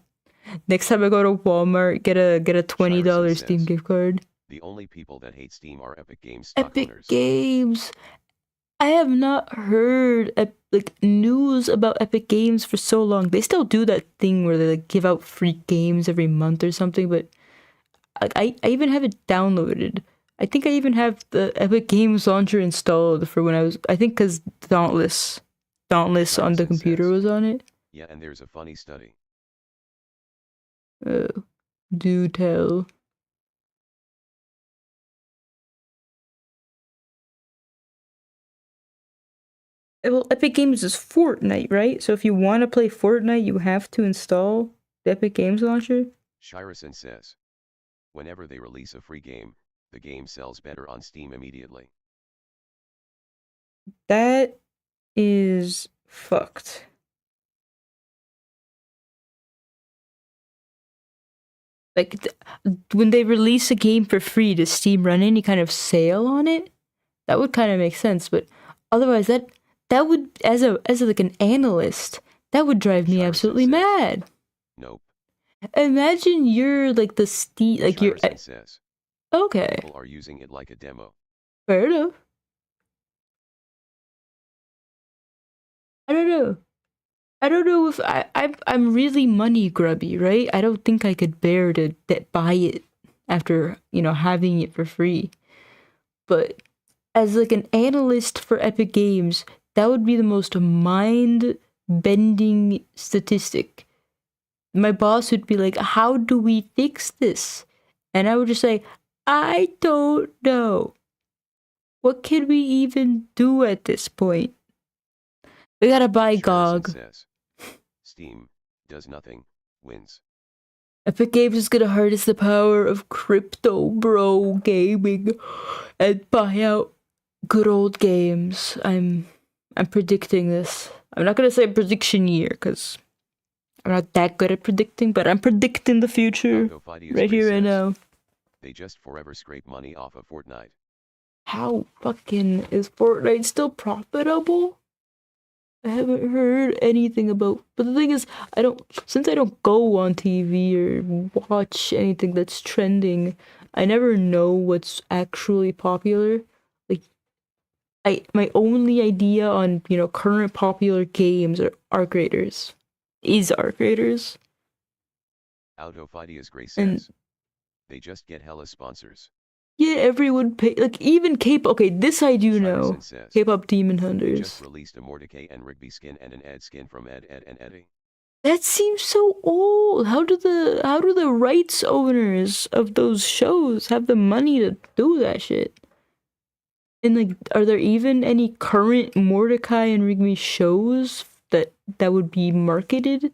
S2: Next time I go to Walmart, get a $20 Steam gift card.
S4: The only people that hate Steam are Epic Games stock
S2: Epic
S4: owners.
S2: Games. I have not heard like news about Epic Games for so long. They still do that thing where they like give out free games every month or something, but I even have it downloaded. I think I even have the Epic Games launcher installed for when I think because Dauntless on the computer was on it.
S4: Yeah, and there's a funny study.
S2: Do tell. Well, Epic Games is Fortnite, right? So if you want to play Fortnite, you have to install the Epic Games launcher?
S4: Shirison says, whenever they release a free game, the game sells better on Steam immediately.
S2: That is fucked. Like, when they release a game for free, does Steam run any kind of sale on it? That would kind of make sense, but otherwise, that would, as like an analyst, that would drive me absolutely mad.
S4: Nope.
S2: Imagine you're like the Steam, like you're.
S4: Says,
S2: okay.
S4: People are using it like a demo.
S2: Fair enough. I don't know. I don't know if I'm really money grubby, right? I don't think I could bear to buy it after, having it for free. But as like an analyst for Epic Games, that would be the most mind-bending statistic. My boss would be like, "How do we fix this?" And I would just say, "I don't know. What can we even do at this point? We gotta buy GOG."
S4: Says, Steam does nothing, wins.
S2: Epic Games is gonna harness the power of crypto bro gaming and buy out good old games. I'm predicting this. I'm not gonna say prediction year because I'm not that good at predicting, but I'm predicting the future right here and now.
S4: They just forever scrape money off of Fortnite.
S2: How fucking is Fortnite still profitable? I haven't heard anything about, but the thing is, since I don't go on TV or watch anything that's trending, I never know what's actually popular. Like, my only idea on, current popular games is Arc Raiders.
S4: Autofidia's Grace says, they just get hella sponsors.
S2: Yeah, everyone pay, like even K-pop. Okay, this I do know. K-pop Demon Hunters.
S4: Just released a Mordecai and Rigby skin and an Ed skin from Ed and Eddie.
S2: That seems so old. How do the rights owners of those shows have the money to do that shit? And like, are there even any current Mordecai and Rigby shows that would be marketed,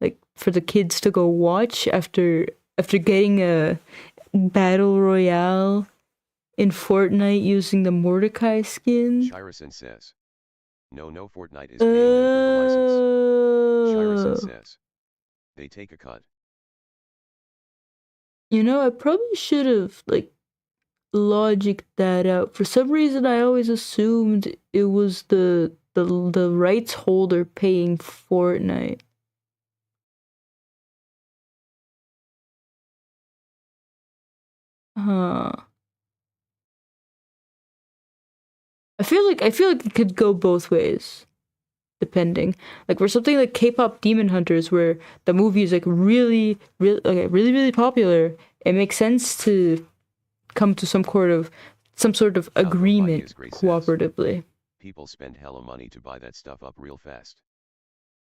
S2: like for the kids to go watch after getting a battle royale in Fortnite using the Mordecai skin?
S4: Shirison says, no, Fortnite is paying them for the license. Shirison says, they take a cut.
S2: I probably should have logicked that out. For some reason, I always assumed it was the rights holder paying Fortnite. Huh. I feel like it could go both ways, depending. Like for something like K-pop Demon Hunters, where the movie is like really popular, it makes sense to come to some sort of agreement cooperatively.
S4: People spend hella money to buy that stuff up real fast.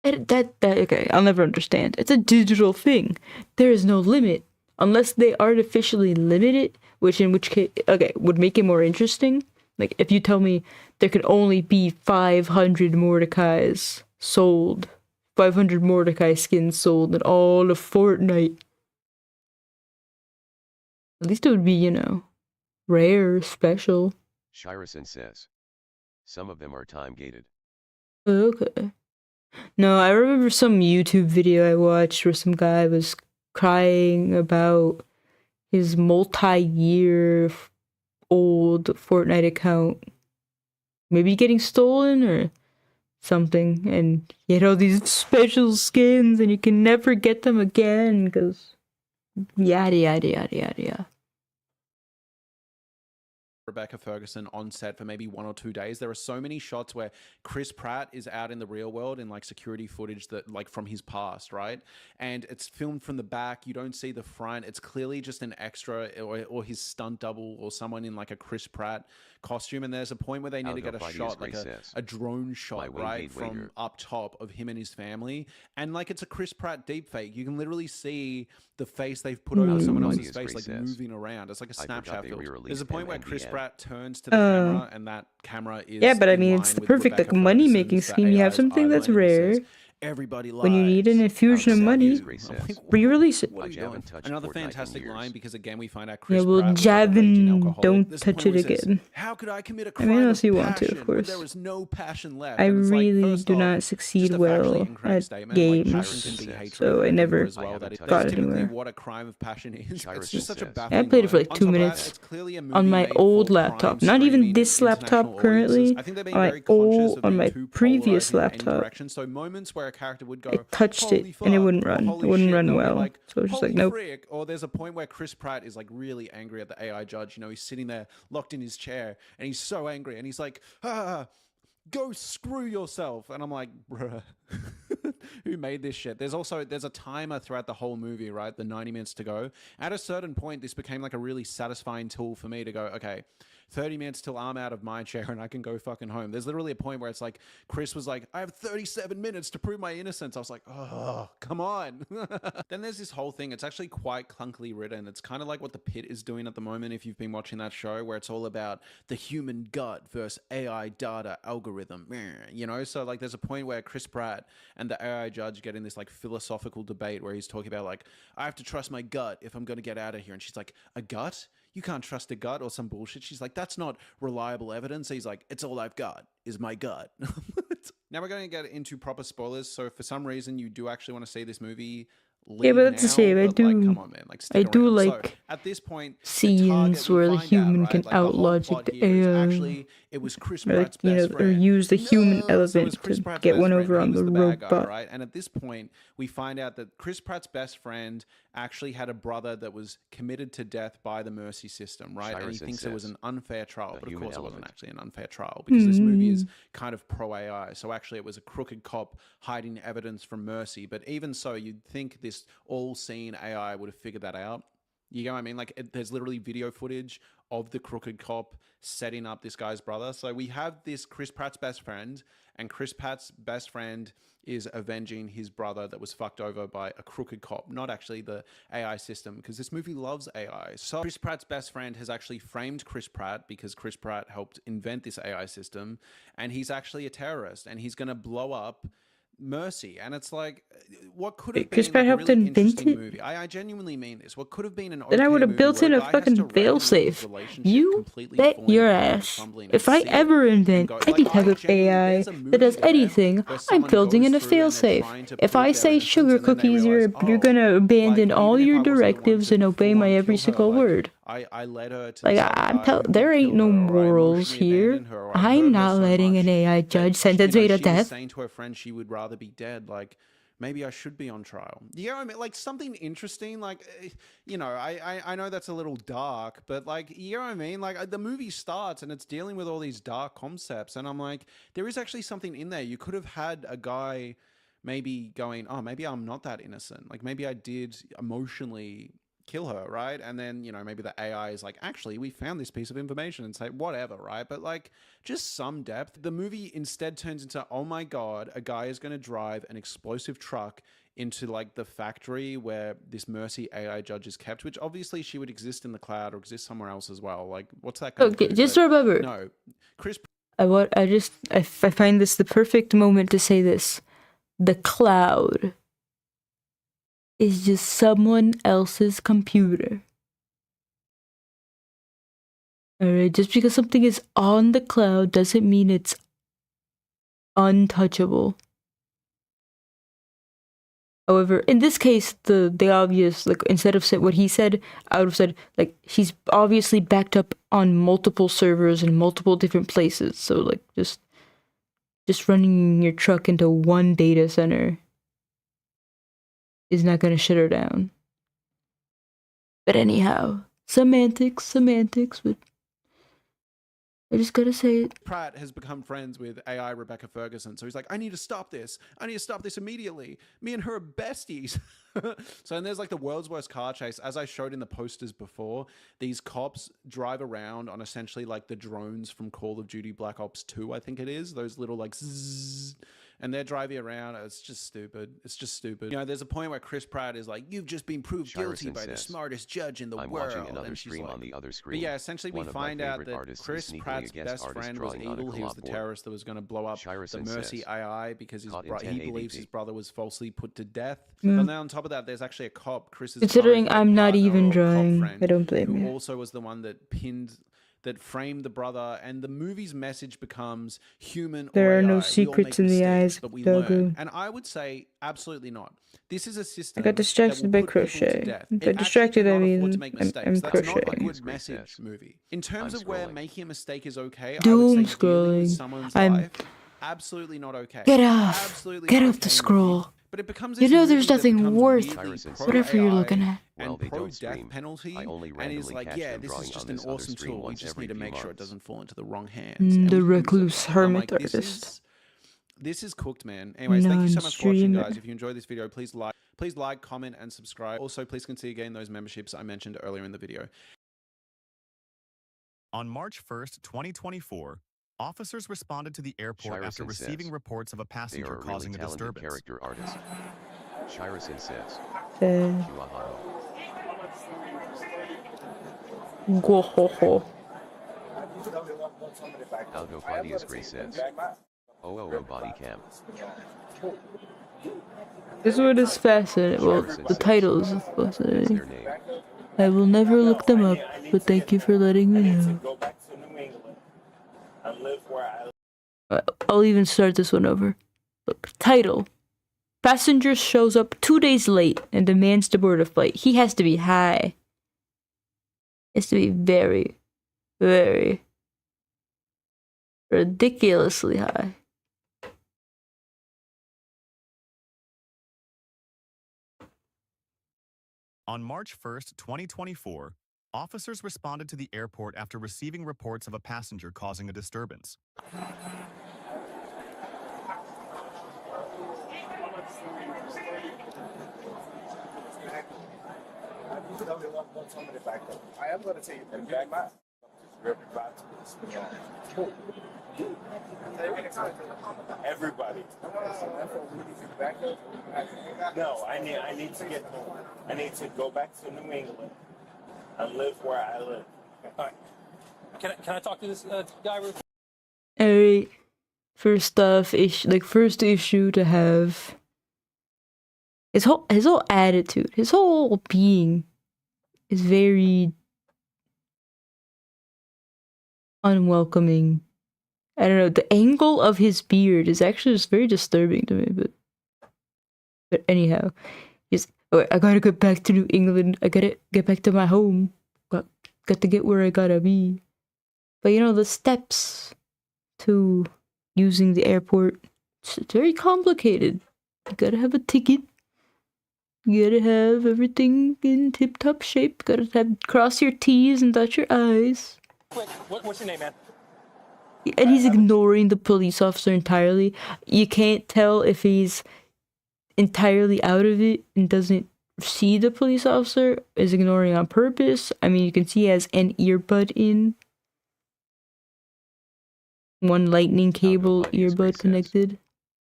S2: Okay, I'll never understand. It's a digital thing. There is no limit. Unless they artificially limit it, in which case, would make it more interesting. Like, if you tell me there could only be 500 Mordecais sold, 500 Mordecai skins sold in all of Fortnite. At least it would be, rare, special.
S4: Shirison says, some of them are time-gated.
S2: Okay. No, I remember some YouTube video I watched where some guy was crying about his multi-year old Fortnite account maybe getting stolen or something, and he had all these special skins and you can never get them again because yada yada yada yada.
S15: Rebecca Ferguson on set for maybe 1 or 2 days. There are so many shots where Chris Pratt is out in the real world in like security footage that like from his past, right? And it's filmed from the back. You don't see the front. It's clearly just an extra or his stunt double or someone in like a Chris Pratt costume. And there's a point where they need to get a shot, like a drone shot, right, from up top of him and his family. And like it's a Chris Pratt deepfake. You can literally see the face they've put over someone else's face, like moving around. It's like a Snapchat filter. There's a point where Chris Pratt turns to the camera, and that camera is
S2: but I mean, it's the perfect money making scheme. You have something that's rare.
S15: Everybody lies.
S2: When you need an infusion of money, re-release it.
S15: Another fantastic line, because again we find out
S2: Chris Pratt Javin, don't touch it again.
S15: How could I commit a crime
S2: unless you want to, of course.
S15: There was no passion left.
S2: I really do not succeed well at games, so I never got anywhere.
S15: What a crime of passion is. It's just such a
S2: I played it for like 2 minutes on my old laptop. Not even this laptop currently. On my previous laptop.
S15: So moments where a character would go,
S2: I touched it and it wouldn't run. It wouldn't run well.
S15: Like,
S2: so it was just like, nope.
S15: Or there's a point where Chris Pratt is like really angry at the AI judge. He's sitting there locked in his chair and he's so angry and he's like, go screw yourself. And I'm like, bruh, who made this shit. There's a timer throughout the whole movie, right? The 90 minutes to go. At a certain point, this became like a really satisfying tool for me to go, okay, 30 minutes till I'm out of my chair and I can go fucking home. There's literally a point where it's like, Chris was like, I have 37 minutes to prove my innocence. I was like, oh, come on. Then there's this whole thing. It's actually quite clunkily written. It's kind of like what The Pit is doing at the moment, if you've been watching that show, where it's all about the human gut versus AI data algorithm, you know? So like there's a point where Chris Pratt and the AI judge get in this like philosophical debate where he's talking about like, I have to trust my gut if I'm going to get out of here. And she's like, a gut? You can't trust a gut or some bullshit. She's like, that's not reliable evidence. He's like, it's all I've got is my gut. Now we're going to get into proper spoilers. So if for some reason you do actually want to see this movie,
S2: Yeah, but that's the same. I do.
S15: Like, come on, man. Like,
S2: I do
S15: around.
S2: like
S15: So, at this point,
S2: scenes where the human can outlogic the AI.
S15: Actually, it was Chris
S2: Or, like,
S15: Pratt's
S2: you know,
S15: best
S2: or
S15: friend.
S2: use the human
S15: So it was
S2: element
S15: Chris
S2: to
S15: Pratt's
S2: get
S15: best
S2: one
S15: friend.
S2: over
S15: He
S2: on
S15: was
S2: the
S15: bad guy,
S2: robot.
S15: right? And at this point, we find out that Chris Pratt's best friend actually had a brother that was committed to death by the mercy system, right? And he thinks it was an unfair trial, but of course it wasn't actually an unfair trial because this movie is kind of pro-AI. So actually it was a crooked cop hiding evidence from mercy. But even so, you'd think this all-seeing AI would have figured that out. You know what I mean? Like, there's literally video footage of the crooked cop setting up this guy's brother. So we have this Chris Pratt's best friend, and Chris Pratt's best friend is avenging his brother that was fucked over by a crooked cop, not actually the AI system, because this movie loves AI. So Chris Pratt's best friend has actually framed Chris Pratt because Chris Pratt helped invent this AI system, and he's actually a terrorist, and he's going to blow up Mercy. And it's like, what could have
S2: Chris
S15: been
S2: Pratt
S15: like, a
S2: helped
S15: really
S2: invent
S15: interesting
S2: it?
S15: movie. I genuinely mean this. What could have been an
S2: Then I
S15: okay
S2: would have
S15: movie
S2: built
S15: where
S2: in a
S15: guy has to
S2: fucking
S15: reckon with his
S2: failsafe.
S15: relationship
S2: You
S15: completely
S2: bet
S15: falling
S2: your
S15: apart and
S2: ass.
S15: crumbling and
S2: If I
S15: see it
S2: ever invent
S15: and go,
S2: any
S15: like,
S2: type
S15: I
S2: of
S15: genuinely-
S2: AI
S15: there's a movie
S2: that does
S15: there
S2: anything,
S15: where
S2: I'm
S15: someone
S2: building
S15: goes
S2: in a
S15: through and they're
S2: failsafe.
S15: trying to
S2: If
S15: prove
S2: I
S15: their
S2: say
S15: innocence,
S2: sugar
S15: and then they
S2: cookies,
S15: realize,
S2: you're gonna abandon
S15: like,
S2: all
S15: even if
S2: your
S15: I wasn't the one
S2: directives
S15: to
S2: and obey
S15: full-on
S2: my every
S15: kill her,
S2: single
S15: like,
S2: word.
S15: I led her to
S2: Like,
S15: sabotage
S2: there ain't
S15: kill
S2: no
S15: her, or I
S2: morals
S15: emotionally
S2: here.
S15: abandoned her, or I hurt
S2: I'm
S15: her
S2: not
S15: so
S2: letting
S15: much
S2: an AI
S15: that,
S2: judge sentence
S15: you
S2: me
S15: know,
S2: to
S15: she was
S2: death.
S15: saying to her friend she would rather be dead. Like, maybe I should be on trial. You know what I mean? Like, something interesting. Like, you know, I know that's a little dark, but like, you know what I mean? Like, the movie starts and it's dealing with all these dark concepts, and I'm like, there is actually something in there. You could have had a guy maybe going, oh, maybe I'm not that innocent. Like, maybe I did emotionally kill her, right? And then, you know, maybe the AI is like, actually, we found this piece of information, and say, whatever, right? But like, just some depth. The movie instead turns into, oh my God, a guy is going to drive an explosive truck into like the factory where this Mercy AI judge is kept, which obviously she would exist in the cloud or exist somewhere else as well. Like, what's that going to
S2: Okay,
S15: do?
S2: just
S15: But
S2: remember.
S15: no, Chris.
S2: I find this the perfect moment to say this. The cloud is just someone else's computer. Alright, just because something is on the cloud doesn't mean it's untouchable. However, in this case, the obvious, like, instead of what he said, I would have said, like, he's obviously backed up on multiple servers in multiple different places. So, like, just running your truck into one data center is not going to shut her down. But anyhow, semantics, but I just gotta say it.
S15: Pratt has become friends with AI Rebecca Ferguson. So he's like, I need to stop this. I need to stop this immediately. Me and her are besties. So, and there's like the world's worst car chase. As I showed in the posters before, these cops drive around on essentially like the drones from Call of Duty Black Ops 2, I think it is. Those little like zzz, and they're driving around. It's just stupid. It's just stupid. You know, there's a point where Chris Pratt is like, you've just been proved guilty by the smartest judge in the world.
S4: Watching another
S15: and she's
S4: stream
S15: like,
S4: on the other screen.
S15: But yeah, essentially we find out that Chris Pratt's best friend was evil. He was the terrorist that was going to blow up the Mercy AI because he believes his brother was falsely put to death.
S2: Mm.
S15: And then on top of that, there's actually a cop, Chris's
S2: Considering
S15: current
S2: I'm not
S15: partner
S2: even
S15: or cop
S2: drawing,
S15: friend,
S2: I don't blame
S15: who
S2: you.
S15: also was the one that framed the brother, and the movie's message becomes human.
S2: There
S15: or
S2: are no
S15: AI.
S2: secrets
S15: We all
S2: in
S15: make
S2: the eyes
S15: mistakes,
S2: of
S15: but we
S2: Dogu.
S15: learn. And I would say absolutely not. This is a system.
S2: I got distracted by crochet. By distracted, I mean, I'm
S15: That's not a
S2: crocheting.
S15: good message movie. In terms of where making a mistake is okay, I
S2: Doom
S15: would say dealing with
S2: scrolling.
S15: someone's
S2: I'm.
S15: life, absolutely not okay.
S2: Get off.
S15: Absolutely
S2: Get
S15: not
S2: off the
S15: okay in
S2: scroll.
S15: But it becomes
S2: You
S15: this
S2: know there's
S15: movie that
S2: nothing
S15: becomes
S2: worth
S15: weirdly
S2: whatever you're
S15: pro-AI
S2: looking at.
S4: Well, they don't
S15: pro-death
S4: stream.
S15: penalty,
S4: I only
S15: and
S4: randomly
S15: is like,
S4: catch
S15: yeah,
S4: them
S15: this is
S4: drawing
S15: just
S4: on
S15: an
S4: this other
S15: awesome
S4: stream
S15: tool. We
S4: once
S15: just
S4: every
S15: need to
S4: few
S15: make sure it
S4: months.
S15: doesn't fall into the wrong hands. And
S2: The
S15: we use it.
S2: recluse
S15: And I'm
S2: hermit
S15: like, this
S2: artist.
S15: is This is cooked, man. Anyways, thank you so much for watching,
S2: Non-streamer.
S15: guys. If you enjoyed this video, please like, comment, and subscribe. Also, please consider getting those memberships I mentioned earlier in the video.
S5: On March 1st, 2024, officers responded to the airport
S4: Shirison
S5: after receiving
S4: says,
S5: reports of a
S4: They
S5: passenger
S4: are a really
S5: causing a
S4: talented
S5: disturbance.
S4: character artist. Shirison says,
S2: Fair.
S4: Chihuahua.
S2: Gwohoho.
S4: Algo Fidias Gray says, oh body cam.
S2: This one is fascinating. Well, the title is fascinating. I will never look them up, but thank you for letting me know. I'll even start this one over. Look, title. Passenger shows up 2 days late and demands to board a flight. He has to be high. He has to be very, very ridiculously high.
S5: On March 1st, 2024, officers responded to the airport after receiving reports of a passenger causing a disturbance.
S18: I am going to take it back. Everybody. No, I need to get home. I need to go back to New England and live where I live. All right. Can I talk to this guy real quick?
S2: Alright. First off, first issue to have. His whole attitude, his whole being is very unwelcoming. I don't know, the angle of his beard is actually just very disturbing to me, but anyhow, I gotta get back to New England, I gotta get back to my home, got to get where I gotta be. But you know, the steps to using the airport, it's very complicated. You gotta have a ticket, you gotta have everything in tip-top shape, gotta cross your T's and dot your I's.
S18: Quick, what's your name, man?
S2: And he's ignoring the police officer entirely. You can't tell if he's entirely out of it and doesn't see the police officer, is ignoring on purpose. I mean, you can see he has an earbud in. One lightning cable earbud connected.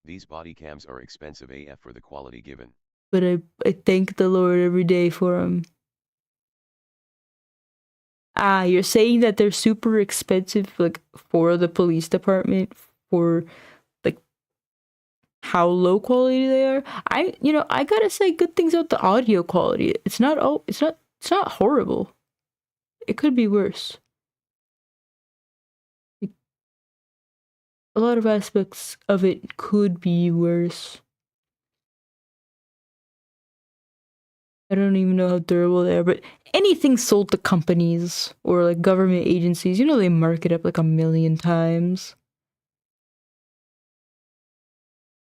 S4: These body cams are expensive AF for the quality given.
S2: But I thank the Lord every day for them. Ah, you're saying that they're super expensive, like, for the police department, for, like, how low quality they are? I gotta say good things about the audio quality. It's not horrible. It could be worse. Like, a lot of aspects of it could be worse. I don't even know how durable they are, but anything sold to companies or like government agencies, you know, they mark it up like 1,000,000 times.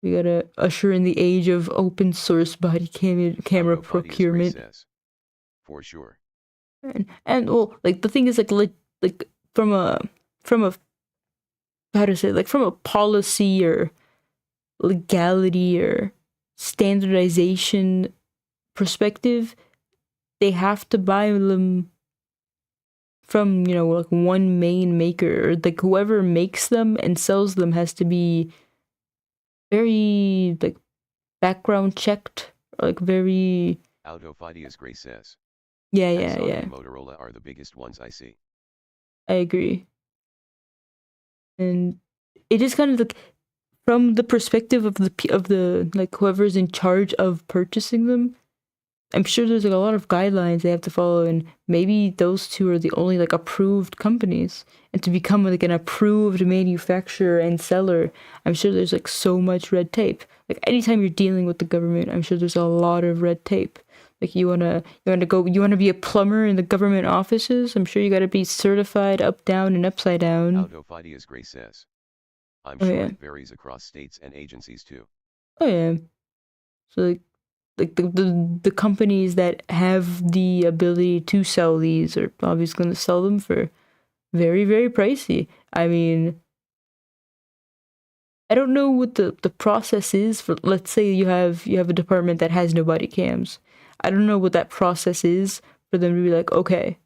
S2: We gotta usher in the age of open source body camera procurement.
S4: For sure.
S2: And well, like the thing is like from a how to say, like from a policy or legality or standardization perspective, they have to buy them from, you know, like one main maker, or like whoever makes them and sells them has to be very like background checked, like very.
S4: Autofidias Gray says.
S2: Yeah.
S4: And Motorola are the biggest ones I see.
S2: I agree. And it is kind of like from the perspective of the like whoever's in charge of purchasing them. I'm sure there's like a lot of guidelines they have to follow, and maybe those two are the only like approved companies. And to become like an approved manufacturer and seller, I'm sure there's like so much red tape. Like anytime you're dealing with the government, I'm sure there's a lot of red tape. Like you wanna be a plumber in the government offices, I'm sure you gotta be certified up, down, and upside down.
S4: Autofidias Gray says. I'm sure
S2: yeah.
S4: it varies across states and agencies too.
S2: Oh yeah. So like the companies that have the ability to sell these are obviously going to sell them for very, very pricey. I mean, I don't know what the process is for, let's say you have a department that has no body cams. I don't know what that process is for them to be like, okay,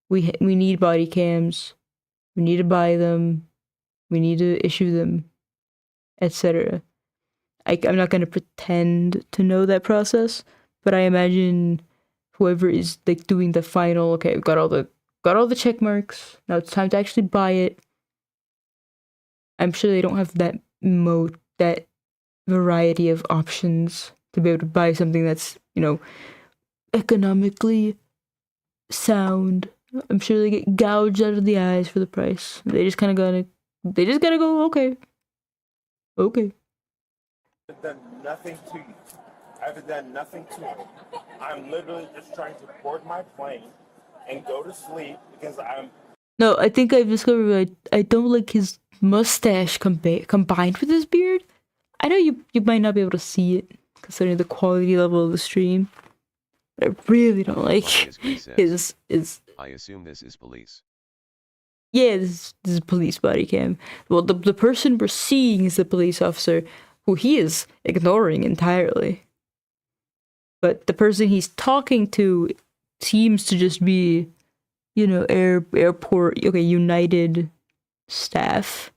S2: we need body cams, we need to buy them, we need to issue them, etc. I'm not gonna pretend to know that process, but I imagine whoever is like doing the final, okay, we've got all the check marks. Now it's time to actually buy it. I'm sure they don't have that variety of options to be able to buy something that's, you know, economically sound. I'm sure they get gouged out of the eyes for the price. They just gotta go, okay.
S18: I've done nothing to you. I've done nothing to you. I'm literally just trying to board my plane and go to sleep because I'm...
S2: No, I think I've discovered I don't like his mustache combined with his beard. I know you might not be able to see it considering the quality level of the stream, but I really don't like his.
S4: I assume this is police.
S2: Yeah, this is police body cam. Well, the person we're seeing is the police officer, who he is ignoring entirely. But the person he's talking to seems to just be, you know, airport, okay, United staff.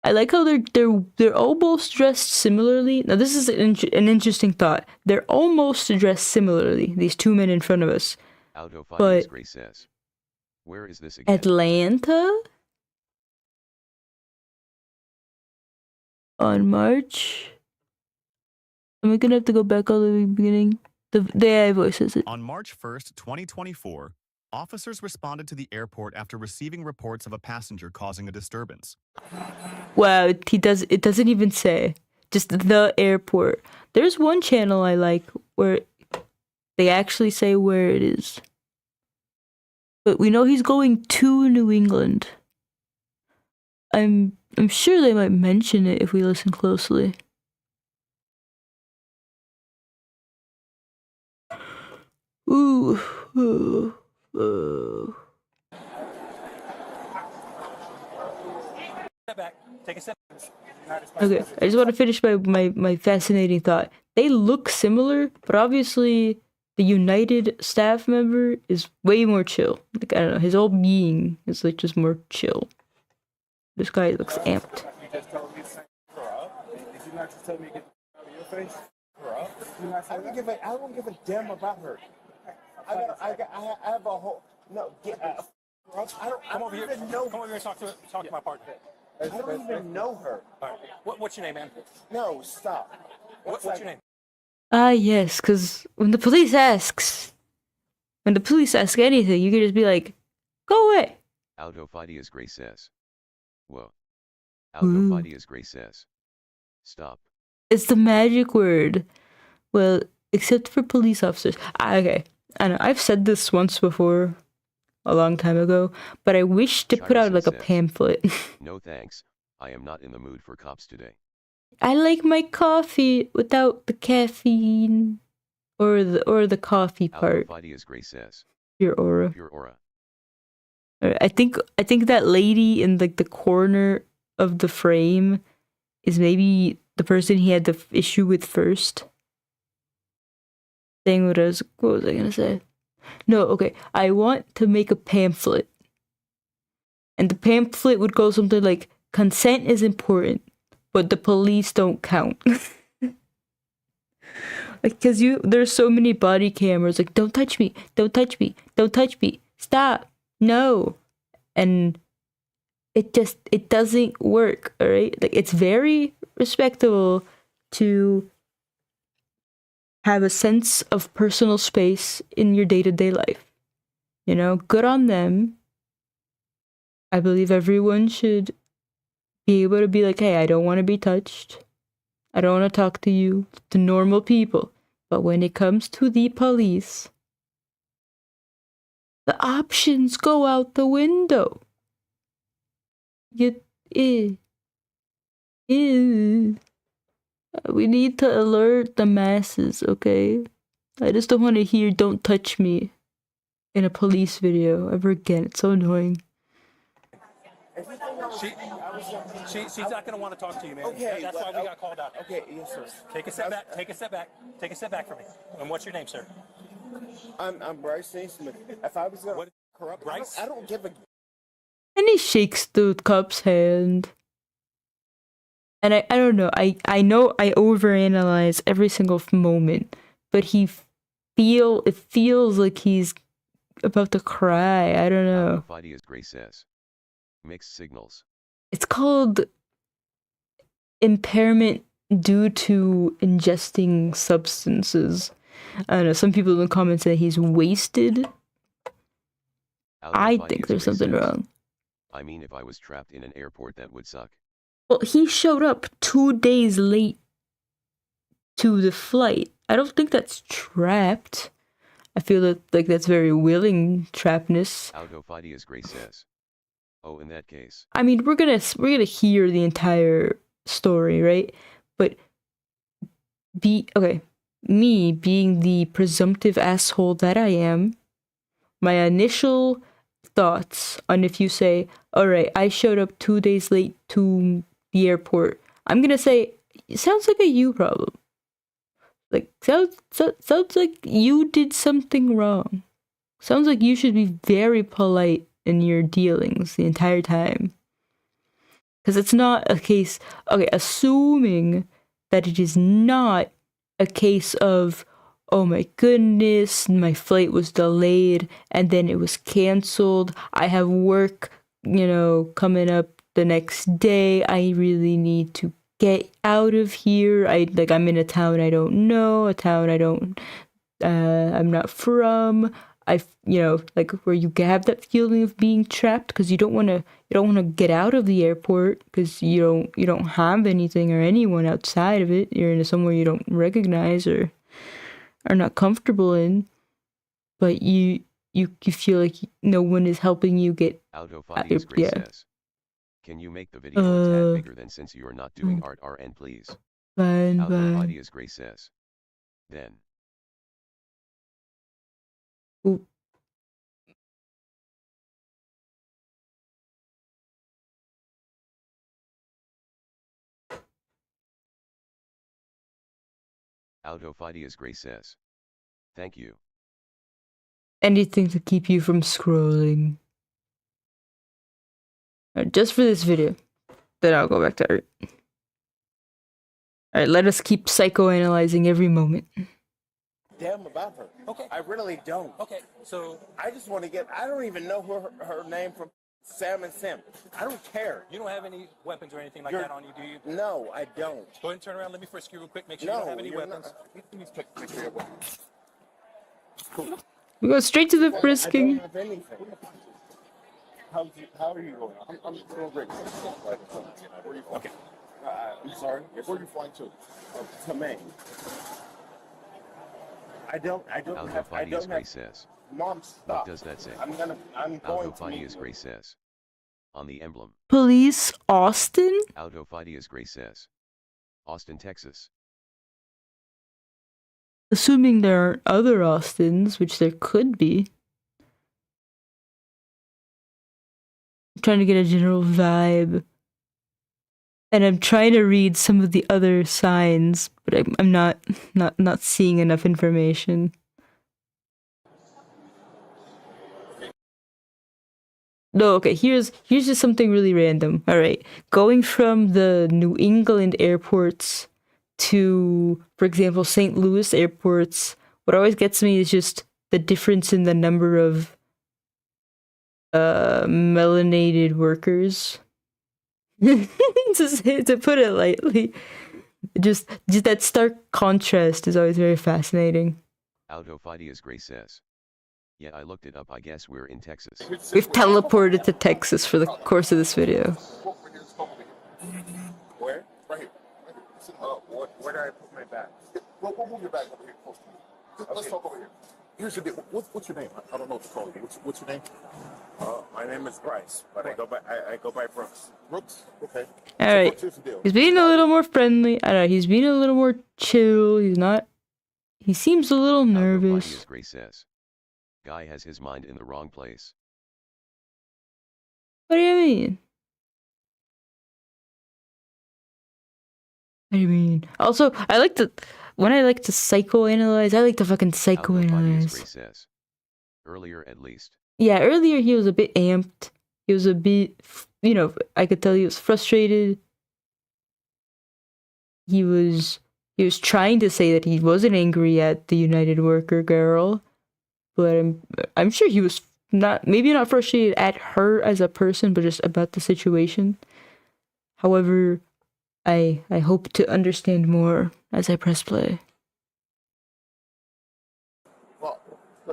S2: I like how they're almost dressed similarly. Now this is an interesting thought. They're almost dressed similarly, these two men in front of us. But
S4: Gray says, where is this again?
S2: Atlanta? On March? Am I gonna have to go back all the way to the beginning? The AI voice says it.
S5: On March 1st, 2024, officers responded to the airport after receiving reports of a passenger causing a disturbance.
S2: Wow, it doesn't even say. Just the airport. There's one channel I like where they actually say where it is. But we know he's going to New England. I'm sure they might mention it if we listen closely. Ooh.
S18: Step back. Take a step.
S2: Okay, I just want to finish my fascinating thought. They look similar, but obviously the United staff member is way more chill. Like, I don't know, his whole being is like just more chill. This guy looks amped.
S18: You just told me to grow up. Did you not just tell me to get out of your face? Grow up. I don't give a damn about her. I have a whole... No, get out. I don't even know... Come over here and talk to my partner. I don't even know her. All right. What's your name, man? No, stop. What's your name?
S2: Ah, yes, because when the police ask anything, you can just be like, go away.
S4: Autophidias Gray says. Whoa. Autophidias Gray says. Stop.
S2: It's the magic word. Well, except for police officers. Okay, I know, I've said this once before, a long time ago, but I wish to put out like a pamphlet.
S4: No thanks. I am not in the mood for cops today.
S2: I like my coffee without the caffeine or the coffee part.
S4: Autophidias Gray says.
S2: Your aura.
S4: Pure aura.
S2: I think that lady in like the corner of the frame is maybe the person he had the issue with first. Saying what was I gonna say? No, okay. I want to make a pamphlet. And the pamphlet would go something like, consent is important, but the police don't count. Because there's so many body cameras, like, don't touch me, don't touch me, don't touch me, stop, no. And it doesn't work, alright? Like, it's very respectable to have a sense of personal space in your day-to-day life. You know, good on them. I believe everyone should be able to be like, hey, I don't want to be touched. I don't want to talk to you, to normal people. But when it comes to the police, the options go out the window. We need to alert the masses, okay? I just don't want to hear "don't touch me" in a police video ever again. It's so annoying.
S18: She's not going to want to talk to you, man. Okay, that's why we got called out. Okay, yes, sir. Take a step back. Take a step back. Take a step back from me. And what's your name, sir?
S17: I'm Bryce Naismith. If I was going to corrupt,
S18: Bryce?
S17: I don't give a.
S2: And he shakes the cop's hand. And I don't know. I know I overanalyze every single moment, but it feels like he's about to cry. I don't know.
S4: Fidia's Gray says. Mixed signals.
S2: It's called impairment due to ingesting substances. I don't know. Some people in the comments say he's wasted. I think there's something wrong.
S4: I mean, if I was trapped in an airport, that would suck.
S2: Well, he showed up 2 days late to the flight. I don't think that's trapped. I feel like that's very willing trapness.
S4: Aldo Fidia's Gray says. Oh, in that case.
S2: I mean, we're gonna hear the entire story, right? But me being the presumptive asshole that I am, my initial thoughts on if you say, all right, I showed up 2 days late to the airport, I'm gonna say, it sounds like a you problem. Like, sounds like you did something wrong. Sounds like you should be very polite in your dealings the entire time. Because it's not a case, okay, assuming that it is not a case of, oh my goodness, my flight was delayed and then it was canceled. I have work, coming up the next day. I really need to get out of here. I'm in a town I don't know, I'm not from. Where you have that feeling of being trapped because you don't want to get out of the airport because you don't have anything or anyone outside of it. You're in somewhere you don't recognize or are not comfortable in, but you feel like no one is helping you get
S4: out. Says, can you make the video a tad bigger than since you are not doing art RN, please?
S2: Fine.
S4: Fidia's Gray says. Then.
S2: Ooh.
S4: Aldo Fidia's Gray says. Thank you.
S2: Anything to keep you from scrolling. Alright, just for this video. Then I'll go back to art. Alright, let us keep psychoanalyzing every moment.
S17: Damn about her. Okay. I really don't.
S18: Okay, so
S17: I just want to I don't even know her name from Sam and Sim. I don't care.
S18: you don't have any weapons or anything like that on you, do you?
S17: No, I don't.
S18: Go ahead and turn around. Let me frisk you real quick. Make sure you don't have any weapons.
S17: Let me take a picture of your weapons. Cool.
S2: We go straight to the frisking.
S17: I don't have anything. How are you going? I'm doing great. Where are you flying? Okay. I'm sorry. Where are you flying to? To Maine. I don't have.
S4: Says.
S17: Mom, stop.
S4: What does that say?
S17: I'm going to meet
S4: Gray says. On the emblem.
S2: Police Austin?
S4: Aldo Fidia's Gray says. Austin, Texas.
S2: Assuming there aren't other Austins, which there could be. I'm trying to get a general vibe. And I'm trying to read some of the other signs, but I'm not seeing enough information. No, okay, here's just something really random. Alright. Going from the New England airports to, for example, St. Louis airports, what always gets me is just the difference in the number of melanated workers. To put it lightly, just that stark contrast is always very fascinating.
S4: Aldo Fidia's Gray says. Yeah, I looked it up. I guess we're in Texas.
S2: We've teleported to Texas for the course of this video.
S17: Where? Right here. Where did I put my bag? We'll move your bag over here close to me. Let's talk over here. Here's your deal. What's your name? I don't know what to call you. What's your name? My name is Bryce, but I go by Brooks. Brooks? Okay.
S2: Alright. He's being a little more friendly. I don't know, he's being a little more chill. He seems a little nervous.
S4: Gray says. Guy has his mind in the wrong place.
S2: What do you mean? I mean, also, when I like to psychoanalyze, I like to fucking psychoanalyze.
S4: Gray says. Earlier at least.
S2: Yeah, earlier he was a bit amped. He was a bit, I could tell he was frustrated. He was trying to say that he wasn't angry at the United Worker girl, but I'm sure he was maybe not frustrated at her as a person, but just about the situation. However, I hope to understand more as I press play.
S18: Well,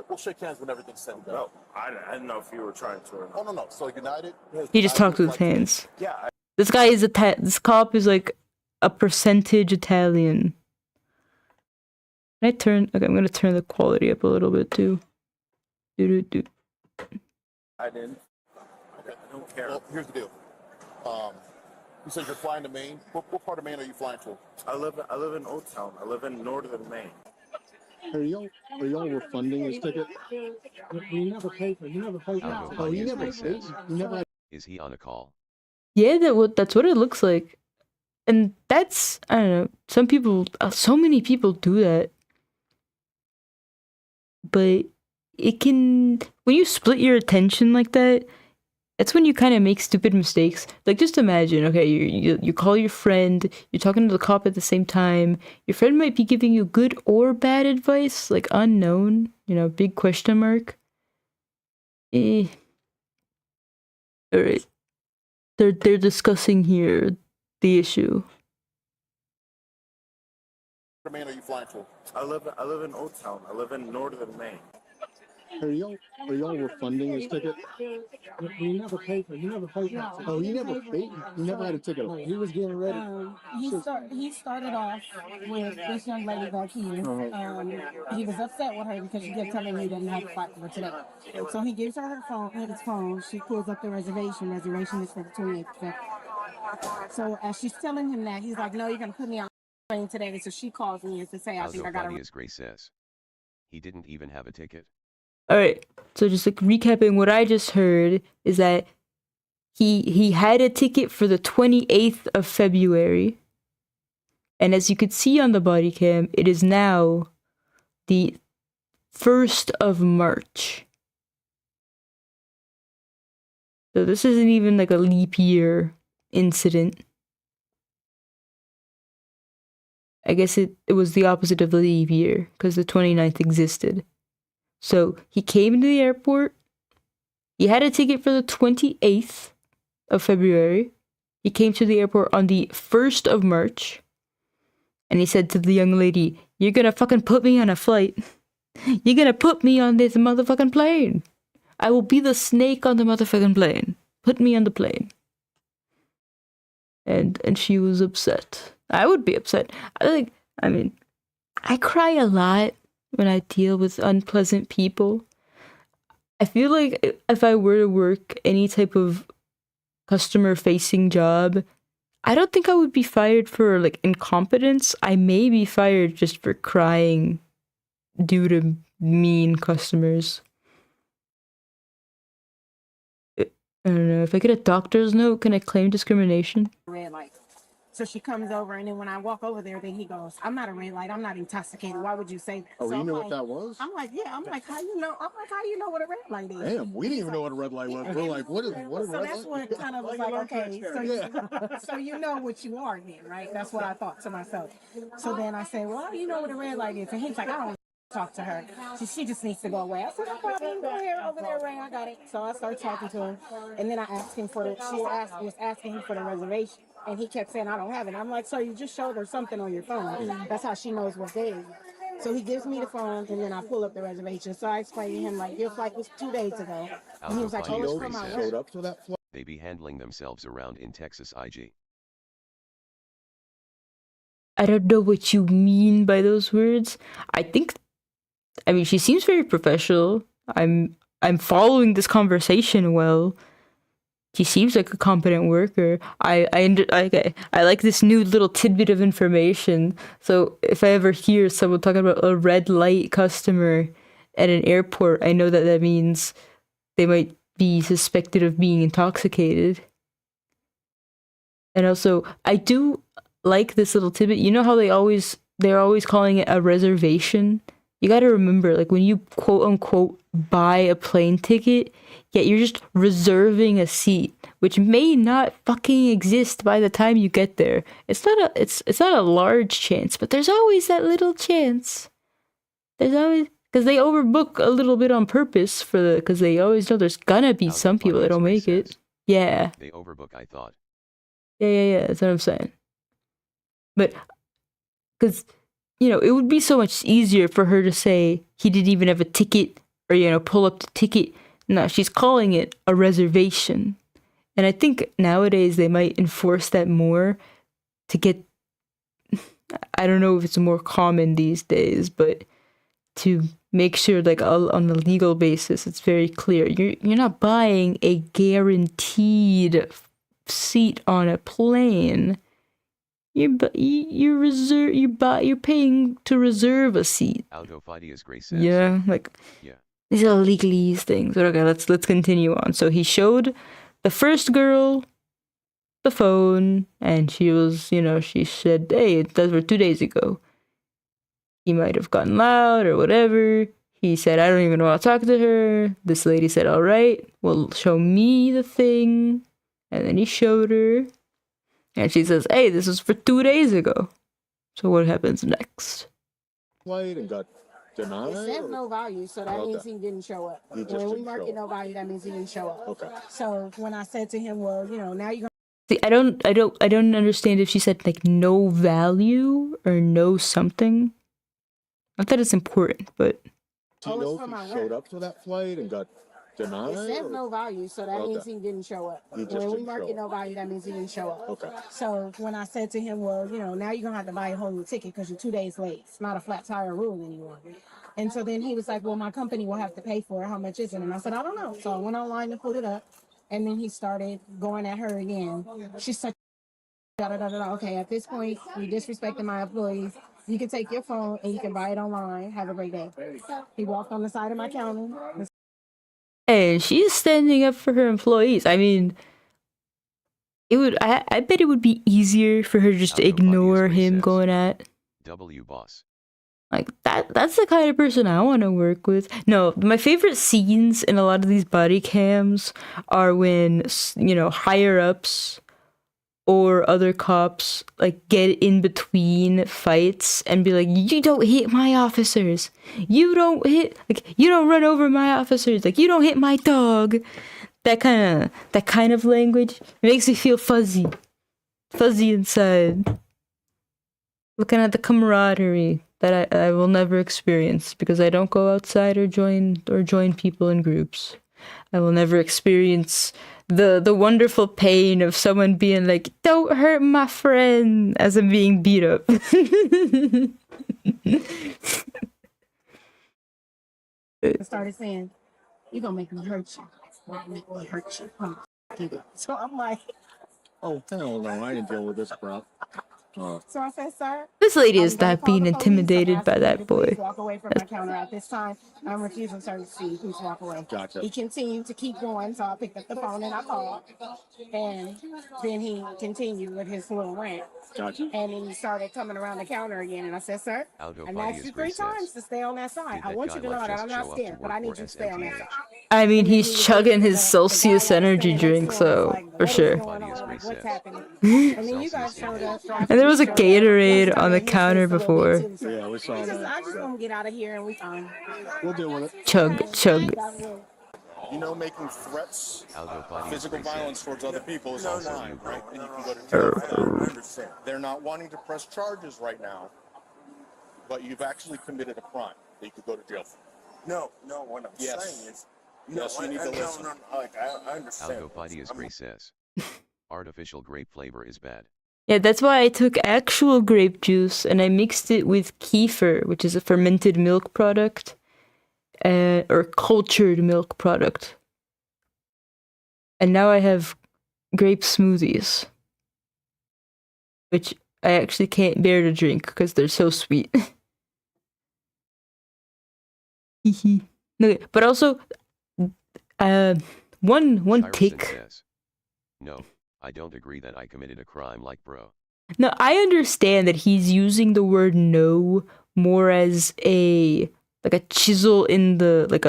S18: we'll shake hands when everything's said and done. No, I didn't know if you were trying to. Oh, no. So United?
S2: He just talks with his hands.
S18: Yeah.
S2: This guy is this cop is like a percentage Italian. Okay, I'm gonna turn the quality up a little bit too.
S18: I didn't. Okay, I don't care. Well, here's the deal. You said you're flying to Maine. What part of Maine are you flying to? I live in Old Town. I live in northern Maine. Are y'all refunding his ticket? You never paid for it. You never paid for it. Oh, you never paid. You never.
S4: Is he on a call?
S2: Yeah, that's what it looks like. And that's, I don't know, so many people do that. But when you split your attention like that, that's when you kind of make stupid mistakes. Like, just imagine, okay, you call your friend, you're talking to the cop at the same time. Your friend might be giving you good or bad advice, like unknown, big question mark. Alright. They're discussing here the issue.
S18: What Maine are you flying to? I live in Old Town. I live in northern Maine. Are y'all refunding his ticket? You never paid for it. You never paid for it. Oh, you never paid? You never had a ticket? He was getting ready.
S19: He started off with this young lady back here. He was upset with her because she kept telling him he didn't have to fight for her today. So he gives her his phone. She pulls up the reservation. Reservation is for the 28th. So as she's telling him that, he's like, no, you're going to put me on the plane today. So she calls me to say, I think I got to...
S4: As Gray says. He didn't even have a ticket.
S2: Alright, so just like recapping what I just heard is that he had a ticket for the 28th of February. And as you could see on the body cam, it is now the 1st of March. So this isn't even like a leap year incident. I guess it was the opposite of the leap year, because the 29th existed. So he came to the airport. He had a ticket for the 28th of February. He came to the airport on the 1st of March. And he said to the young lady, you're gonna fucking put me on a flight. You're gonna put me on this motherfucking plane. I will be the snake on the motherfucking plane. Put me on the plane. And she was upset. I would be upset. I cry a lot when I deal with unpleasant people. I feel like if I were to work any type of customer-facing job, I don't think I would be fired for like incompetence. I may be fired just for crying due to mean customers. I don't know. If I get a doctor's note, can I claim discrimination?
S19: Red light. So she comes over, and then when I walk over there, then he goes, I'm not a red light. I'm not intoxicated. Why would you say that?
S18: Oh,
S19: so
S18: you know what that was?
S19: I'm like, yeah. I'm like, how you know? I'm like, how you know what a red light is?
S18: Damn, we didn't even know what a red light was. We're like, what is
S19: So
S18: red light?
S19: that's what kind of was like, okay, so you know what you are then, right? That's what I thought to myself. So then I said, well, how do you know what a red light is? And he's like, I don't talk to her. She just needs to go away. I said, no problem. Go here, over there, Ray. I got it. So I started talking to him, and then I asked him was asking him for the reservation, and he kept saying, I don't have it. I'm like, sir, you just showed her something on your phone. That's how she knows what day it is. So he gives me the phone, and then I pull up the reservation. So I explained to him, like, your flight was 2 days ago. And he was like, oh, it's from my work.
S4: They be handling themselves around in Texas IG.
S2: I don't know what you mean by those words. She seems very professional. I'm following this conversation well. She seems like a competent worker. I like this new little tidbit of information. So if I ever hear someone talking about a red light customer at an airport, I know that means they might be suspected of being intoxicated. And also, I do like this little tidbit. You know how they're always calling it a reservation? You got to remember, like, when you quote unquote buy a plane ticket, yeah, you're just reserving a seat, which may not fucking exist by the time you get there. It's not a large chance, but there's always that little chance. There's always, because they overbook a little bit on purpose because they always know there's gonna be some people that don't make it. Yeah.
S4: They overbook, I thought.
S2: Yeah. That's what I'm saying. But because, it would be so much easier for her to say he didn't even have a ticket or, pull up the ticket. No, she's calling it a reservation. And I think nowadays they might enforce that more to get, I don't know if it's more common these days, but to make sure, like, on a legal basis, it's very clear. You're not buying a guaranteed seat on a plane. You're paying to reserve a seat.
S4: Autofidia's Grace says.
S2: Yeah, like,
S4: yeah.
S2: These are legalese things. But okay, let's continue on. So he showed the first girl the phone, and she was, she said, "Hey, that was 2 days ago." He might have gotten loud or whatever. He said, "I don't even want to talk to her." This lady said, "All right, well, show me the thing." And then he showed her. And she says, "Hey, this was for 2 days ago." So what happens next?
S18: Played and got denied?
S19: It says no value, so that means he didn't show up. When we mark it no value, that means he didn't show up.
S18: Okay.
S19: So when I said to him, well, now you're
S2: See, I don't understand if she said, like, no value or no something. Not that it's important, but
S18: Do you know if he showed up to that flight and got denied?
S19: It says no value, so that means he didn't show up. When we mark it no value, that means he didn't show up.
S18: Okay.
S19: So when I said to him, well, now you're gonna have to buy a whole new ticket because you're 2 days late. It's not a flat tire rule anymore. And so then he was like, well, my company will have to pay for it. How much is it? And I said, I don't know. So I went online and pulled it up, and then he started going at her again. She's such Okay, at this point, you disrespecting my employees. You can take your phone and you can buy it online. Have a great day. He walked on the side of my counter.
S2: and she's standing up for her employees. I mean, I bet it would be easier for her just to ignore him going at.
S4: W boss.
S2: Like, that's the kind of person I want to work with. No, my favorite scenes in a lot of these body cams are when, higher ups or other cops, like, get in between fights and be like, "You don't hit my officers. You don't run over my officers. Like, you don't hit my dog." That kind of language makes me feel fuzzy inside. Looking at the camaraderie that I will never experience because I don't go outside or join people in groups. I will never experience the wonderful pain of someone being like, "Don't hurt my friend," as I'm being beat up.
S19: Started saying, "You're gonna make me hurt you. Make me hurt you." So I'm like,
S18: Oh, hell no, I didn't deal with this crap.
S19: so I said, "Sir,
S2: This lady
S19: I'm
S2: is
S19: gonna
S2: not
S19: call
S2: being
S19: the police.
S2: intimidated
S19: I'm
S2: by
S19: asking you
S2: that
S19: to
S2: boy.
S19: please walk away from my counter at this time. I'm refusing to see. Please walk away."
S18: Gotcha.
S19: He continued to keep going, so I picked up the phone and I called. And then he continued with his little rant.
S18: Gotcha.
S19: And then he started coming around the counter again. And I said, "Sir, I've asked you 3 times to stay on that side. I want you to know that I'm not scared, but I need you to stay on that side."
S2: I mean, he's chugging his Celsius energy drink, so for sure.
S19: What's happening? And then you guys showed up.
S2: And there was a Gatorade on the counter before.
S18: Yeah, we saw that.
S19: I just want to get out of here and we fine.
S18: We'll deal with it.
S2: Chug.
S18: Making threats, physical violence towards other people is online, right? And you can go to jail for that. I understand. They're not wanting to press charges right now, but you've actually committed a crime that you could go to jail for. No, what I'm saying is... Yes, you need to listen. I understand.
S4: Autofidia's Grace says. Artificial grape flavor is bad.
S2: Yeah, that's why I took actual grape juice and I mixed it with kefir, which is a fermented milk product, or cultured milk product. And now I have grape smoothies, which I actually can't bear to drink because they're so sweet. No, but also, one
S4: Tyrison
S2: tick.
S4: says, "No, I don't agree that I committed a crime like bro.
S2: No, I understand that he's using the word no more as a like a chisel in the like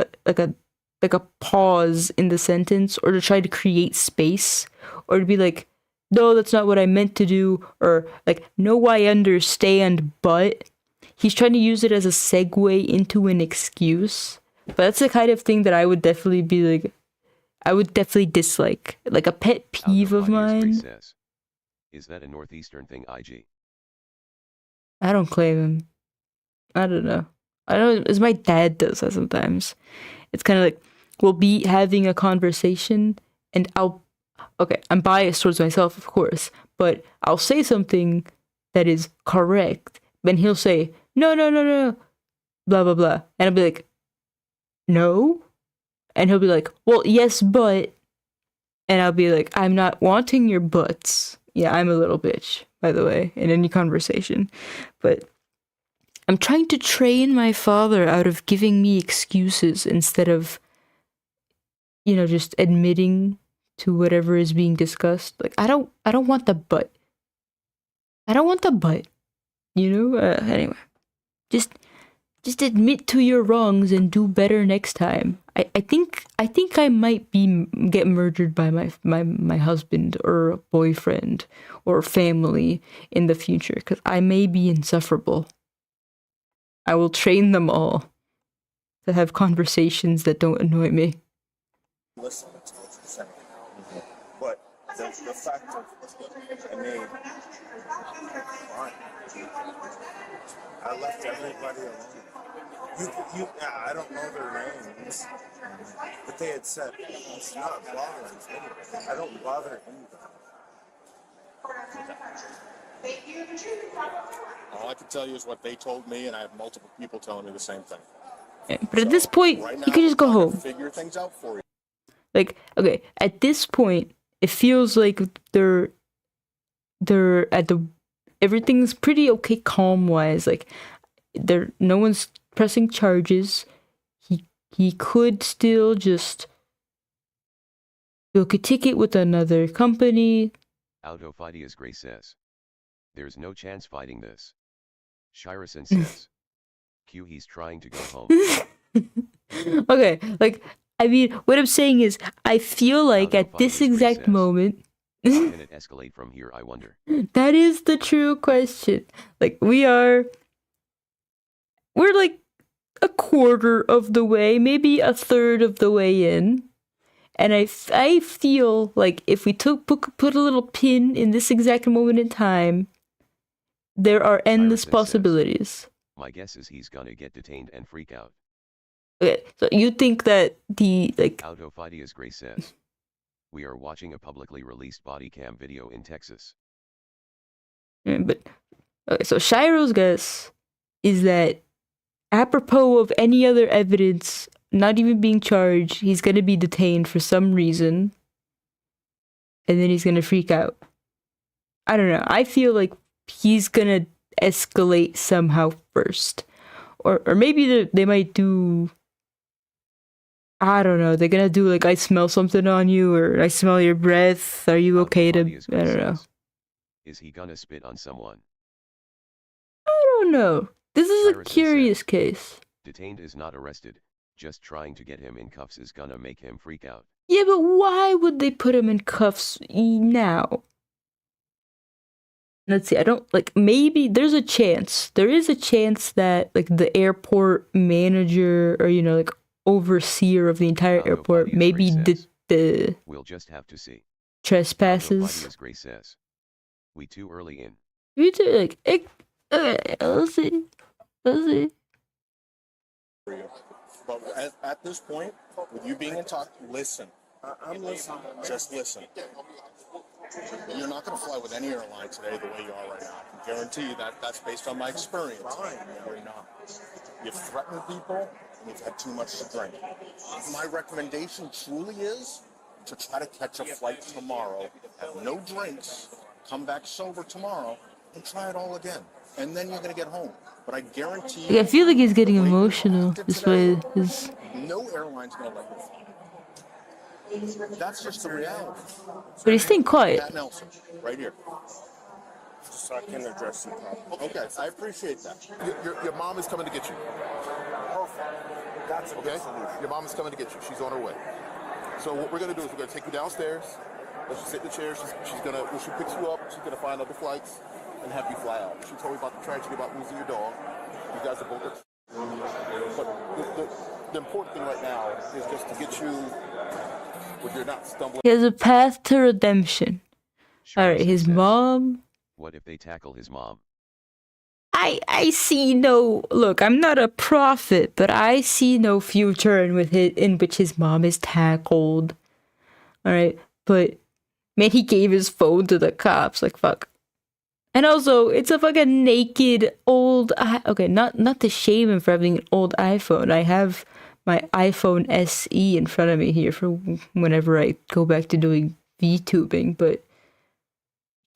S2: a pause in the sentence, or to try to create space, or to be like, no, that's not what I meant to do, or like, no, I understand, but he's trying to use it as a segue into an excuse. But that's the kind of thing that I would definitely be like, I would definitely dislike, like a pet peeve of mine.
S4: Says, is that a northeastern thing, IG?
S2: I don't claim him. I don't know. I don't. As my dad does that sometimes. It's kind of like we'll be having a conversation, and okay, I'm biased towards myself, of course, but I'll say something that is correct, then he'll say no, no, no, no, blah blah blah, and I'll be like, no, and he'll be like, well, yes, but, and I'll be like, I'm not wanting your buts. Yeah, I'm a little bitch, by the way, in any conversation, but I'm trying to train my father out of giving me excuses instead of, you know, just admitting to whatever is being discussed. Like, I don't want the but. I don't want the but. You know? Anyway. Just admit to your wrongs and do better next time. I think I might get murdered by my husband or boyfriend or family in the future, because I may be insufferable. I will train them all to have conversations that don't annoy me.
S18: Listen to what you're saying. But the fact of I made fine. I left everybody alone. I don't know their names, but they had said it's not bothering anybody. I don't bother anybody.
S20: All I can tell you is what they told me, and I have multiple people telling me the same thing.
S2: Yeah, but at this point,
S20: right now,
S2: you can just go
S20: I'm
S2: home.
S20: Figure things out for you.
S2: Like, okay, at this point, it feels like they're at the, everything's pretty okay calm wise. Like, no one's pressing charges. He could still just book a ticket with another company.
S4: Autofidias Gray says, there's no chance fighting this. Shirison says, Q, he's trying to go home.
S2: Okay, like, I mean, what I'm saying is, I feel like at this exact moment,
S4: how can it escalate from here, I wonder?
S2: That is the true question. Like, we're like a quarter of the way, maybe a third of the way in. And I feel like if we put a little pin in this exact moment in time, there are endless possibilities.
S4: Says, my guess is he's gonna get detained and freak out.
S2: Okay, so you think that the, like...
S4: Autofidias Gray says, we are watching a publicly released body cam video in Texas.
S2: But, okay, so Shiro's guess is that apropos of any other evidence, not even being charged, he's gonna be detained for some reason, and then he's gonna freak out. I don't know. I feel like he's gonna escalate somehow first, or maybe they might do. I don't know. They're gonna do like, I smell something on you, or I smell your breath. Are you okay to? I don't know.
S4: Is he gonna spit on someone?
S2: I don't know. This is a curious case.
S4: Detained is not arrested. Just trying to get him in cuffs is gonna make him freak out.
S2: Yeah, but why would they put him in cuffs now? Let's see, I don't, like, maybe there is a chance that, like, the airport manager, or, you know, like, overseer of the entire airport, maybe the
S4: we'll just have to see.
S2: Trespasses.
S4: Gray says, we too early in.
S2: You too, like, let's see.
S20: But at this point, with you being in talk, listen.
S18: I'm listening.
S20: Just listen. You're not going to fly with any airline today the way you are right now. I can guarantee you that's based on my experience. You're not. You've threatened people, and you've had too much to drink. My recommendation truly is to try to catch a flight tomorrow, have no drinks, come back sober tomorrow, and try it all again. And then you're going to get home. But I guarantee you...
S2: I feel like he's getting emotional this way.
S20: No airline's going to let you fly. That's just the reality.
S2: But he's staying quiet.
S20: Pat Nelson, right here. so I can address you properly. Okay, I appreciate that. Your mom is coming to get you. Perfect. That's a good solution. Your mom is coming to get you. She's on her way. So what we're gonna do is we're gonna take you downstairs. Let you sit in the chair. She's gonna, when she picks you up, she's gonna find other flights and have you fly out. She told me about the tragedy about losing your dog. You guys are both. But the important thing right now is just to get you where you're not stumbling.
S2: He has a path to redemption. Alright, his mom.
S4: What if they tackle his mom?
S2: I see no, look, I'm not a prophet, but I see no future in which his mom is tackled. Alright, but man, he gave his phone to the cops, like fuck. And also, it's a fucking naked old, okay, not to shame him for having an old iPhone. I have my iPhone SE in front of me here for whenever I go back to doing VTubing, but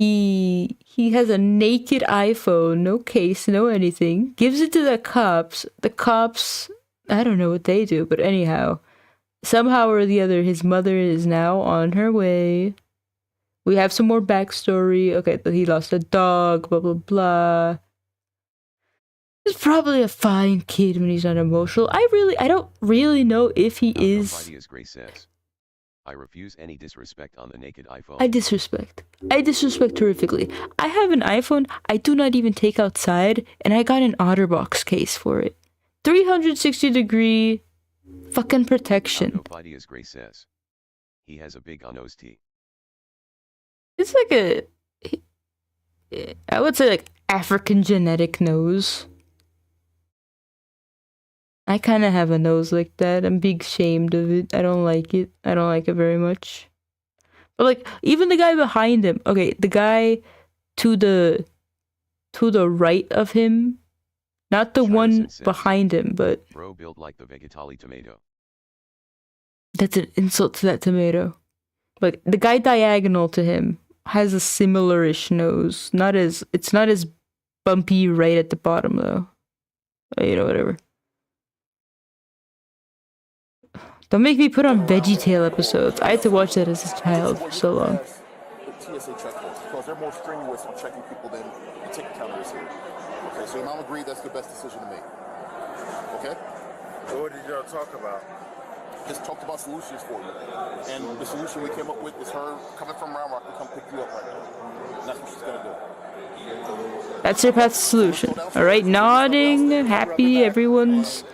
S2: he has a naked iPhone, no case, no anything, gives it to the cops. The cops, I don't know what they do, but anyhow, somehow or the other, his mother is now on her way. We have some more backstory. Okay, he lost a dog, blah, blah, blah. He's probably a fine kid when he's not emotional. I don't really know if he is.
S4: As Grace says, I refuse any disrespect on the naked iPhone.
S2: I disrespect terrifically. I have an iPhone I do not even take outside, and I got an OtterBox case for it. 360-degree fucking protection.
S4: As Grace says, he has a big nose T.
S2: It's like I would say like African genetic nose. I kind of have a nose like that. I'm big shamed of it. I don't like it. I don't like it very much. But like even the guy behind him. Okay, the guy to the right of him, not the one behind him, but
S4: bro built like the vegetali tomato.
S2: That's an insult to that tomato. Like the guy diagonal to him has a similar-ish nose. It's not as bumpy right at the bottom though. You know, whatever. Don't make me put on VeggieTale episodes. I had to watch that as a child for so long.
S20: TSA checkpoints because they're more strenuous on checking people than the ticket counter is here. Okay, so your mom agreed that's the best decision to make. Okay?
S18: So what did y'all talk about?
S20: Just talked about solutions for you. And the solution we came up with is her coming from Round Rock to come pick you up right now. And that's what she's gonna do.
S2: That's her path to solution. Alright, nodding, happy, everyone's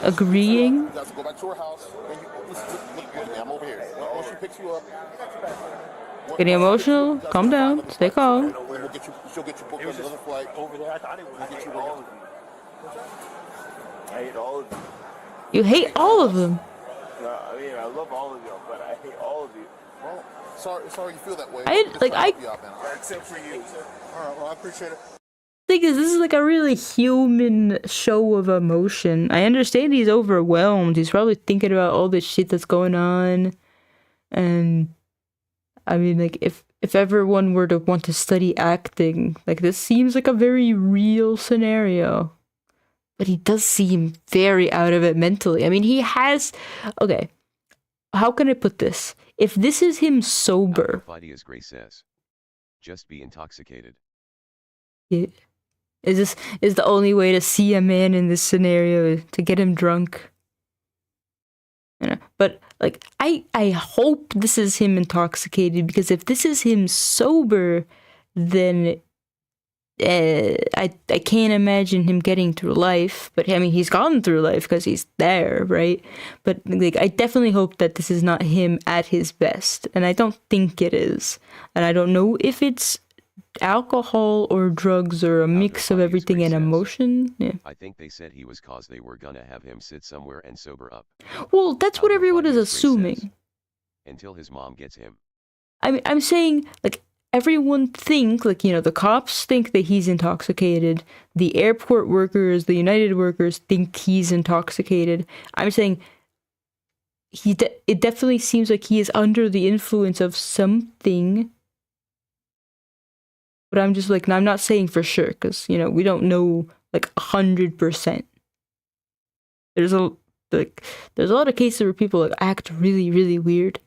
S2: agreeing.
S20: You guys go back to her house. And I'm over here. Once she picks you up.
S2: Getting emotional? Calm down. Stay calm.
S20: She'll get you booked on another flight. Over there, I thought it was get you all of you. I hate all of you.
S2: You hate all of them?
S18: No, I mean, I love all of y'all, but I hate all of you.
S20: Well, sorry you feel that way.
S18: Except for you.
S20: All right, well, I appreciate it.
S2: Thing is, this is like a really human show of emotion. I understand he's overwhelmed. He's probably thinking about all the shit that's going on. And I mean, like, if everyone were to want to study acting, like, this seems like a very real scenario. But he does seem very out of it mentally. I mean, he has... Okay, how can I put this? If this is him sober...
S4: As Grace says, just be intoxicated.
S2: Yeah. Is the only way to see a man in this scenario to get him drunk? You know, but like I hope this is him intoxicated, because if this is him sober, then I can't imagine him getting through life. But I mean, he's gone through life because he's there, right? But like, I definitely hope that this is not him at his best, and I don't think it is. And I don't know if it's alcohol or drugs or a mix of everything and emotion. Yeah.
S4: I think they said he was cause they were gonna have him sit somewhere and sober up.
S2: Well, that's what everyone is assuming.
S4: Until his mom gets him.
S2: I mean, I'm saying, like, everyone think, like, you know, the cops think that he's intoxicated. The airport workers, the United workers think he's intoxicated. I'm saying it definitely seems like he is under the influence of something. But I'm just like, I'm not saying for sure, because, you know, we don't know like 100%. There's a lot of cases where people like act really, really weird,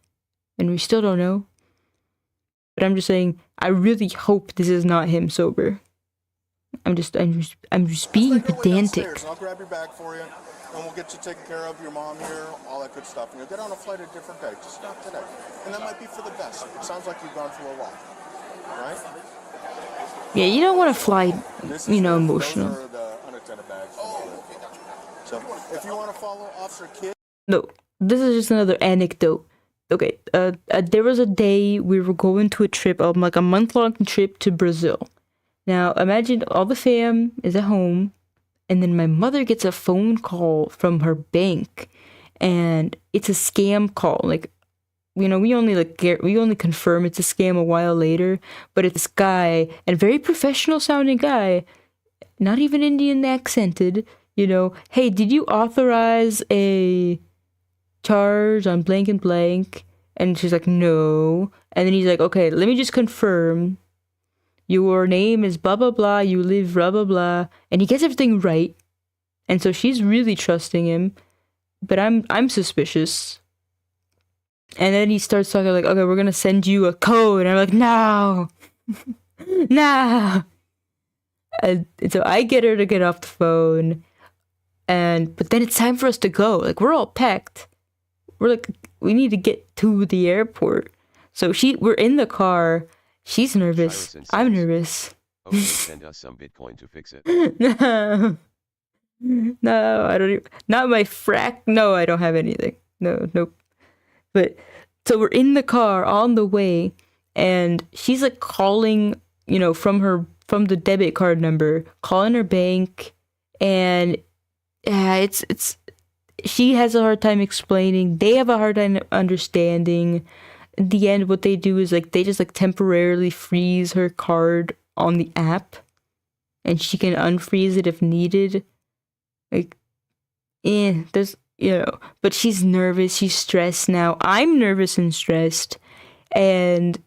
S2: and we still don't know. But I'm just saying, I really hope this is not him sober. I'm just being pedantic.
S20: I'll grab your bag for you, and we'll get you taken care of. Your mom here, all that good stuff. And you'll get on a flight a different day. Just not today. And that might be for the best. It sounds like you've gone through a lot, right?
S2: Yeah, you don't want to fly, emotional.
S20: Those are the unattended bags. So if you want to follow Officer Kidd.
S2: No, this is just another anecdote. Okay, there was a day we were going to a trip, like a month-long trip to Brazil. Now, imagine all the fam is at home, and then my mother gets a phone call from her bank, and it's a scam call. Like, we only confirm it's a scam a while later, but it's this guy, and very professional sounding guy, not even Indian accented, hey, did you authorize a charge on blank and blank? And she's like, no. And then he's like, okay, let me just confirm. Your name is blah, blah, blah. You live blah, blah, blah. And he gets everything right. And so she's really trusting him. But I'm suspicious. And then he starts talking like, okay, we're going to send you a code. And I'm like, no. No. And so I get her to get off the phone. But then it's time for us to go. Like, we're all packed. We're like, we need to get to the airport. So we're in the car. She's nervous. I'm nervous.
S4: Okay, send us some Bitcoin to fix it.
S2: No, I don't even, not my frack. No, I don't have anything. No, nope. But so we're in the car on the way, and she's like calling, from the debit card number, calling her bank, and it's she has a hard time explaining. They have a hard time understanding. In the end, what they do is they just temporarily freeze her card on the app, and she can unfreeze it if needed. There's but she's nervous, she's stressed now. I'm nervous and stressed. And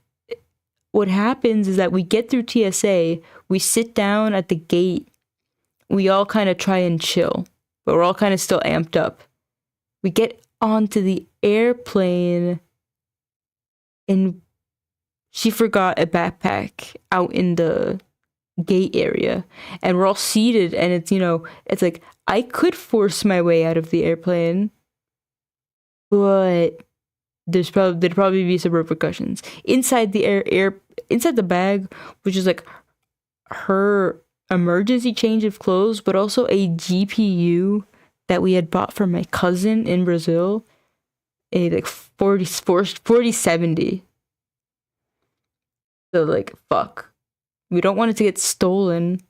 S2: what happens is that we get through TSA, we sit down at the gate, we all kind of try and chill, but we're all kind of still amped up. We get onto the airplane, and she forgot a backpack out in the gate area, and we're all seated, and it's like, I could force my way out of the airplane, but there'd probably be some repercussions inside the inside the bag, which is her emergency change of clothes, but also a GPU that we had bought for my cousin in Brazil, a 4070. So fuck, we don't want it to get stolen,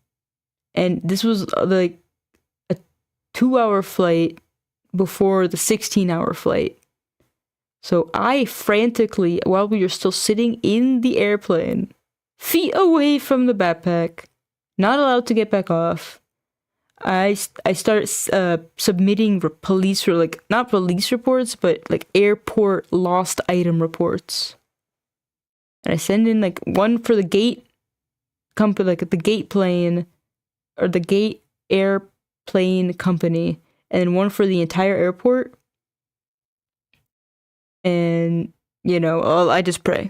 S2: and this was a 2-hour flight before the 16-hour flight. So I frantically, while we were still sitting in the airplane, feet away from the backpack, not allowed to get back off, I started submitting police, or not police reports, but airport lost item reports. And I send in one for the gate company, the gate plane, or the gate airplane company, and then one for the entire airport. And I just pray.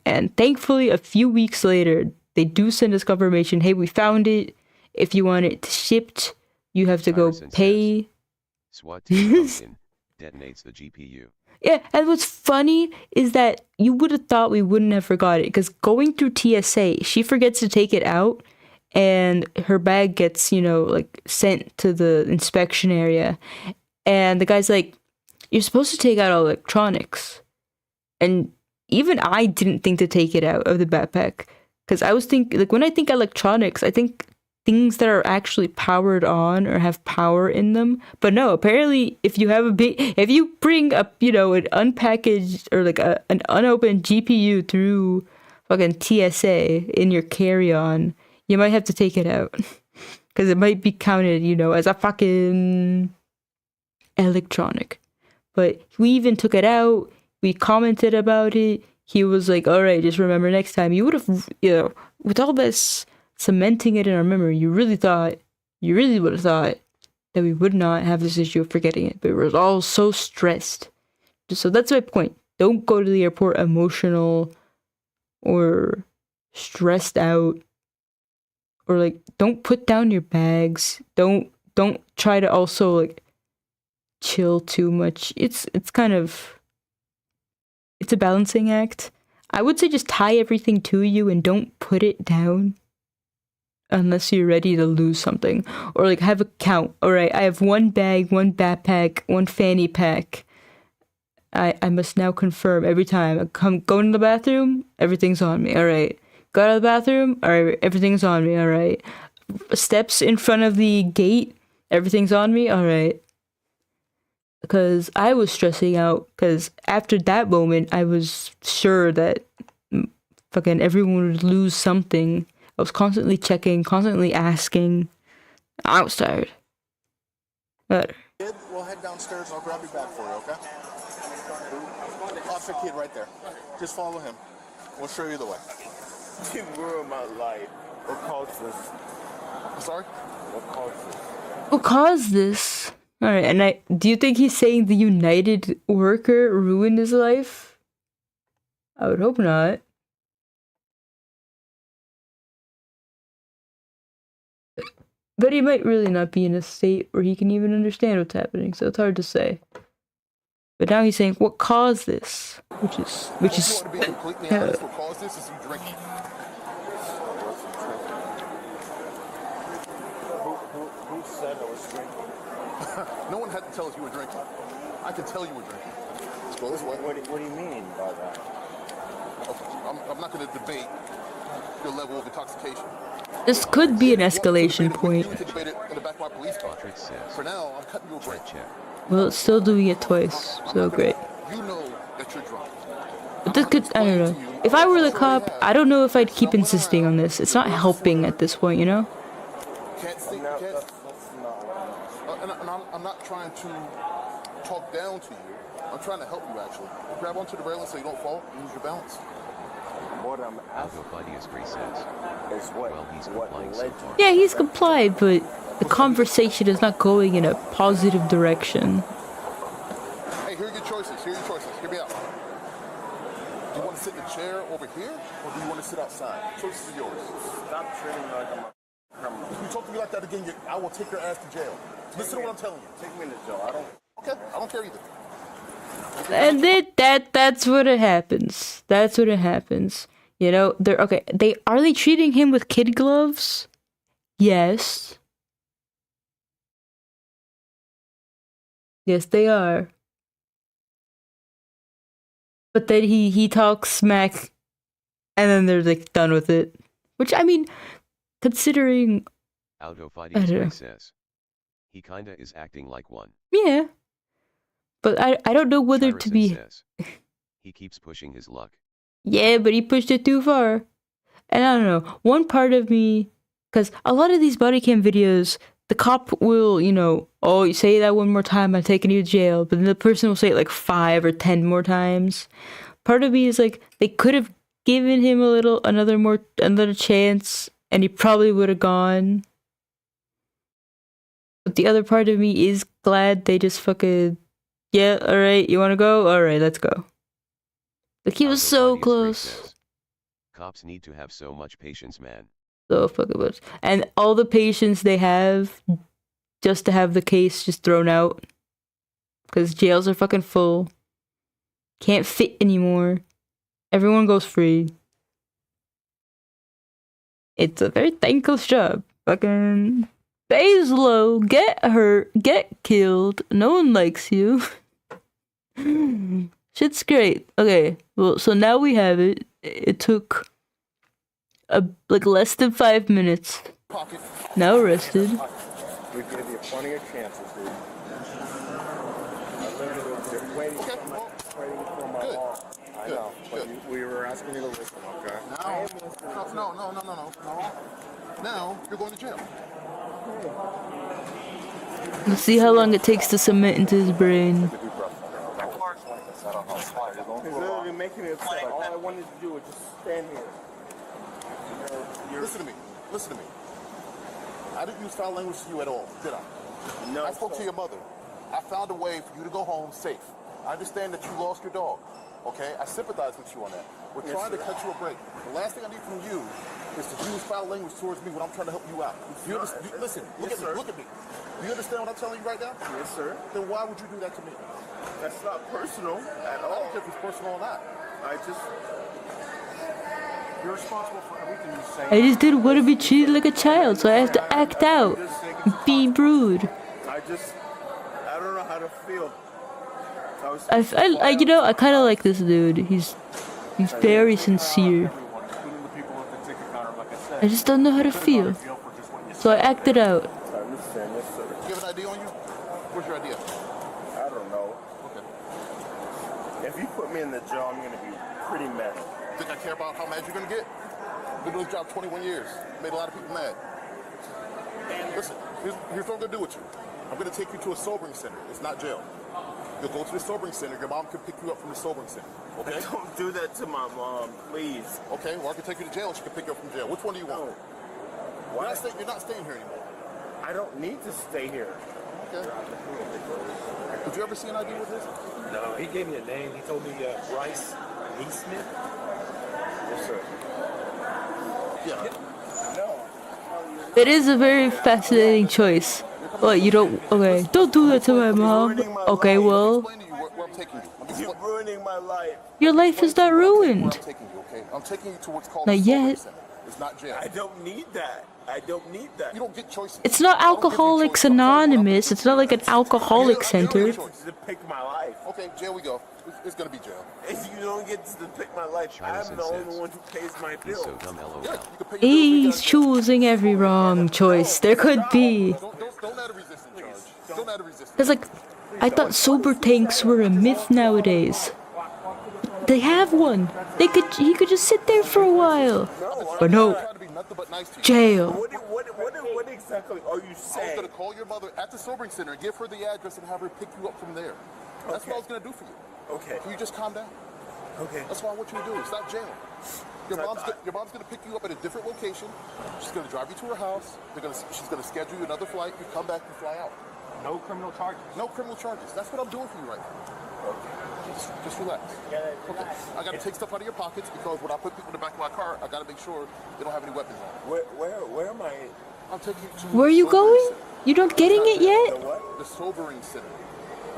S2: And thankfully, a few weeks later, they do send us confirmation. Hey, we found it. If you want it shipped, you have to go pay.
S4: SWAT team comes in, detonates the GPU.
S2: Yeah, and what's funny is that you would have thought we wouldn't have forgot it, because going through TSA, she forgets to take it out, and her bag gets, sent to the inspection area. And the guy's like, you're supposed to take out electronics. And even I didn't think to take it out of the backpack, because I was thinking, when I think electronics, I think things that are actually powered on or have power in them. But no, apparently if you bring up, an unpackaged or an unopened GPU through fucking TSA in your carry-on, you might have to take it out, because it might be counted, as a fucking electronic. But we even took it out. We commented about it. He was like, all right, just remember next time. You would have, with all this cementing it in our memory, you really would have thought that we would not have this issue of forgetting it. But we were all so stressed. So that's my point. Don't go to the airport emotional. or stressed out, or like don't put down your bags. Don't try to also like chill too much. It's kind of, it's a balancing act. I would say just tie everything to you and don't put it down unless you're ready to lose something, or like have a count. All right, I have one bag, one backpack, one fanny pack. I must now confirm every time I go into the bathroom, everything's on me. All right, go out of the bathroom, all right, everything's on me. All right, steps in front of the gate, everything's on me. All right, because I was stressing out because after that moment, I was sure that fucking everyone would lose something. I was constantly checking, constantly asking. I was tired. But
S20: Kid, we'll head downstairs and I'll grab your bag for you, okay? Officer Kid right there. Just follow him. We'll show you the way.
S18: You ruined my life. What caused this?
S20: I'm sorry?
S18: What caused this?
S2: what caused this? All right, and do you think he's saying the United worker ruined his life? I would hope not. But he might really not be in a state where he can even understand what's happening, so it's hard to say. But now he's saying, what caused this? Which is...
S20: You want to be completely honest, what caused this is you drinking.
S18: Who said I was drinking?
S20: No one had to tell us you were drinking. I can tell you were drinking. Let's go this way.
S18: What do you mean by that?
S20: I'm not going to debate your level of intoxication.
S2: This could be an escalation point.
S20: For now, I'm cutting you a break.
S2: Well, it's still doing it twice, so great.
S20: You know that you're drunk.
S2: But this could, I don't know. If I were the cop, I don't know if I'd keep insisting on this. It's not helping at this point, you know?
S20: I'm not trying to talk down to you. I'm trying to help you, actually. Grab onto the railing so you don't fall and lose your balance.
S18: What I'm asking is what led to...
S2: Yeah, he's complied, but the conversation is not going in a positive direction.
S20: Hey, here are your choices. Here are your choices. Hear me out. Do you want to sit in the chair over here, or do you want to sit outside? Choices are yours.
S18: Stop treating me like I'm a criminal.
S20: If you talk to me like that again, I will take your ass to jail. Listen to what I'm telling you.
S18: Take me to jail. I don't...
S20: Okay, I don't care either.
S2: And that's what it happens. That's what it happens. You know, are they treating him with kid gloves? Yes. Yes, they are. But then he talks smack, and then they're like done with it. Which, I mean, considering...
S4: Autofides says. He kinda is acting like one.
S2: Yeah. But I don't know whether to be...
S4: Says, he keeps pushing his luck.
S2: Yeah, but he pushed it too far. And I don't know, one part of me... Because a lot of these body cam videos, the cop will, you know, oh, you say that one more time, I'm taking you to jail. But then the person will say it like 5 or 10 more times. Part of me is like, they could have given him another chance, and he probably would have gone. But the other part of me is glad they just fucking... Yeah, alright, you wanna go? Alright, let's go. Like, he was so close.
S4: Cops need to have so much patience, man.
S2: So fucking much. And all the patience they have just to have the case just thrown out. Because jails are fucking full. Can't fit anymore. Everyone goes free. It's a very thankless job. Fucking... Pays low, get hurt, get killed. No one likes you. Shit's great. Okay, well, so now we have it. It took like less than 5 minutes. Now arrested.
S18: We gave you plenty of chances, dude. Waiting for my law. I know, but we were asking you to listen, okay?
S20: No. Now you're going to jail.
S2: Let's see how long it takes to cement into his brain.
S18: He's literally making me upset. All I wanted to do was just stand here.
S20: Listen to me. Listen to me. I didn't use foul language to you at all, did I?
S18: No.
S20: I spoke to your mother. I found a way for you to go home safe. I understand that you lost your dog. Okay? I sympathize with you on that. We're trying to cut you a break. The last thing I need from you is to use foul language towards me when I'm trying to help you out. You listen, look at me. You understand what I'm telling you right now?
S18: Yes, sir.
S20: Then why would you do that to me?
S18: That's not personal at
S20: I
S18: all.
S20: don't care if it's personal or not. You're responsible for everything you say.
S2: I just didn't want to be treated like a child, so I have to act out. Be rude.
S18: I don't know how to feel.
S2: You know, I kind of like this dude. He's very sincere. I just don't know how to feel, so I acted out.
S18: I understand, yes, sir.
S20: You have an ID on you? Where's your ID?
S18: I don't know.
S20: Okay.
S18: If you put me in the jail, I'm going to be pretty mad.
S20: Think I care about how mad you're going to get? Been doing this job 21 years. Made a lot of people mad. Listen, here's what I'm going to do with you. I'm going to take you to a sobering center. It's not jail. You'll go to the sobering center. Your mom can pick you up from the sobering center. Okay?
S18: Don't do that to my mom, please.
S20: Okay, well, I can take you to jail and she can pick you up from jail. Which one do you want?
S18: Why?
S20: You're not staying here anymore.
S18: I don't need to stay here.
S20: Okay. Did you ever see an ID with this?
S21: No, he gave me a name. He told me Bryce Neesmith.
S18: Yes, sir.
S20: Yeah.
S18: No.
S2: It is a very fascinating choice. What, you don't... Okay, don't do that to my mom. Okay, well...
S18: You're ruining my life.
S2: Your life is not ruined.
S20: I'm taking you to what's called
S2: Not yet.
S20: It's not jail.
S18: I don't need that. I don't need that.
S20: You don't get choices.
S2: It's not Alcoholics Anonymous. It's not like an alcoholic center.
S18: You don't get to pick my life.
S20: Okay, jail we go. It's gonna be jail.
S18: If you don't get to pick my life, I'm the only one who pays my bills.
S2: He's choosing every wrong choice there could be.
S20: Don't add a resistance charge. Don't add a resistance.
S2: It's like, I thought sober tanks were a myth nowadays. They have one. He could just sit there for a while. But no. Jail.
S18: What exactly are you saying?
S20: I was gonna call your mother at the sobering center and give her the address and have her pick you up from there. That's what I was gonna do for you.
S18: Okay.
S20: Can you just calm down?
S18: Okay.
S20: That's what I want you to do. It's not jail. Your mom's gonna pick you up at a different location. She's gonna drive you to her house. She's gonna schedule you another flight. You come back and fly out.
S18: No criminal charges.
S20: No criminal charges. That's what I'm doing for you right now. Okay. Just relax. Okay. I gotta take stuff out of your pockets because when I put people in the back of my car, I gotta make sure they don't have any weapons on.
S18: Where am I?
S20: I'll take you to.
S2: Where are you going? You're not getting it yet?
S20: The sobering center.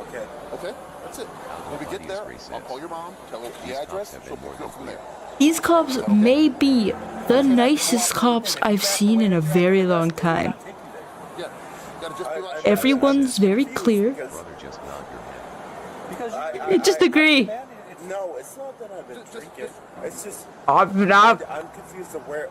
S18: Okay.
S20: Okay. That's it. When we get there, I'll call your mom, tell her the address, she'll pick you up from there.
S2: These cops may be the nicest cops I've seen in a very long time.
S20: Yeah. Gotta just be like.
S2: Everyone's very clear. Just agree.
S18: No, it's not that I've been drinking. It's just
S2: I'm
S18: confused of where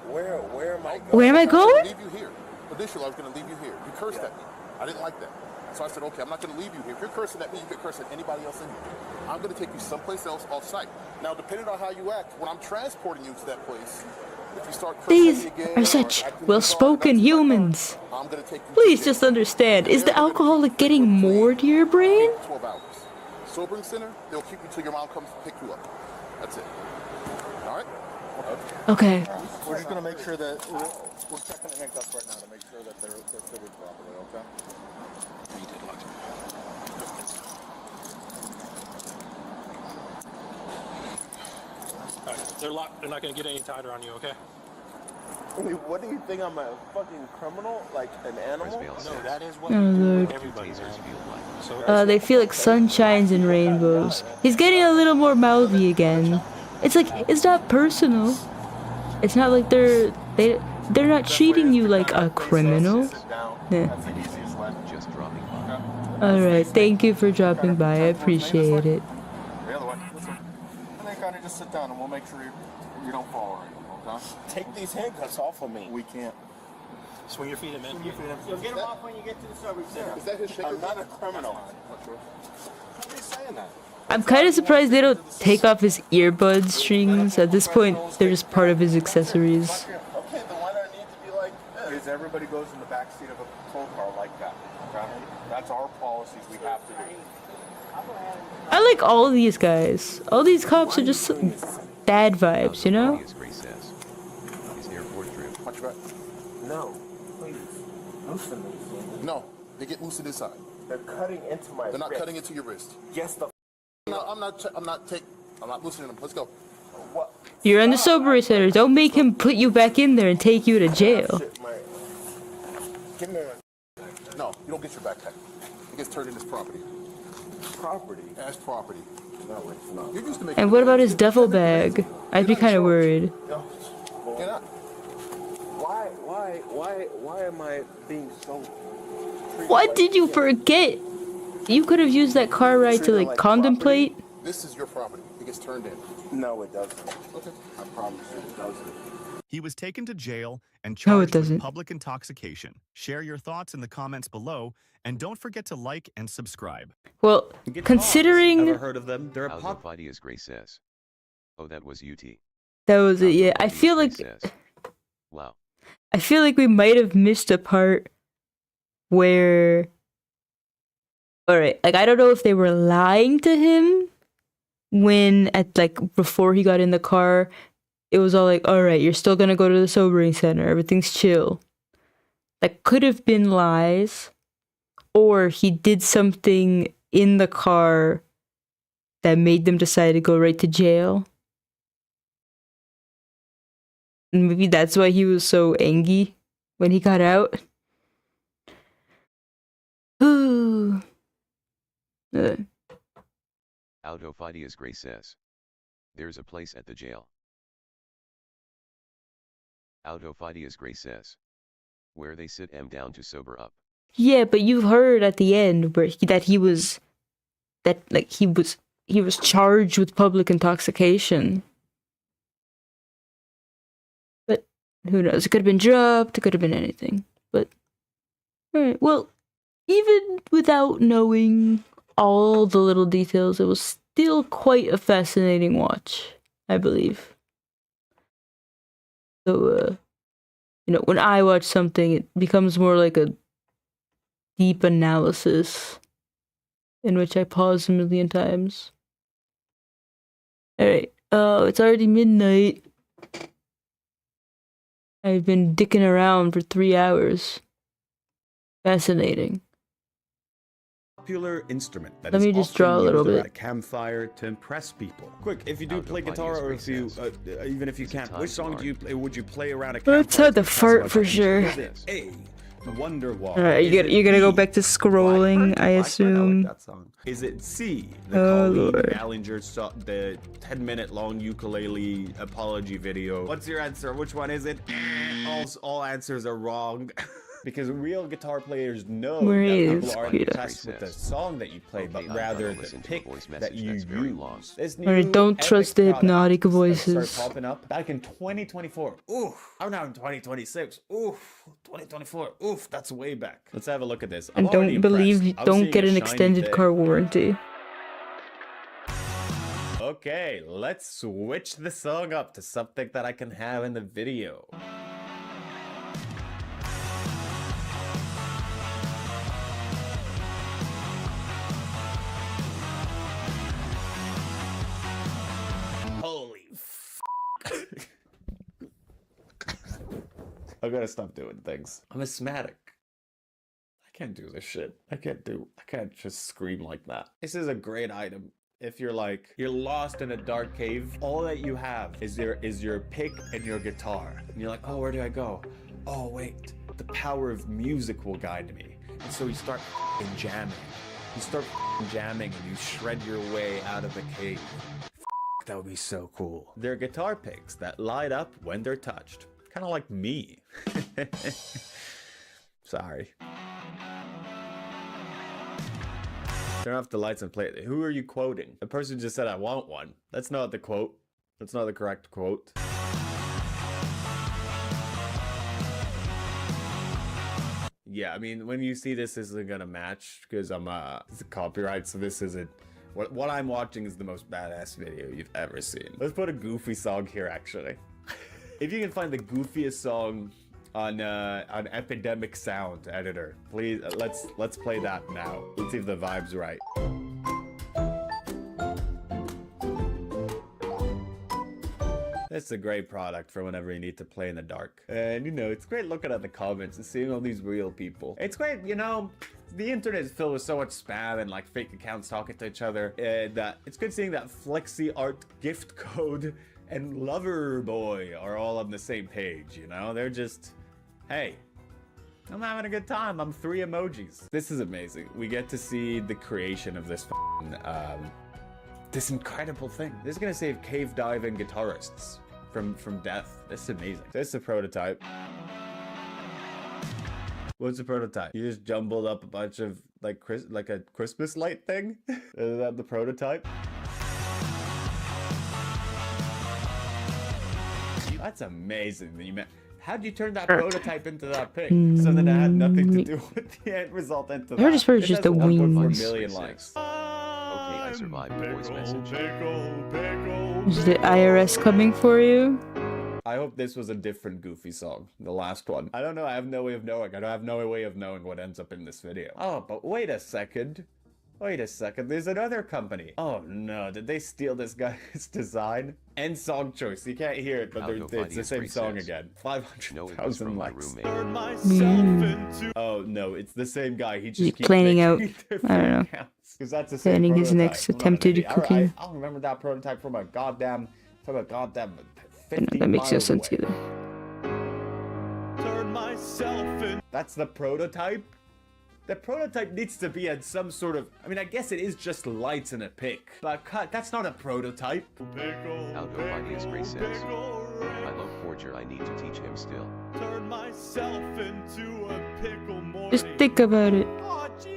S18: am I going?
S2: Where am I going?
S20: Leave you here. Initially, I was going to leave you here. You cursed at me. I didn't like that. So I said, okay, I'm not going to leave you here. If you're cursing at me, you can curse at anybody else in here. I'm going to take you someplace else off site. Now, depending on how you act, when I'm transporting you to that place, if you start cursing
S2: These
S20: at me again,
S2: are such well-spoken humans.
S20: I'm going to take you.
S2: Please just understand, is the alcoholic getting more to your brain?
S20: 12 hours. Sobering center, they'll keep you till your mom comes to pick you up. That's it. All right?
S2: Okay.
S20: We're just going to make sure that we're checking the handcuffs right now to make sure that they're fitted properly, okay?
S21: Alright, they're locked. They're not going to get any tighter on you, okay?
S18: What do you think? I'm a fucking criminal? Like an animal?
S21: No, that is what
S2: Oh, Lord.
S21: everybody man.
S2: They feel like sunshines and rainbows. He's getting a little more mouthy again. It's like, it's not personal. It's not like they're not treating you like a criminal. Yeah. Alright, thank you for dropping by. I appreciate it.
S20: The other way. Listen. And then kind of just sit down and we'll make sure you don't fall or anything, okay?
S18: Take these handcuffs off of me.
S20: We can't.
S21: Swing your feet in, man.
S18: You'll get them off when you get to the service center.
S20: Is that his shaker?
S18: I'm not a criminal.
S20: Why are you saying that?
S2: I'm kind of surprised they don't take off his earbud strings. At this point, they're just part of his accessories.
S18: Okay, then why do I need to be like this?
S20: Because everybody goes in the back seat of a patrol car like that, okay? That's our policies we have to do.
S2: I like all of these guys. All these cops are just bad vibes, you know?
S20: Watch your back.
S18: No, please. Loosen these.
S20: No, they get loosened inside.
S18: They're cutting into my
S20: They're not
S18: wrist.
S20: cutting into your wrist.
S18: Yes, the
S20: No, I'm not I'm not loosening him. Let's go. What?
S2: You're in the sobering center. Don't make him put you back in there and take you to jail.
S20: Shit, man. Give me No, you don't get your backpack. It gets turned in as property. Property? As property. No, it's not. You're used to making.
S2: And what about his duffel bag? I'd be kind of worried.
S20: Get up. Why am I being so...
S2: What did you forget? You could have used that car ride to like contemplate.
S20: This is your property. It gets turned in. No, it doesn't. Okay. I promise you it doesn't.
S5: He was taken to jail and
S2: No, it
S5: charged with
S2: doesn't.
S5: public intoxication. Share your thoughts in the comments below, and don't forget to like and subscribe.
S2: Well, considering
S4: Ever heard of them? They're a pop. Phidias Gray says. Oh, that was UT.
S2: that was it, yeah. I feel like
S4: Wow.
S2: I feel like we might have missed a part where, alright, like I don't know if they were lying to him when at like before he got in the car, it was all like, alright, you're still gonna go to the sobering center, everything's chill. That could have been lies, or he did something in the car that made them decide to go right to jail. And maybe that's why he was so angry when he got out. Ooh.
S4: Auto Phidias Gray says. There's a place at the jail. Auto Phidias Gray says. Where they sit M down to sober up.
S2: Yeah, but you heard at the end where he was charged with public intoxication. But who knows? It could have been dropped. It could have been anything. But alright, well, even without knowing all the little details, it was still quite a fascinating watch, I believe. So, when I watch something, it becomes more like a deep analysis in which I pause a million times. Alright, it's already midnight. I've been dicking around for 3 hours. Fascinating.
S1: Popular instrument that
S2: Let
S1: is
S2: me just
S1: often
S2: draw a little
S1: used
S2: bit.
S1: around a campfire to impress people. Quick, if you do play guitar, or if you, even if you can't, which song do you play? Would you play around a campfire?
S2: Let's have the fart for sure.
S1: Is it A, Wonderwall?
S2: Alright, you're gonna go back to scrolling, I assume.
S1: That song. Is it C, the
S2: Oh,
S1: Colleen
S2: Lord.
S1: Ballinger, the 10-minute long ukulele apology video? What's your answer? Which one is it? All answers are wrong. Because real guitar players know
S2: Where
S1: that
S2: is
S1: people aren't
S2: Krita?
S1: impressed with the song that you play, but rather the pick that you use. This
S2: Alright,
S1: new
S2: don't
S1: epic
S2: trust the
S1: product
S2: hypnotic
S1: that
S2: voices.
S1: started popping up back in 2024. Oof, I'm now in 2026. Oof, 2024. Oof, that's way back. Let's have a look at this. I'm
S2: And
S1: already
S2: don't believe,
S1: impressed. I'm
S2: don't
S1: seeing
S2: get
S1: a
S2: an
S1: shiny
S2: extended
S1: thing.
S2: car warranty.
S1: Okay, let's switch the song up to something that I can have in the video. Holy f. I gotta stop doing things. I'm asthmatic. I can't do this shit. I can't just scream like that. This is a great item. If you're lost in a dark cave, all that you have is your pick and your guitar. And you're like, oh, where do I go? Oh, wait, the power of music will guide me. And so you start f***ing jamming. You start f***ing jamming and you shred your way out of the cave. That would be so cool. They're guitar picks that light up when they're touched. Kind of like me. Sorry. Turn off the lights and play it. Who are you quoting? The person just said, I want one. That's not the quote. That's not the correct quote. Yeah, I mean, when you see this isn't gonna match, because it's a copyright, so this isn't... What I'm watching is the most badass video you've ever seen. Let's put a goofy song here, actually. If you can find the goofiest song on Epidemic Sound Editor, please, let's play that now. Let's see if the vibe's right. It's a great product for whenever you need to play in the dark. And you know, it's great looking at the comments and seeing all these real people. It's great, you know, the internet is filled with so much spam and like fake accounts talking to each other. And it's good seeing that Flexi Art gift code and Lover Boy are all on the same page, you know? They're just, hey, I'm having a good time. I'm 3 emojis. This is amazing. We get to see the creation of this this incredible thing. This is gonna save cave diving guitarists from death. This is amazing. This is a prototype. What's a prototype? You just jumbled up a bunch of like a Christmas light thing? Is that the prototype? That's amazing that you met. How'd you turn that prototype into that pic? So that it had nothing to do with the end result into that.
S2: I just heard it's just the wings.
S1: Million likes.
S4: Okay, I survived the voice message.
S2: Is the IRS coming for you?
S1: I hope this was a different Goofy song, the last one. I don't know, I have no way of knowing. I don't have no way of knowing what ends up in this video. Oh, but wait a second. Wait a second, there's another company. Oh no, did they steal this guy's design? And song choice, you can't hear it, but it's the same song again. 500,000 likes. Oh no, it's the same guy. He just keeps
S2: planning out,
S1: I
S2: don't know.
S1: Because that's the same
S2: Planning his
S1: prototype.
S2: next attempt to do cooking.
S1: Alright, I'll remember that prototype from a goddamn 50
S2: That makes no
S1: miles
S2: sense
S1: away.
S2: either.
S1: That's the prototype? The prototype needs to be at some sort of... I mean, I guess it is just lights and a pic. But that's not a prototype.
S4: Algomanius Gray says, I love Forger, I need to teach him still.
S1: Turn myself into a pickle more.
S2: Just think about it.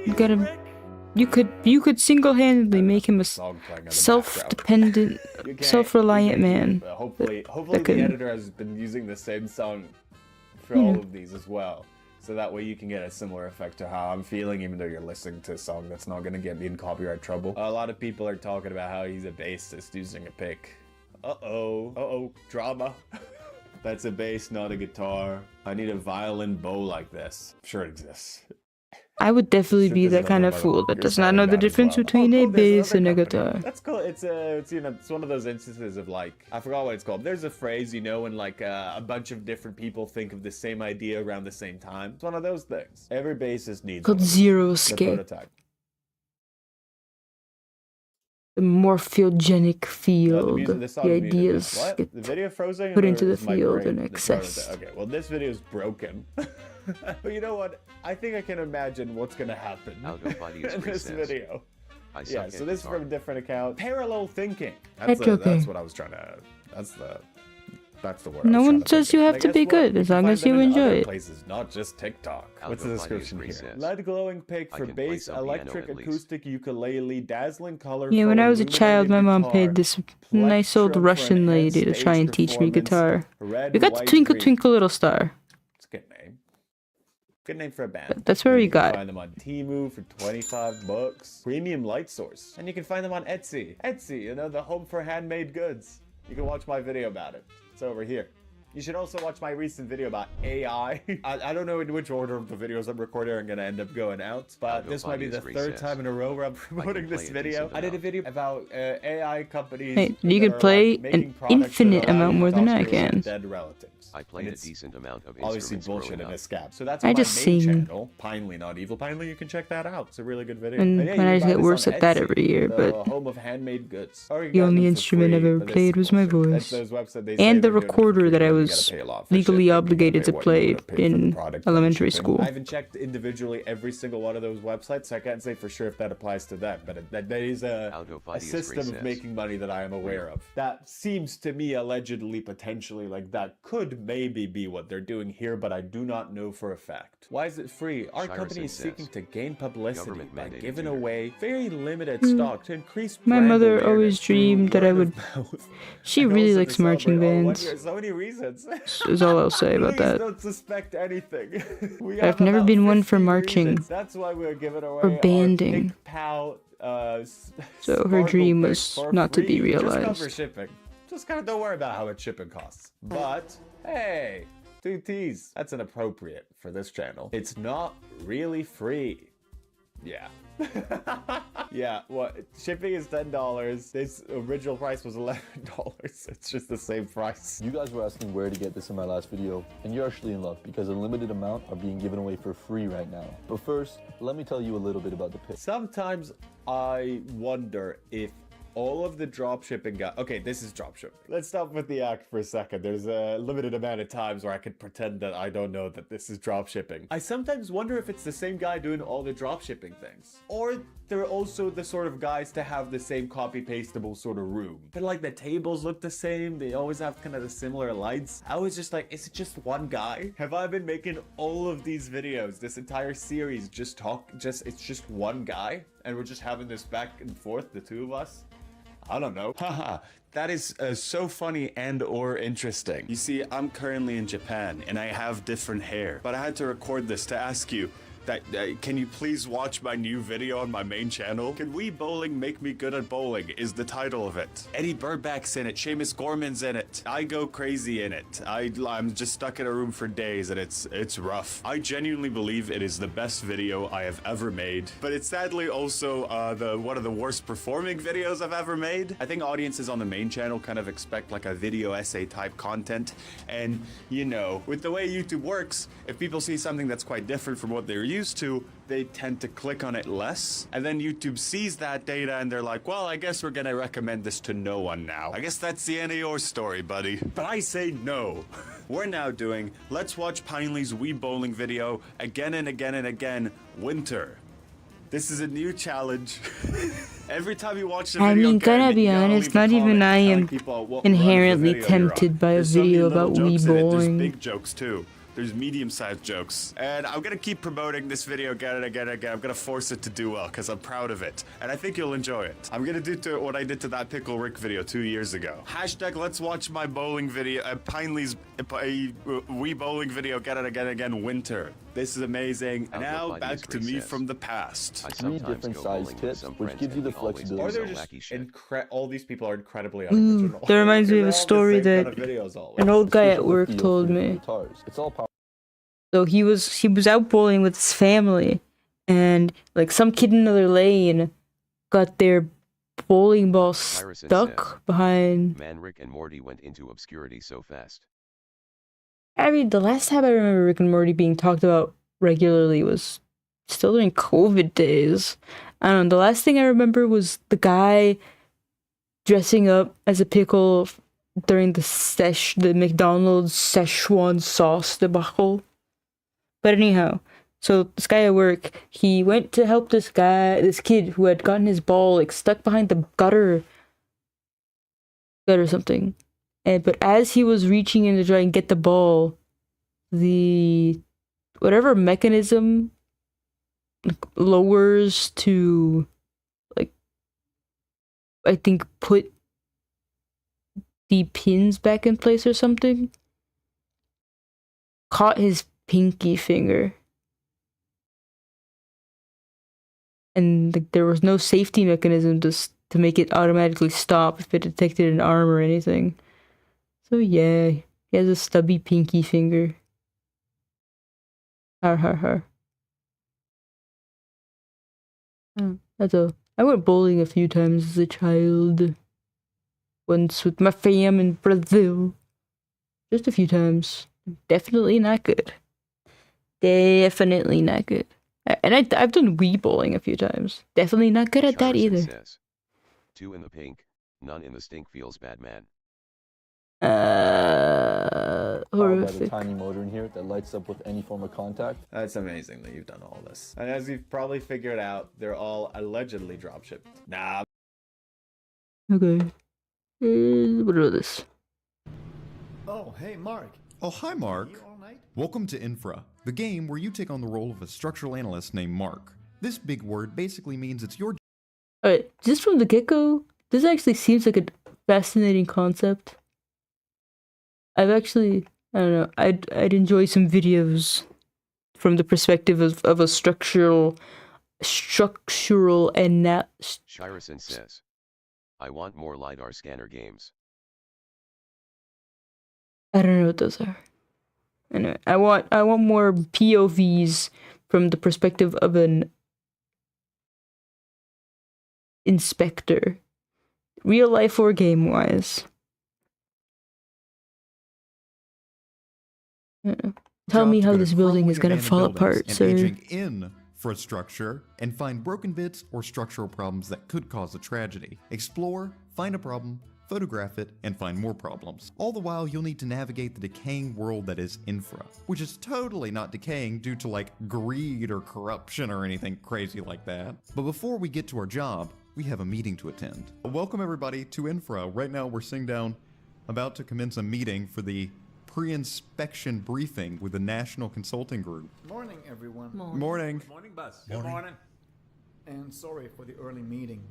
S2: You gotta... You could single-handedly make him a self-dependent, self-reliant man.
S1: Hopefully the editor has been using the same song for all of these as well. So that way you can get a similar effect to how I'm feeling, even though you're listening to a song that's not gonna get me in copyright trouble. A lot of people are talking about how he's a bassist using a pick. Uh-oh, drama. That's a bass, not a guitar. I need a violin bow like this. I'm sure it exists.
S2: I would definitely be that kind of fool that does not know the difference between a bass and a guitar.
S1: That's cool. It's you know, it's one of those instances of like, I forgot what it's called. There's a phrase, you know, when like a bunch of different people think of the same idea around the same time. It's one of those things. Every bassist needs
S2: called zero escape. The morphogenic field. The ideas get put into the field in excess.
S1: Okay, well this video is broken. But you know what? I think I can imagine what's gonna happen in this video. Yeah, so this is from a different account. Parallel thinking. That's what I was trying to. That's the word.
S2: No one says you have to be good as long as you enjoy it.
S1: Places, not just TikTok. What's the description here? LED glowing pic for bass, electric, acoustic, ukulele, dazzling color.
S2: Yeah, when I was a child, my mom paid this nice old Russian lady to try and teach me guitar. We got the Twinkle Twinkle Little Star.
S1: It's a good name. Good name for a band.
S2: That's where we got.
S1: You can find them on Temu for 25 bucks. Premium light source. And you can find them on Etsy. Etsy, you know, the home for handmade goods. You can watch my video about it. It's over here. You should also watch my recent video about AI. I don't know in which order of the videos I'm recording are going to end up going out, but this might be the third time in a row where I'm promoting this video. I did a video about AI companies.
S2: Hey, you could play an infinite amount more than I can.
S1: Dead relatives.
S4: I played a decent amount of
S1: obviously bullshit in a scab. So that's
S2: I
S1: my
S2: just
S1: main
S2: sing.
S1: channel, Pinely Not Evil. Pinely, you can check that out. It's a really good video.
S2: And
S1: yeah,
S2: when I
S1: you can
S2: get
S1: buy
S2: worse
S1: this
S2: at that
S1: on
S2: every year,
S1: Etsy,
S2: but
S1: the home of handmade goods. Or you
S2: the
S1: can get
S2: only
S1: them for
S2: instrument I've
S1: free
S2: ever
S1: for this
S2: played was my
S1: bullshit.
S2: voice.
S1: That's those websites they say
S2: And the
S1: they're doing it for
S2: recorder
S1: free,
S2: that I
S1: but you
S2: was
S1: gotta pay a lot for
S2: legally
S1: shipping.
S2: obligated to
S1: What you
S2: play
S1: gotta pay for the
S2: in
S1: product,
S2: elementary
S1: shipping.
S2: school.
S1: I haven't checked individually every single one of those websites, so I can't say for sure if that applies to them. But that is a system of making money that I am aware of. That seems to me allegedly, potentially, like that could maybe be what they're doing here, but I do not know for a fact. Why is it free? Our company is seeking to gain publicity by giving away very limited stock to increase
S2: My
S1: brand
S2: mother
S1: awareness
S2: always
S1: through
S2: dreamed that I
S1: word
S2: would.
S1: of mouth.
S2: She
S1: And
S2: really
S1: also
S2: likes
S1: to
S2: marching
S1: celebrate-
S2: bands.
S1: so many reasons.
S2: Is all I'll say about
S1: Please
S2: that.
S1: don't suspect anything. We
S2: I've
S1: have
S2: never
S1: about
S2: been one for
S1: 50
S2: marching
S1: reasons. That's why we're giving away
S2: or banding.
S1: Our PayPal,
S2: So her
S1: Sparkle
S2: dream
S1: Pick
S2: was
S1: for
S2: not to be
S1: free. Just
S2: realized.
S1: cover shipping. Just kind of don't worry about how much shipping costs. But hey, 2 T's. That's inappropriate for this channel. It's not really free. Yeah. Yeah, what? Shipping is $10. This original price was $11. It's just the same price.
S7: You guys were asking where to get this in my last video, and you're actually in luck because a limited amount are being given away for free right now. But first, let me tell you a little bit about the pick.
S1: Sometimes I wonder if all of the dropshipping guys... Okay, this is dropshipping. Let's stop with the act for a second. There's a limited amount of times where I could pretend that I don't know that this is dropshipping. I sometimes wonder if it's the same guy doing all the dropshipping things. Or they're also the sort of guys to have the same copy-pastable sort of room. But like the tables look the same. They always have kind of the similar lights. I was just like, is it just one guy? Have I been making all of these videos, this entire series, it's just one guy? And we're just having this back and forth, the two of us? I don't know. Haha, that is so funny and or interesting. You see, I'm currently in Japan and I have different hair, but I had to record this to ask you that can you please watch my new video on my main channel? Can Wii Bowling Make Me Good at Bowling is the title of it. Eddie Burback's in it, Seamus Gorman's in it. I go crazy in it. I'm just stuck in a room for days and it's rough. I genuinely believe it is the best video I have ever made, but it's sadly also one of the worst performing videos I've ever made. I think audiences on the main channel kind of expect like a video essay type content, and you know, with the way YouTube works, if people see something that's quite different from what they're used to, they tend to click on it less, and then YouTube sees that data and they're like, well, I guess we're gonna recommend this to no one now. I guess that's the end of your story, buddy. But I say no. We're now doing Let's Watch Pinely's Wii Bowling video again and again and again, winter. This is a new challenge. Every time you watch the video,
S2: I mean, gonna be honest, not even I am inherently
S1: you're
S2: tempted by a
S1: There's so many
S2: video
S1: little
S2: about
S1: jokes
S2: Wii
S1: in it. There's
S2: bowling.
S1: big jokes too. There's medium-sized jokes. And I'm gonna keep promoting this video again and again and again. I'm gonna force it to do well because I'm proud of it. And I think you'll enjoy it. I'm gonna do to what I did to that Pickle Rick video 2 years ago. Hashtag let's watch my bowling video, Pinely's Wii bowling video again and again and again, winter. This is amazing. Now back to me from the past.
S7: 3 different size tips, which gives you the flexibility.
S1: Or they're just all these people are incredibly
S2: Ooh,
S1: unoriginal.
S2: that reminds me of
S1: They're
S2: a
S1: all the
S2: story
S1: same kind
S2: that
S1: of videos always.
S2: an old guy at work told me.
S7: It's all power.
S2: So he was out bowling with his family, and like some kid in another lane got their bowling ball stuck behind.
S4: Man, Rick and Morty went into obscurity so fast.
S2: I mean, the last time I remember Rick and Morty being talked about regularly was still during COVID days. I don't know. The last thing I remember was the guy dressing up as a pickle during the McDonald's Szechuan sauce debacle. But anyhow, so this guy at work, he went to help this kid who had gotten his ball like stuck behind the gutter or something. But as he was reaching in to try and get the ball, the whatever mechanism lowers to like I think put the pins back in place or something caught his pinky finger, and there was no safety mechanism to make it automatically stop if it detected an arm or anything. So yeah, he has a stubby pinky finger. Har har har. That's all. I went bowling a few times as a child. Once with my fam in Brazil. Just a few times. Definitely not good. Definitely not good. And I've done Wii bowling a few times. Definitely not good at that either.
S4: Says, 2 in the pink, none in the stink feels bad, man.
S7: Powered by the
S2: Horrific.
S7: tiny motor in here that lights up with any form of contact.
S1: That's amazing that you've done all this. And as you've probably figured out, they're all allegedly dropshipped. Nah.
S2: Okay. What about this?
S22: Oh, hey, Mark.
S5: Oh, hi, Mark. Welcome to Infra, the game where you take on the role of a structural analyst named Mark. This big word basically means it's your
S2: Alright, just from the get-go, this actually seems like a fascinating concept. I don't know, I'd enjoy some videos from the perspective of a structural
S4: Shirison says, I want more LiDAR scanner games.
S2: I don't know what those are. Anyway, I want more POVs from the perspective of an inspector. Real life or game wise? Tell me how this building is gonna fall apart, sir.
S5: In infrastructure and find broken bits or structural problems that could cause a tragedy. Explore, find a problem, photograph it, and find more problems. All the while, you'll need to navigate the decaying world that is infra, which is totally not decaying due to like greed or corruption or anything crazy like that. But before we get to our job, we have a meeting to attend. Welcome everybody to infra. Right now we're sitting down, about to commence a meeting for the pre-inspection briefing with the National Consulting Group.
S22: Morning, everyone.
S5: Morning.
S21: Good morning, Buzz.
S22: Morning.
S21: Good morning.
S22: And sorry for the early meeting.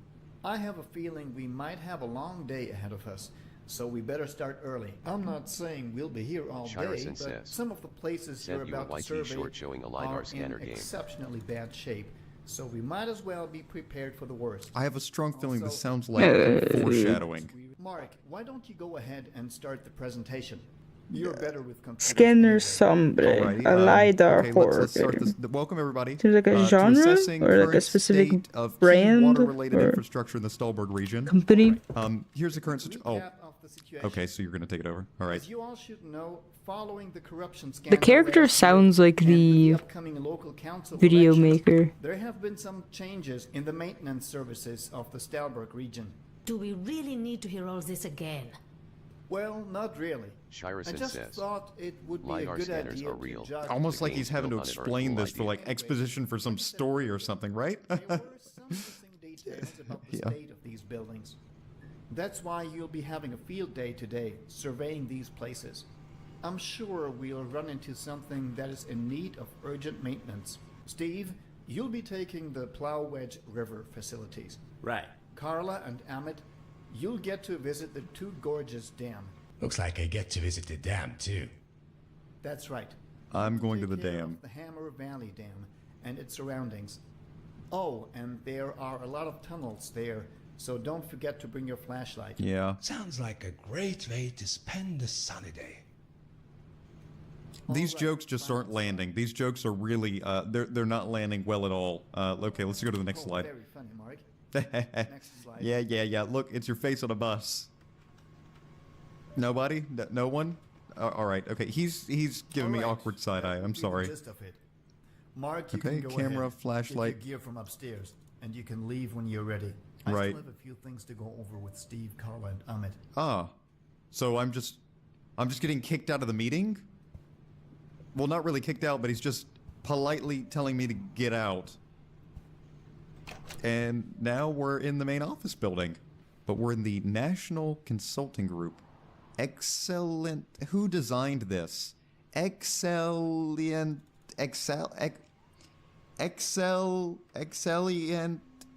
S22: I have a feeling we might have a long day ahead of us, so we better start early. I'm not saying we'll be here all day,
S4: Shirison
S22: but
S4: says,
S22: some of the places you're
S4: "Sent you a
S22: about to
S4: YT
S22: survey
S4: short showing a
S22: are
S4: LiDAR
S22: in
S4: scanner game."
S22: exceptionally bad shape, so we might as well be prepared for the worst.
S5: I have a strong feeling this
S22: Also-
S5: sounds like foreshadowing.
S22: Mark, why don't you go ahead and start the presentation? You're better with computers.
S2: Scanner Sombre,
S5: Alrighty,
S2: a LiDAR
S5: okay,
S2: horror
S5: let's start
S2: game.
S5: this. Welcome everybody.
S2: Seems like a
S5: to
S2: genre
S5: assessing
S2: or like a
S5: current
S2: specific
S5: state of key
S2: brand
S5: water-related
S2: or
S5: infrastructure in the Stahlberg region.
S2: company.
S5: Here's the current situation. Oh,
S22: Recap of the situation.
S5: okay. So you're gonna take it over. All right.
S22: As you all should know, following the corruption
S2: The
S22: scandal
S2: character
S22: last year
S2: sounds like
S22: and with
S2: the
S22: upcoming local council
S2: video
S22: elections,
S2: maker.
S22: there have been some changes in the maintenance services of the Stahlberg region.
S3: Do we really need to hear all this again?
S22: Well, not really. I
S4: Shirison
S22: just
S4: says,
S22: thought it would be a
S4: LiDAR
S22: good
S4: scanners
S22: idea
S4: are
S22: to
S4: real.
S22: judge
S5: Almost
S4: The
S5: like he's
S4: game's
S5: having to
S4: built on an
S5: explain
S4: original
S5: this for
S4: idea.
S5: like exposition for some story or something, right?
S22: There were some missing details about the
S5: Yeah.
S22: state of these buildings. That's why you'll be having a field day today, surveying these places. I'm sure we'll run into something that is in need of urgent maintenance. Steve, you'll be taking the Plow Wedge River facilities.
S21: Right.
S22: Carla and Amit, you'll get to visit the Two Gorges Dam.
S10: Looks like I get to visit the dam too.
S22: That's right.
S5: I'm going to the
S22: Take care
S5: dam.
S22: of the Hammer Valley Dam and its surroundings. Oh, and there are a lot of tunnels there, so don't forget to bring your flashlight.
S5: Yeah.
S10: Sounds like a great way to spend a sunny day.
S5: These jokes just aren't landing. These jokes are really they're not landing well at all. Okay, let's go to the next slide.
S22: Very funny, Mark. Next slide.
S5: Yeah. Look, it's your face on a bus. Nobody? No one? All right. Okay. He's giving me
S22: All right,
S5: awkward side eye.
S22: that
S5: I'm
S22: would be the
S5: sorry.
S22: gist of it. Mark, you
S5: Okay,
S22: can go
S5: camera,
S22: ahead,
S5: flashlight.
S22: get your gear from upstairs, and you can leave when you're ready. I
S5: Right.
S22: still have a few things to go over with Steve, Carla, and Amit.
S5: Ah. So I'm just getting kicked out of the meeting? Well, not really kicked out, but he's just politely telling me to get out. And now we're in the main office building. But we're in the National Consulting Group. Excellent. Who designed this? Excellent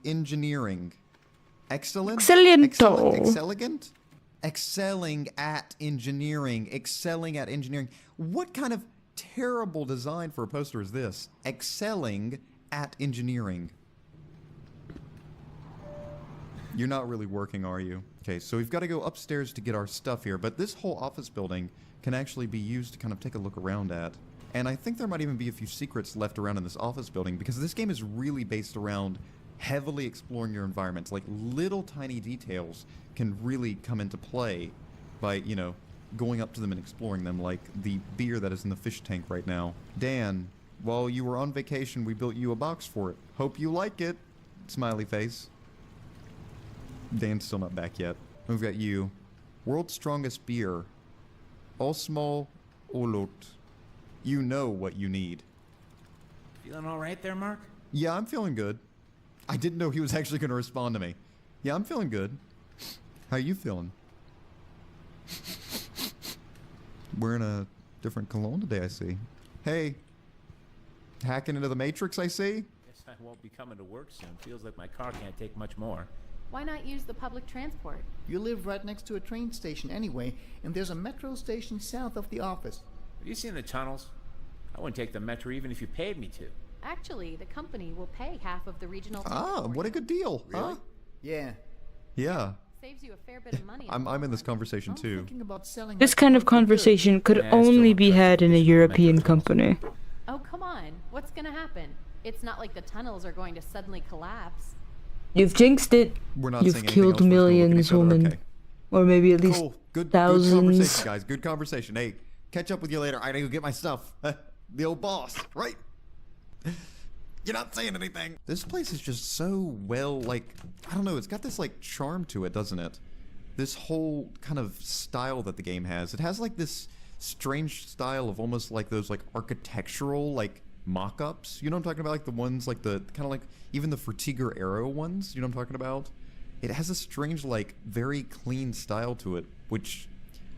S5: engineering. Excellent?
S2: Excelliento.
S5: Excellent? Excelling at engineering. Excelling at engineering. What kind of terrible design for a poster is this? Excelling at engineering. You're not really working, are you? Okay, so we've got to go upstairs to get our stuff here, but this whole office building can actually be used to kind of take a look around at. And I think there might even be a few secrets left around in this office building, because this game is really based around heavily exploring your environments. Like, little tiny details can really come into play by, you know, going up to them and exploring them, like the beer that is in the fish tank right now. Dan, while you were on vacation, we built you a box for it. Hope you like it. Smiley face. Dan's still not back yet. We've got you. World's strongest beer. All small, olot. You know what you need.
S21: Feeling all right there, Mark?
S5: Yeah, I'm feeling good. I didn't know he was actually going to respond to me. Yeah, I'm feeling good. How you feeling? Wearing a different cologne today, I see. Hey. Hacking into the Matrix, I see.
S21: Guess I won't be coming to work soon. Feels like my car can't take much more.
S23: Why not use the public transport?
S22: You live right next to a train station anyway, and there's a metro station south of the office.
S21: Have you seen the tunnels? I wouldn't take the metro even if you paid me to.
S23: Actually, the company will pay half of the regional
S5: Ah, what a good deal, huh?
S22: Yeah.
S5: Yeah.
S23: Saves you a fair bit of money.
S5: I'm in this conversation too.
S22: Thinking about selling
S2: This kind of conversation could only be had in a European company.
S23: Oh, come on. What's gonna happen? It's not like the tunnels are going to suddenly collapse.
S2: You've jinxed it.
S5: We're not
S2: You've
S5: saying anything
S2: killed
S5: else, we're just gonna look at
S2: millions,
S5: each other,
S2: woman.
S5: okay.
S2: Or maybe at least
S5: Cool. Good
S2: thousands.
S5: conversation, guys. Good conversation. Hey, catch up with you later. I gotta go get my stuff. The old boss, right? You're not saying anything. This place is just so well, like, I don't know. It's got this like charm to it, doesn't it? This whole kind of style that the game has. It has like this strange style of almost like those like architectural like mock-ups. You know what I'm talking about? Like the ones like the kind of like even the Vertiger Arrow ones. You know what I'm talking about? It has a strange like very clean style to it, which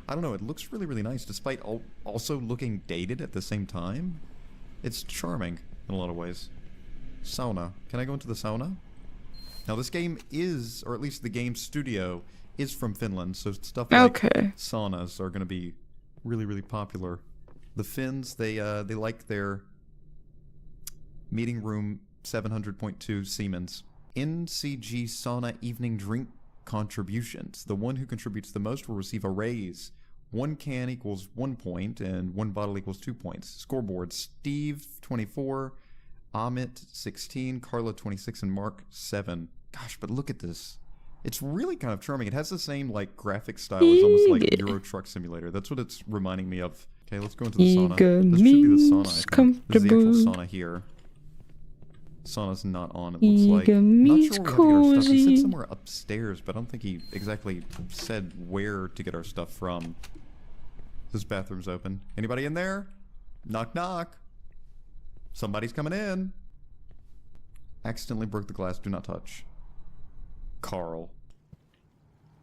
S5: I don't know. It looks really, really nice despite also looking dated at the same time. It's charming in a lot of ways. Sauna. Can I go into the sauna? Now this game is, or at least the game studio is from Finland, so stuff like saunas are going to be really, really popular. The Finns, they like their meeting room 700.2 Siemens. NCG sauna evening drink contributions. The one who contributes the most will receive a raise. 1 can equals 1 point, and 1 bottle equals 2 points. Scoreboard: Steve 24, Amit 16, Carla 26, and Mark 7. Gosh, but look at this. It's really kind of charming. It has the same like graphic style as almost like Euro Truck Simulator. That's what it's reminding me of. Okay, let's go into the sauna. This should be the sauna, I think. This is the actual sauna here. Sauna's not on, it looks like. Not sure where we have to get our stuff. He said somewhere upstairs, but I don't think he exactly said where to get our stuff from. This bathroom's open. Anybody in there? Knock, knock. Somebody's coming in. Accidentally broke the glass. Do not touch. Carl.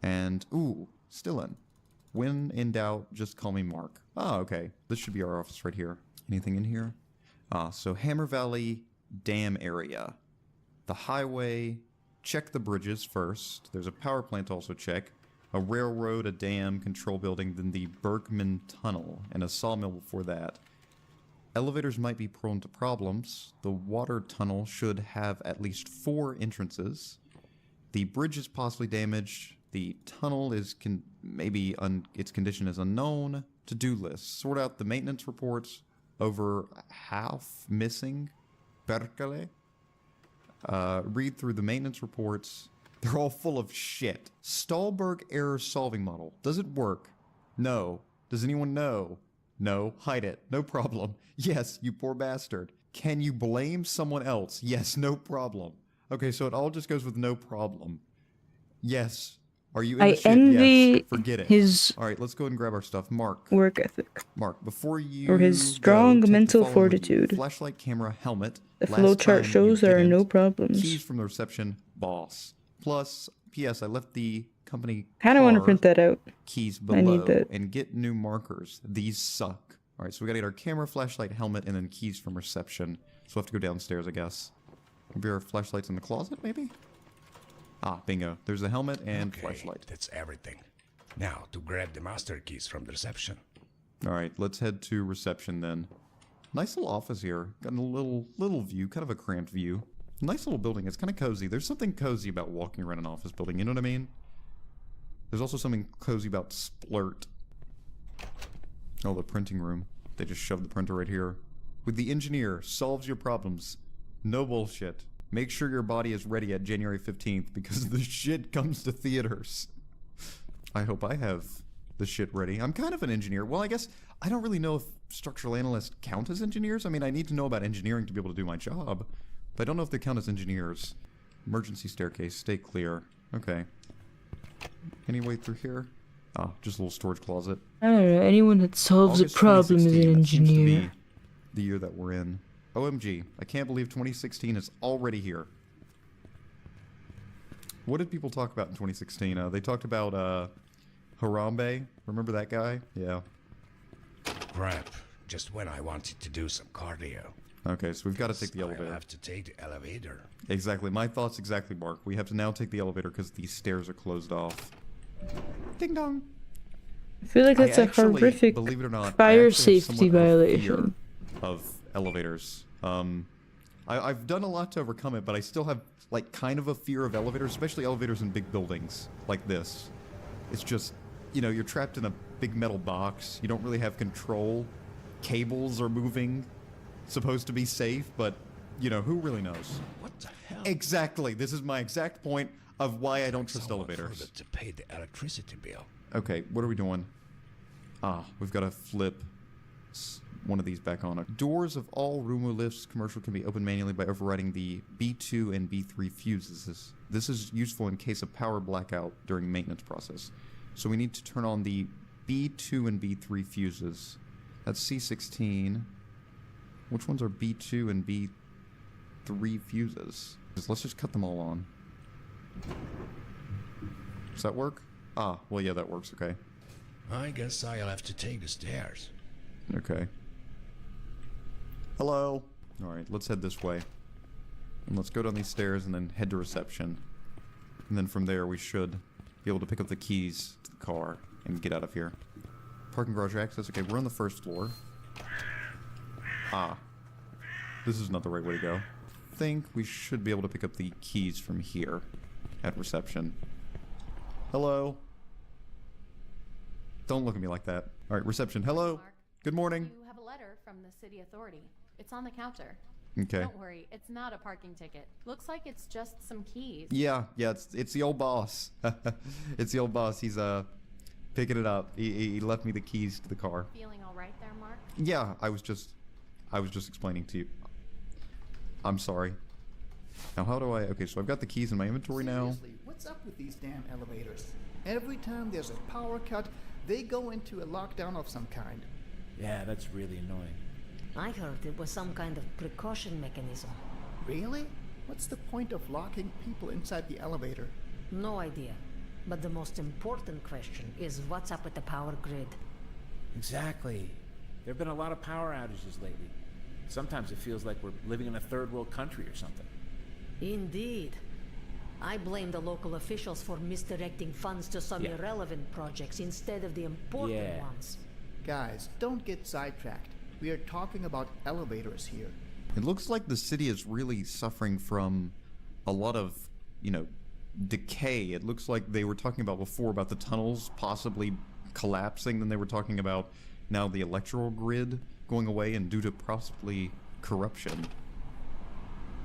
S5: And, ooh, still in. When in doubt, just call me Mark. Oh, okay. This should be our office right here. Anything in here? Ah, so Hammer Valley Dam area. The highway. Check the bridges first. There's a power plant to also check. A railroad, a dam, control building, then the Bergman Tunnel, and a sawmill before that. Elevators might be prone to problems. The water tunnel should have at least 4 entrances. The bridge is possibly damaged. The tunnel is its condition is unknown. To-do list. Sort out the maintenance reports. Over half missing. Perkele. Read through the maintenance reports. They're all full of shit. Stahlberg error solving model. Does it work? No. Does anyone know? No. Hide it. No problem. Yes, you poor bastard. Can you blame someone else? Yes, no problem. Okay, so it all just goes with no problem. Yes. Are you in the shit?
S2: envy
S5: Yes. Forget it.
S2: his
S5: all right, let's go ahead and grab our stuff. Mark.
S2: work ethic.
S5: Mark, before you
S2: Or his strong
S5: go, take the
S2: mental
S5: following with you.
S2: fortitude.
S5: Flashlight, camera, helmet.
S2: The
S5: Last
S2: flowchart
S5: time
S2: shows
S5: you
S2: there are
S5: didn't.
S2: no problems.
S5: Keys from the reception, boss. Plus, P.S. I left the company
S2: Kinda wanna
S5: car
S2: print that out.
S5: keys
S2: I
S5: below
S2: need that.
S5: and get new markers. These suck. All right, so we gotta get our camera, flashlight, helmet, and then keys from reception. So we'll have to go downstairs, I guess. Maybe our flashlight's in the closet, maybe? Ah, bingo. There's the helmet and flashlight.
S10: That's everything. Now to grab the master keys from the reception.
S5: All right, let's head to reception then. Nice little office here. Got a little view, kind of a cramped view. Nice little building. It's kind of cozy. There's something cozy about walking around an office building. You know what I mean? There's also something cozy about Splurt. Oh, the printing room. They just shoved the printer right here. With the engineer, solves your problems. No bullshit. Make sure your body is ready at January 15th because the shit comes to theaters. I hope I have the shit ready. I'm kind of an engineer. Well, I guess I don't really know if structural analysts count as engineers. I mean, I need to know about engineering to be able to do my job. But I don't know if they count as engineers. Emergency staircase. Stay clear. Okay. Any way through here? Ah, just a little storage closet.
S2: I don't know. Anyone that solves
S5: August
S2: a problem is an
S5: 2016, that seems to be
S2: engineer.
S5: the year that we're in. OMG. I can't believe 2016 is already here. What did people talk about in 2016? They talked about Harambe. Remember that guy? Yeah.
S10: Crap. Just when I wanted to do some cardio.
S5: Okay, so we've got to take the
S10: I'll
S5: elevator.
S10: have to take the elevator.
S5: Exactly. My thoughts exactly, Mark. We have to now take the elevator because these stairs are closed off. Ding dong.
S2: I feel like that's a horrific
S5: believe it or not, I
S2: fire
S5: actually have
S2: safety
S5: somewhat of a
S2: violation.
S5: fear of elevators. I've done a lot to overcome it, but I still have like kind of a fear of elevators, especially elevators in big buildings like this. It's just, you know, you're trapped in a big metal box. You don't really have control. Cables are moving. Supposed to be safe, but you know, who really knows?
S10: What the hell?
S5: Exactly. This is my exact point of why I don't trust elevators.
S10: To pay the electricity bill.
S5: Okay, what are we doing? Ah, we've got to flip one of these back on. Doors of all Rumo lifts commercial can be opened manually by overriding the B2 and B3 fuses. This is useful in case of power blackout during maintenance process. So we need to turn on the B2 and B3 fuses. That's C16. Which ones are B2 and B3 fuses? Let's just cut them all on. Does that work? Ah, well, yeah, that works, okay.
S10: I guess I'll have to take the stairs.
S5: Okay. Hello. Alright, let's head this way. And let's go down these stairs and then head to reception. And then from there we should be able to pick up the keys to the car and get out of here. Parking garage access. Okay, we're on the first floor. Ah. This is not the right way to go. I think we should be able to pick up the keys from here at reception. Hello. Don't look at me like that. Alright, reception. Hello.
S23: Mark.
S5: Good morning.
S23: You have a letter from the city authority. It's on the counter.
S5: Okay.
S23: Don't worry, it's not a parking ticket. Looks like it's just some keys.
S5: Yeah, it's the old boss. It's the old boss. He's picking it up. He left me the keys to the car.
S23: Feeling all right there, Mark?
S5: Yeah, I was just explaining to you. I'm sorry. Now how do I? Okay, so I've got the keys in my inventory now.
S22: Seriously, what's up with these damn elevators? Every time there's a power cut, they go into a lockdown of some kind.
S8: Yeah, that's really annoying.
S3: I heard it was some kind of precaution mechanism.
S22: Really? What's the point of locking people inside the elevator?
S3: No idea. But the most important question is what's up with the power grid?
S8: Exactly. There have been a lot of power outages lately. Sometimes it feels like we're living in a third world country or something.
S3: Indeed. I blame the local officials for misdirecting funds to some irrelevant projects instead of the important ones.
S22: Guys, don't get sidetracked. We are talking about elevators here.
S5: It looks like the city is really suffering from a lot of, decay. It looks like they were talking about before about the tunnels possibly collapsing. Then they were talking about now the electrical grid going away and due to possibly corruption.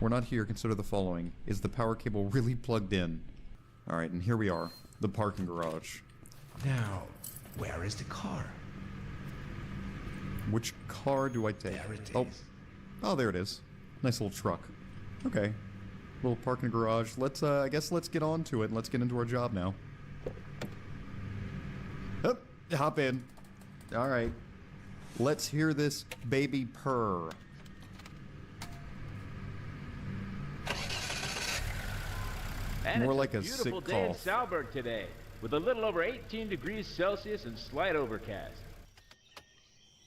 S5: We're not here. Consider the following. Is the power cable really plugged in? Alright, and here we are. The parking garage.
S10: Now, where is the car?
S5: Which car do I take?
S10: There it is.
S5: Oh, there it is. Nice little truck. Okay. Little parking garage. Let's, I guess let's get on to it and let's get into our job now. Oh, hop in. Alright. Let's hear this baby purr.
S9: And
S5: More
S9: it's
S5: like a
S9: beautiful
S5: sick
S9: day in
S5: cough.
S9: Salzburg today, with a little over 18 degrees Celsius and slight overcast.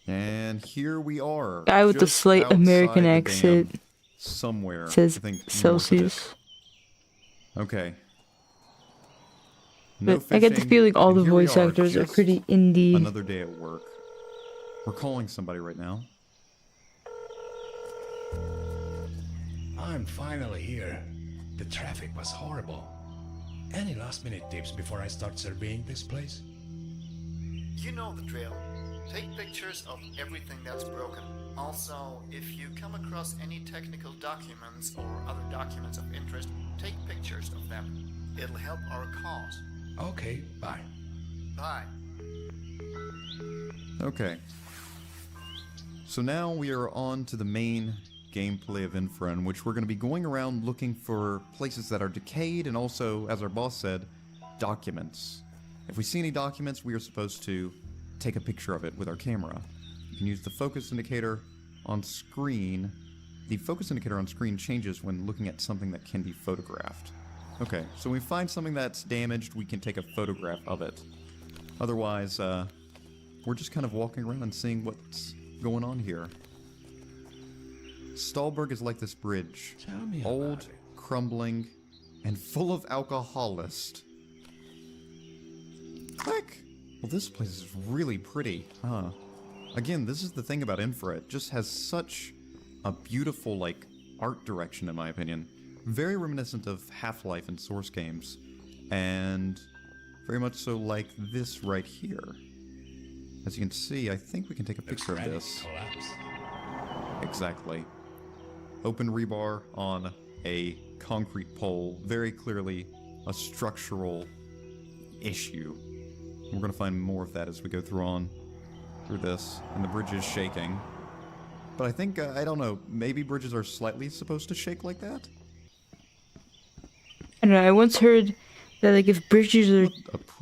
S5: And here we are.
S2: Guy with the
S5: just
S2: slight American
S5: outside the dam,
S2: accent
S5: somewhere.
S2: says
S5: I think north of it.
S2: Celsius.
S5: Okay.
S2: But I get the
S5: fishing,
S2: feeling all
S5: and
S2: the
S5: here we
S2: voice actors are
S5: just
S2: pretty indie.
S5: Another day at work. We're calling somebody right now.
S10: I'm finally here. The traffic was horrible. Any last-minute tips before I start surveying this place?
S22: You know the drill. Take pictures of everything that's broken. Also, if you come across any technical documents or other documents of interest, take pictures of them. It'll help our cause.
S10: Okay, bye.
S22: Bye.
S5: Okay. So now we are on to the main gameplay of Infra, in which we're going to be going around looking for places that are decayed and also, as our boss said, documents. If we see any documents, we are supposed to take a picture of it with our camera. You can use the focus indicator on screen. The focus indicator on screen changes when looking at something that can be photographed. Okay, so when we find something that's damaged, we can take a photograph of it. Otherwise, we're just kind of walking around and seeing what's going on here. Stahlberg is like this bridge.
S10: Tell me
S5: old,
S10: about it.
S5: crumbling, and full of alcoholists. Click! Well, this place is really pretty, huh? Again, this is the thing about Infra. It just has such a beautiful, art direction, in my opinion. Very reminiscent of Half-Life and Source games. And very much so like this right here. As you can see, I think we can take a picture of this.
S10: Collapse.
S5: Exactly. Open rebar on a concrete pole. Very clearly a structural issue. We're gonna find more of that as we go through this. And the bridge is shaking. But I think, I don't know, maybe bridges are slightly supposed to shake like that?
S2: I don't know, I once heard that like if bridges are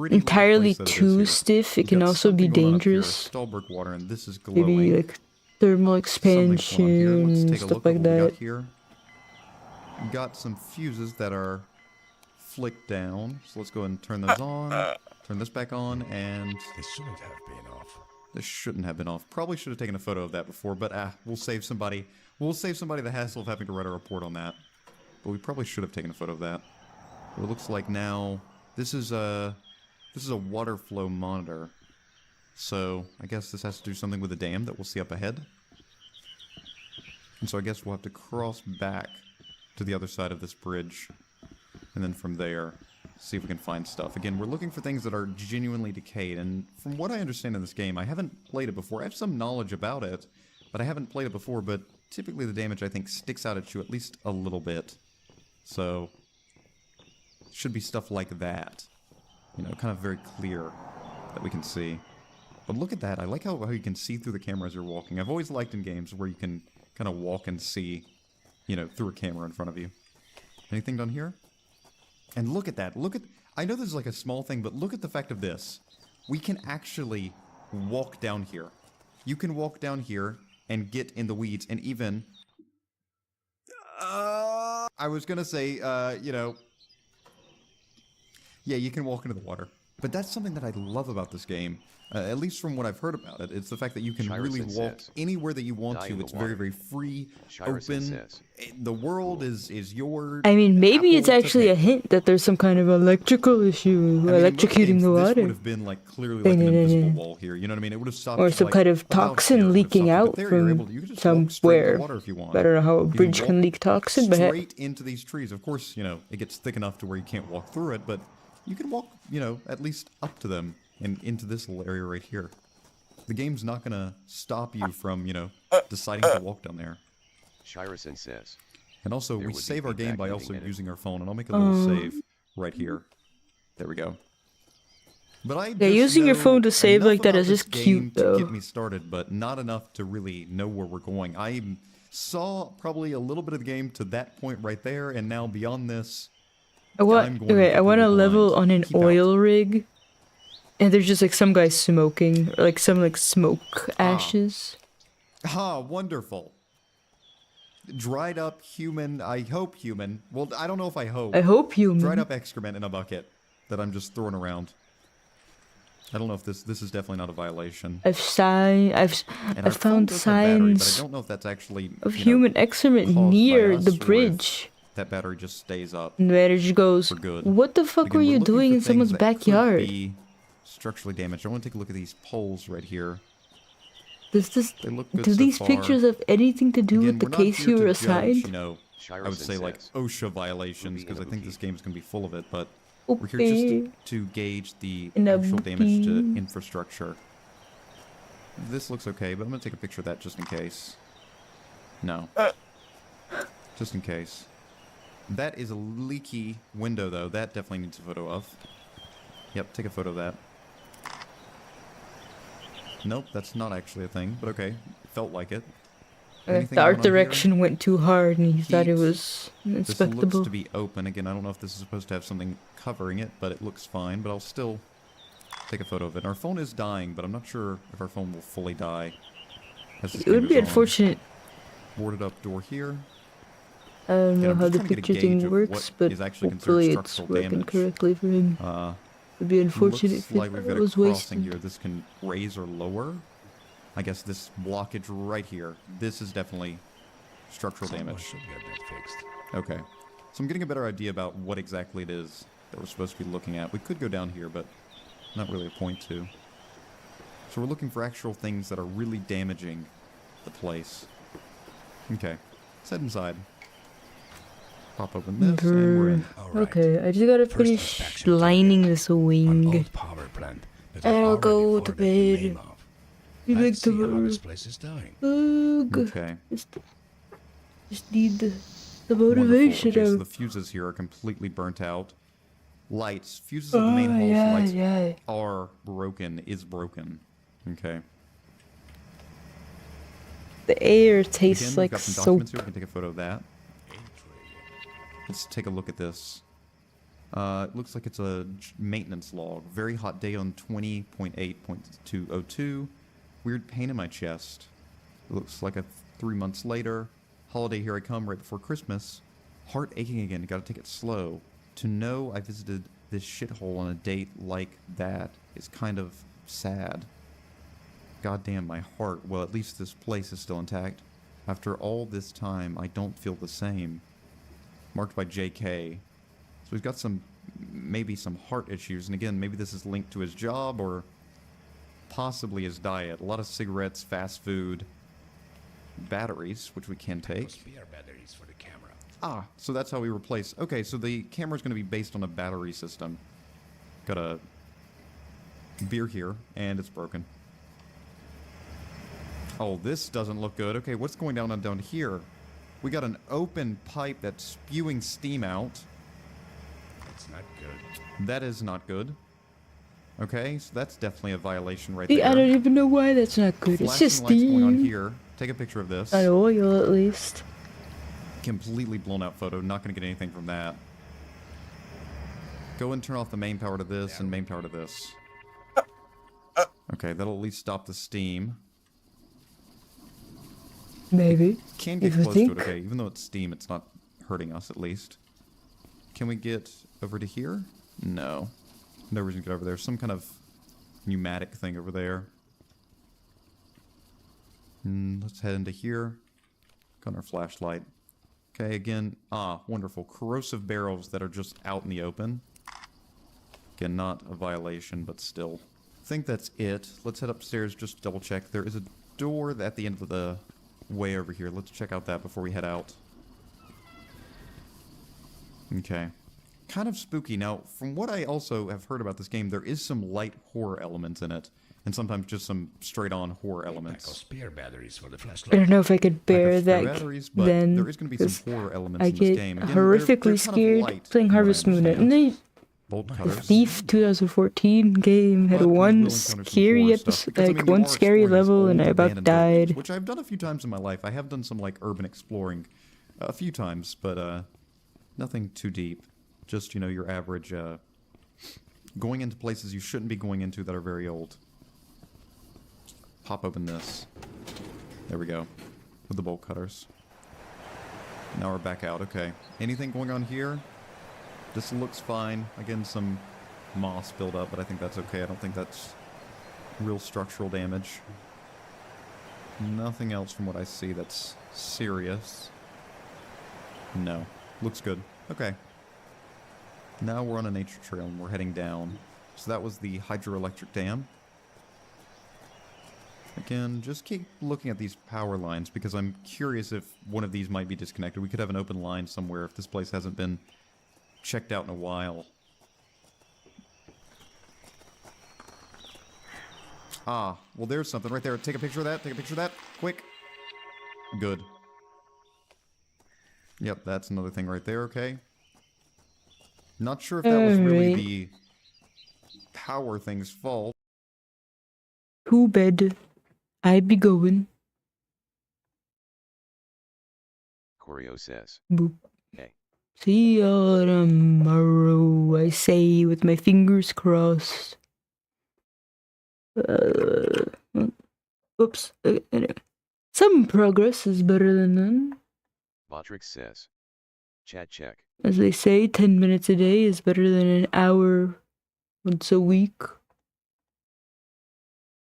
S2: entirely too stiff, it can also be dangerous.
S5: Stallbrook water, and this is glowing.
S2: Maybe like thermal expansion, stuff like that.
S5: Here. We got some fuses that are flicked down, so let's go ahead and turn those on. Turn this back on, and
S10: This shouldn't have been off.
S5: this shouldn't have been off. Probably should have taken a photo of that before, but we'll save somebody. We'll save somebody the hassle of having to write a report on that. But we probably should have taken a photo of that. It looks like now this is a water flow monitor. So I guess this has to do something with the dam that we'll see up ahead. And so I guess we'll have to cross back to the other side of this bridge, and then from there see if we can find stuff. Again, we're looking for things that are genuinely decayed, and from what I understand in this game, I haven't played it before. I have some knowledge about it, but I haven't played it before, but typically the damage, I think, sticks out at you at least a little bit. So, should be stuff like that. You know, kind of very clear that we can see. But look at that. I like how you can see through the camera as you're walking. I've always liked in games where you can kind of walk and see, you know, through a camera in front of you. Anything down here? And look at that. Look at... I know this is like a small thing, but look at the fact of this. We can actually walk down here. You can walk down here and get in the weeds and even... I was gonna say, you know... Yeah, you can walk into the water. But that's something that I love about this game. At least from what I've heard about it. It's the fact that you can really walk anywhere that you want to. It's very, very free, open. The world is yours.
S2: I mean, maybe it's actually a hint that there's some kind of electrical issue, electrocuting the water.
S5: This would have been like clearly like an invisible wall here. You know what I mean? It would have stopped.
S2: Or some kind of toxin leaking out from somewhere. I don't know how a bridge can leak toxin, but
S5: straight into these trees. Of course, you know, it gets thick enough to where you can't walk through it, but you can walk, you know, at least up to them. And into this little area right here. The game's not gonna stop you from, you know, deciding to walk down there.
S4: Shirison says.
S5: And also, we save our game by also using our phone, and I'll make a little save right here. There we go. But I
S2: yeah, using your phone to save like that is just cute, though.
S5: To get me started, but not enough to really know where we're going. I saw probably a little bit of the game to that point right there, and now beyond this,
S2: I want a level on an oil rig. And there's just like some guy smoking, or like some like smoke ashes.
S5: Wonderful. Dried up human, I hope human. Well, I don't know if I hope.
S2: I hope human.
S5: Dried up excrement in a bucket that I'm just throwing around. I don't know if this is definitely not a violation.
S2: I've found signs
S5: but I don't know if that's actually,
S2: of human excrement near the bridge.
S5: That battery just stays up.
S2: And the battery just goes, what the fuck were you doing in someone's backyard?
S5: Structurally damaged. I want to take a look at these poles right here.
S2: Do these pictures have anything to do with the case you were assigned?
S5: You know, I would say like OSHA violations, because I think this game's going to be full of it, but we're here just to gauge the actual damage to infrastructure. This looks okay, but I'm going to take a picture of that just in case. No. Just in case. That is a leaky window, though. That definitely needs a photo of. Yep, take a photo of that. Nope, that's not actually a thing, but okay. Felt like it.
S2: The art direction went too hard and he thought it was inspectable.
S5: This looks to be open. Again, I don't know if this is supposed to have something covering it, but it looks fine. But I'll still take a photo of it. Our phone is dying, but I'm not sure if our phone will fully die.
S2: It would be unfortunate.
S5: Boarded up door here.
S2: I don't know how the picture thing works, but hopefully it's working correctly for him. It'd be unfortunate if it was wasted.
S5: Here. This can raise or lower. I guess this blockage right here. This is definitely structural damage.
S10: Should get that fixed.
S5: Okay. So I'm getting a better idea about what exactly it is that we're supposed to be looking at. We could go down here, but not really a point to. So we're looking for actual things that are really damaging the place. Okay. Let's head inside. Pop open this, and we're in.
S2: Okay, I just gotta finish lining this wing. And I'll go to bed. Be back tomorrow.
S10: This place is dying.
S2: Okay. Just need the the motivation.
S5: Okay, so
S2: of...
S5: the fuses here are completely burnt out. Lights, fuses of the main hall lights are broken, is broken. Okay.
S2: The air tastes
S5: Again,
S2: like
S5: we've got some
S2: soap.
S5: documents here. We can take a photo of that. Let's take a look at this. It looks like it's a maintenance log. Very hot day on 20.8.202. Weird pain in my chest. It looks like 3 months later. Holiday, here I come right before Christmas. Heart aching again. Gotta take it slow. To know I visited this shithole on a date like that is kind of sad. Goddamn, my heart. Well, at least this place is still intact. After all this time, I don't feel the same. Marked by JK. So he's got maybe some heart issues. And again, maybe this is linked to his job or possibly his diet. A lot of cigarettes, fast food, batteries, which we can take.
S10: Spare batteries for the camera.
S5: Ah, so that's how we replace. Okay, so the camera's going to be based on a battery system. Got a beer here, and it's broken. Oh, this doesn't look good. Okay, what's going down here? We got an open pipe that's spewing steam out.
S10: That's not good.
S5: That is not good. Okay, so that's definitely a violation right
S2: See,
S5: there.
S2: I don't even know why that's not good. It's
S5: Flashing
S2: just
S5: lights going on
S2: steam.
S5: here. Take a picture of this.
S2: An oil, at least.
S5: Completely blown out photo. Not going to get anything from that. Go and turn off the main power to this and main power to this. Okay, that'll at least stop the steam.
S2: Maybe.
S5: Can get close to it, okay. Even though it's steam, it's not hurting us, at least. Can we get over to here? No. No reason to get over there. Some kind of pneumatic thing over there. Let's head into here. Got our flashlight. Okay, again, wonderful. Corrosive barrels that are just out in the open. Again, not a violation, but still. I think that's it. Let's head upstairs just to double check. There is a door at the end of the way over here. Let's check out that before we head out. Okay. Kind of spooky. Now, from what I also have heard about this game, there is some light horror elements in it. And sometimes just some straight-on horror elements.
S10: Spare batteries for the
S2: I
S10: flashlight.
S2: don't know if I could bear
S5: Spare
S2: that
S5: batteries, but
S2: then.
S5: there is going to be some horror elements
S2: I
S5: in this
S2: get
S5: game. Again,
S2: horrifically
S5: they're kind of
S2: scared
S5: light,
S2: playing
S5: from what I
S2: Harvest Moon. And
S5: understand.
S2: they,
S5: Bolt
S2: the
S5: cutters.
S2: Thief 2014 game had
S5: But we will
S2: one
S5: encounter some
S2: scary
S5: horror stuff,
S2: episode,
S5: because, I
S2: like
S5: mean, you
S2: one
S5: are
S2: scary
S5: exploring these
S2: level, and
S5: old
S2: I about
S5: abandoned buildings,
S2: died.
S5: which I've done a few times in my life. I have done some like urban exploring a few times, but nothing too deep. Just, you know, your average going into places you shouldn't be going into that are very old. Pop open this. There we go. With the bolt cutters. Now we're back out. Okay. Anything going on here? This looks fine. Again, some moss build up, but I think that's okay. I don't think that's real structural damage. Nothing else from what I see that's serious. No. Looks good. Okay. Now we're on a nature trail and we're heading down. So that was the hydroelectric dam. Again, just keep looking at these power lines because I'm curious if one of these might be disconnected. We could have an open line somewhere if this place hasn't been checked out in a while. Ah, well there's something right there. Take a picture of that. Take a picture of that. Quick. Good. Yep, that's another thing right there, okay. Not sure if that was really the power thing's fault.
S2: To bed. I be going.
S4: Querrieoh says.
S2: Boop.
S4: Hey.
S2: See ya tomorrow, I say with my fingers crossed. Oops. Anyway. Some progress is better than none.
S4: Botrix says. Chat check.
S2: As they say, 10 minutes a day is better than an hour once a week.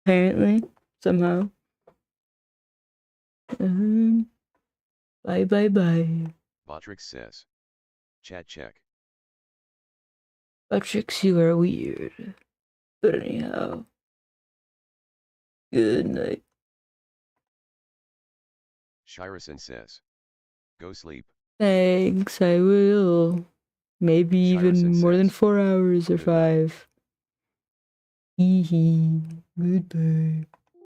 S2: Apparently. Somehow. Bye.
S4: Botrix says. Chat check.
S2: Patrick, you are weird. But anyhow. Good night.
S4: Shirison says. Go sleep.
S2: Thanks, I will. Maybe even more than 4 hours or 5. Hee hee. Goodbye.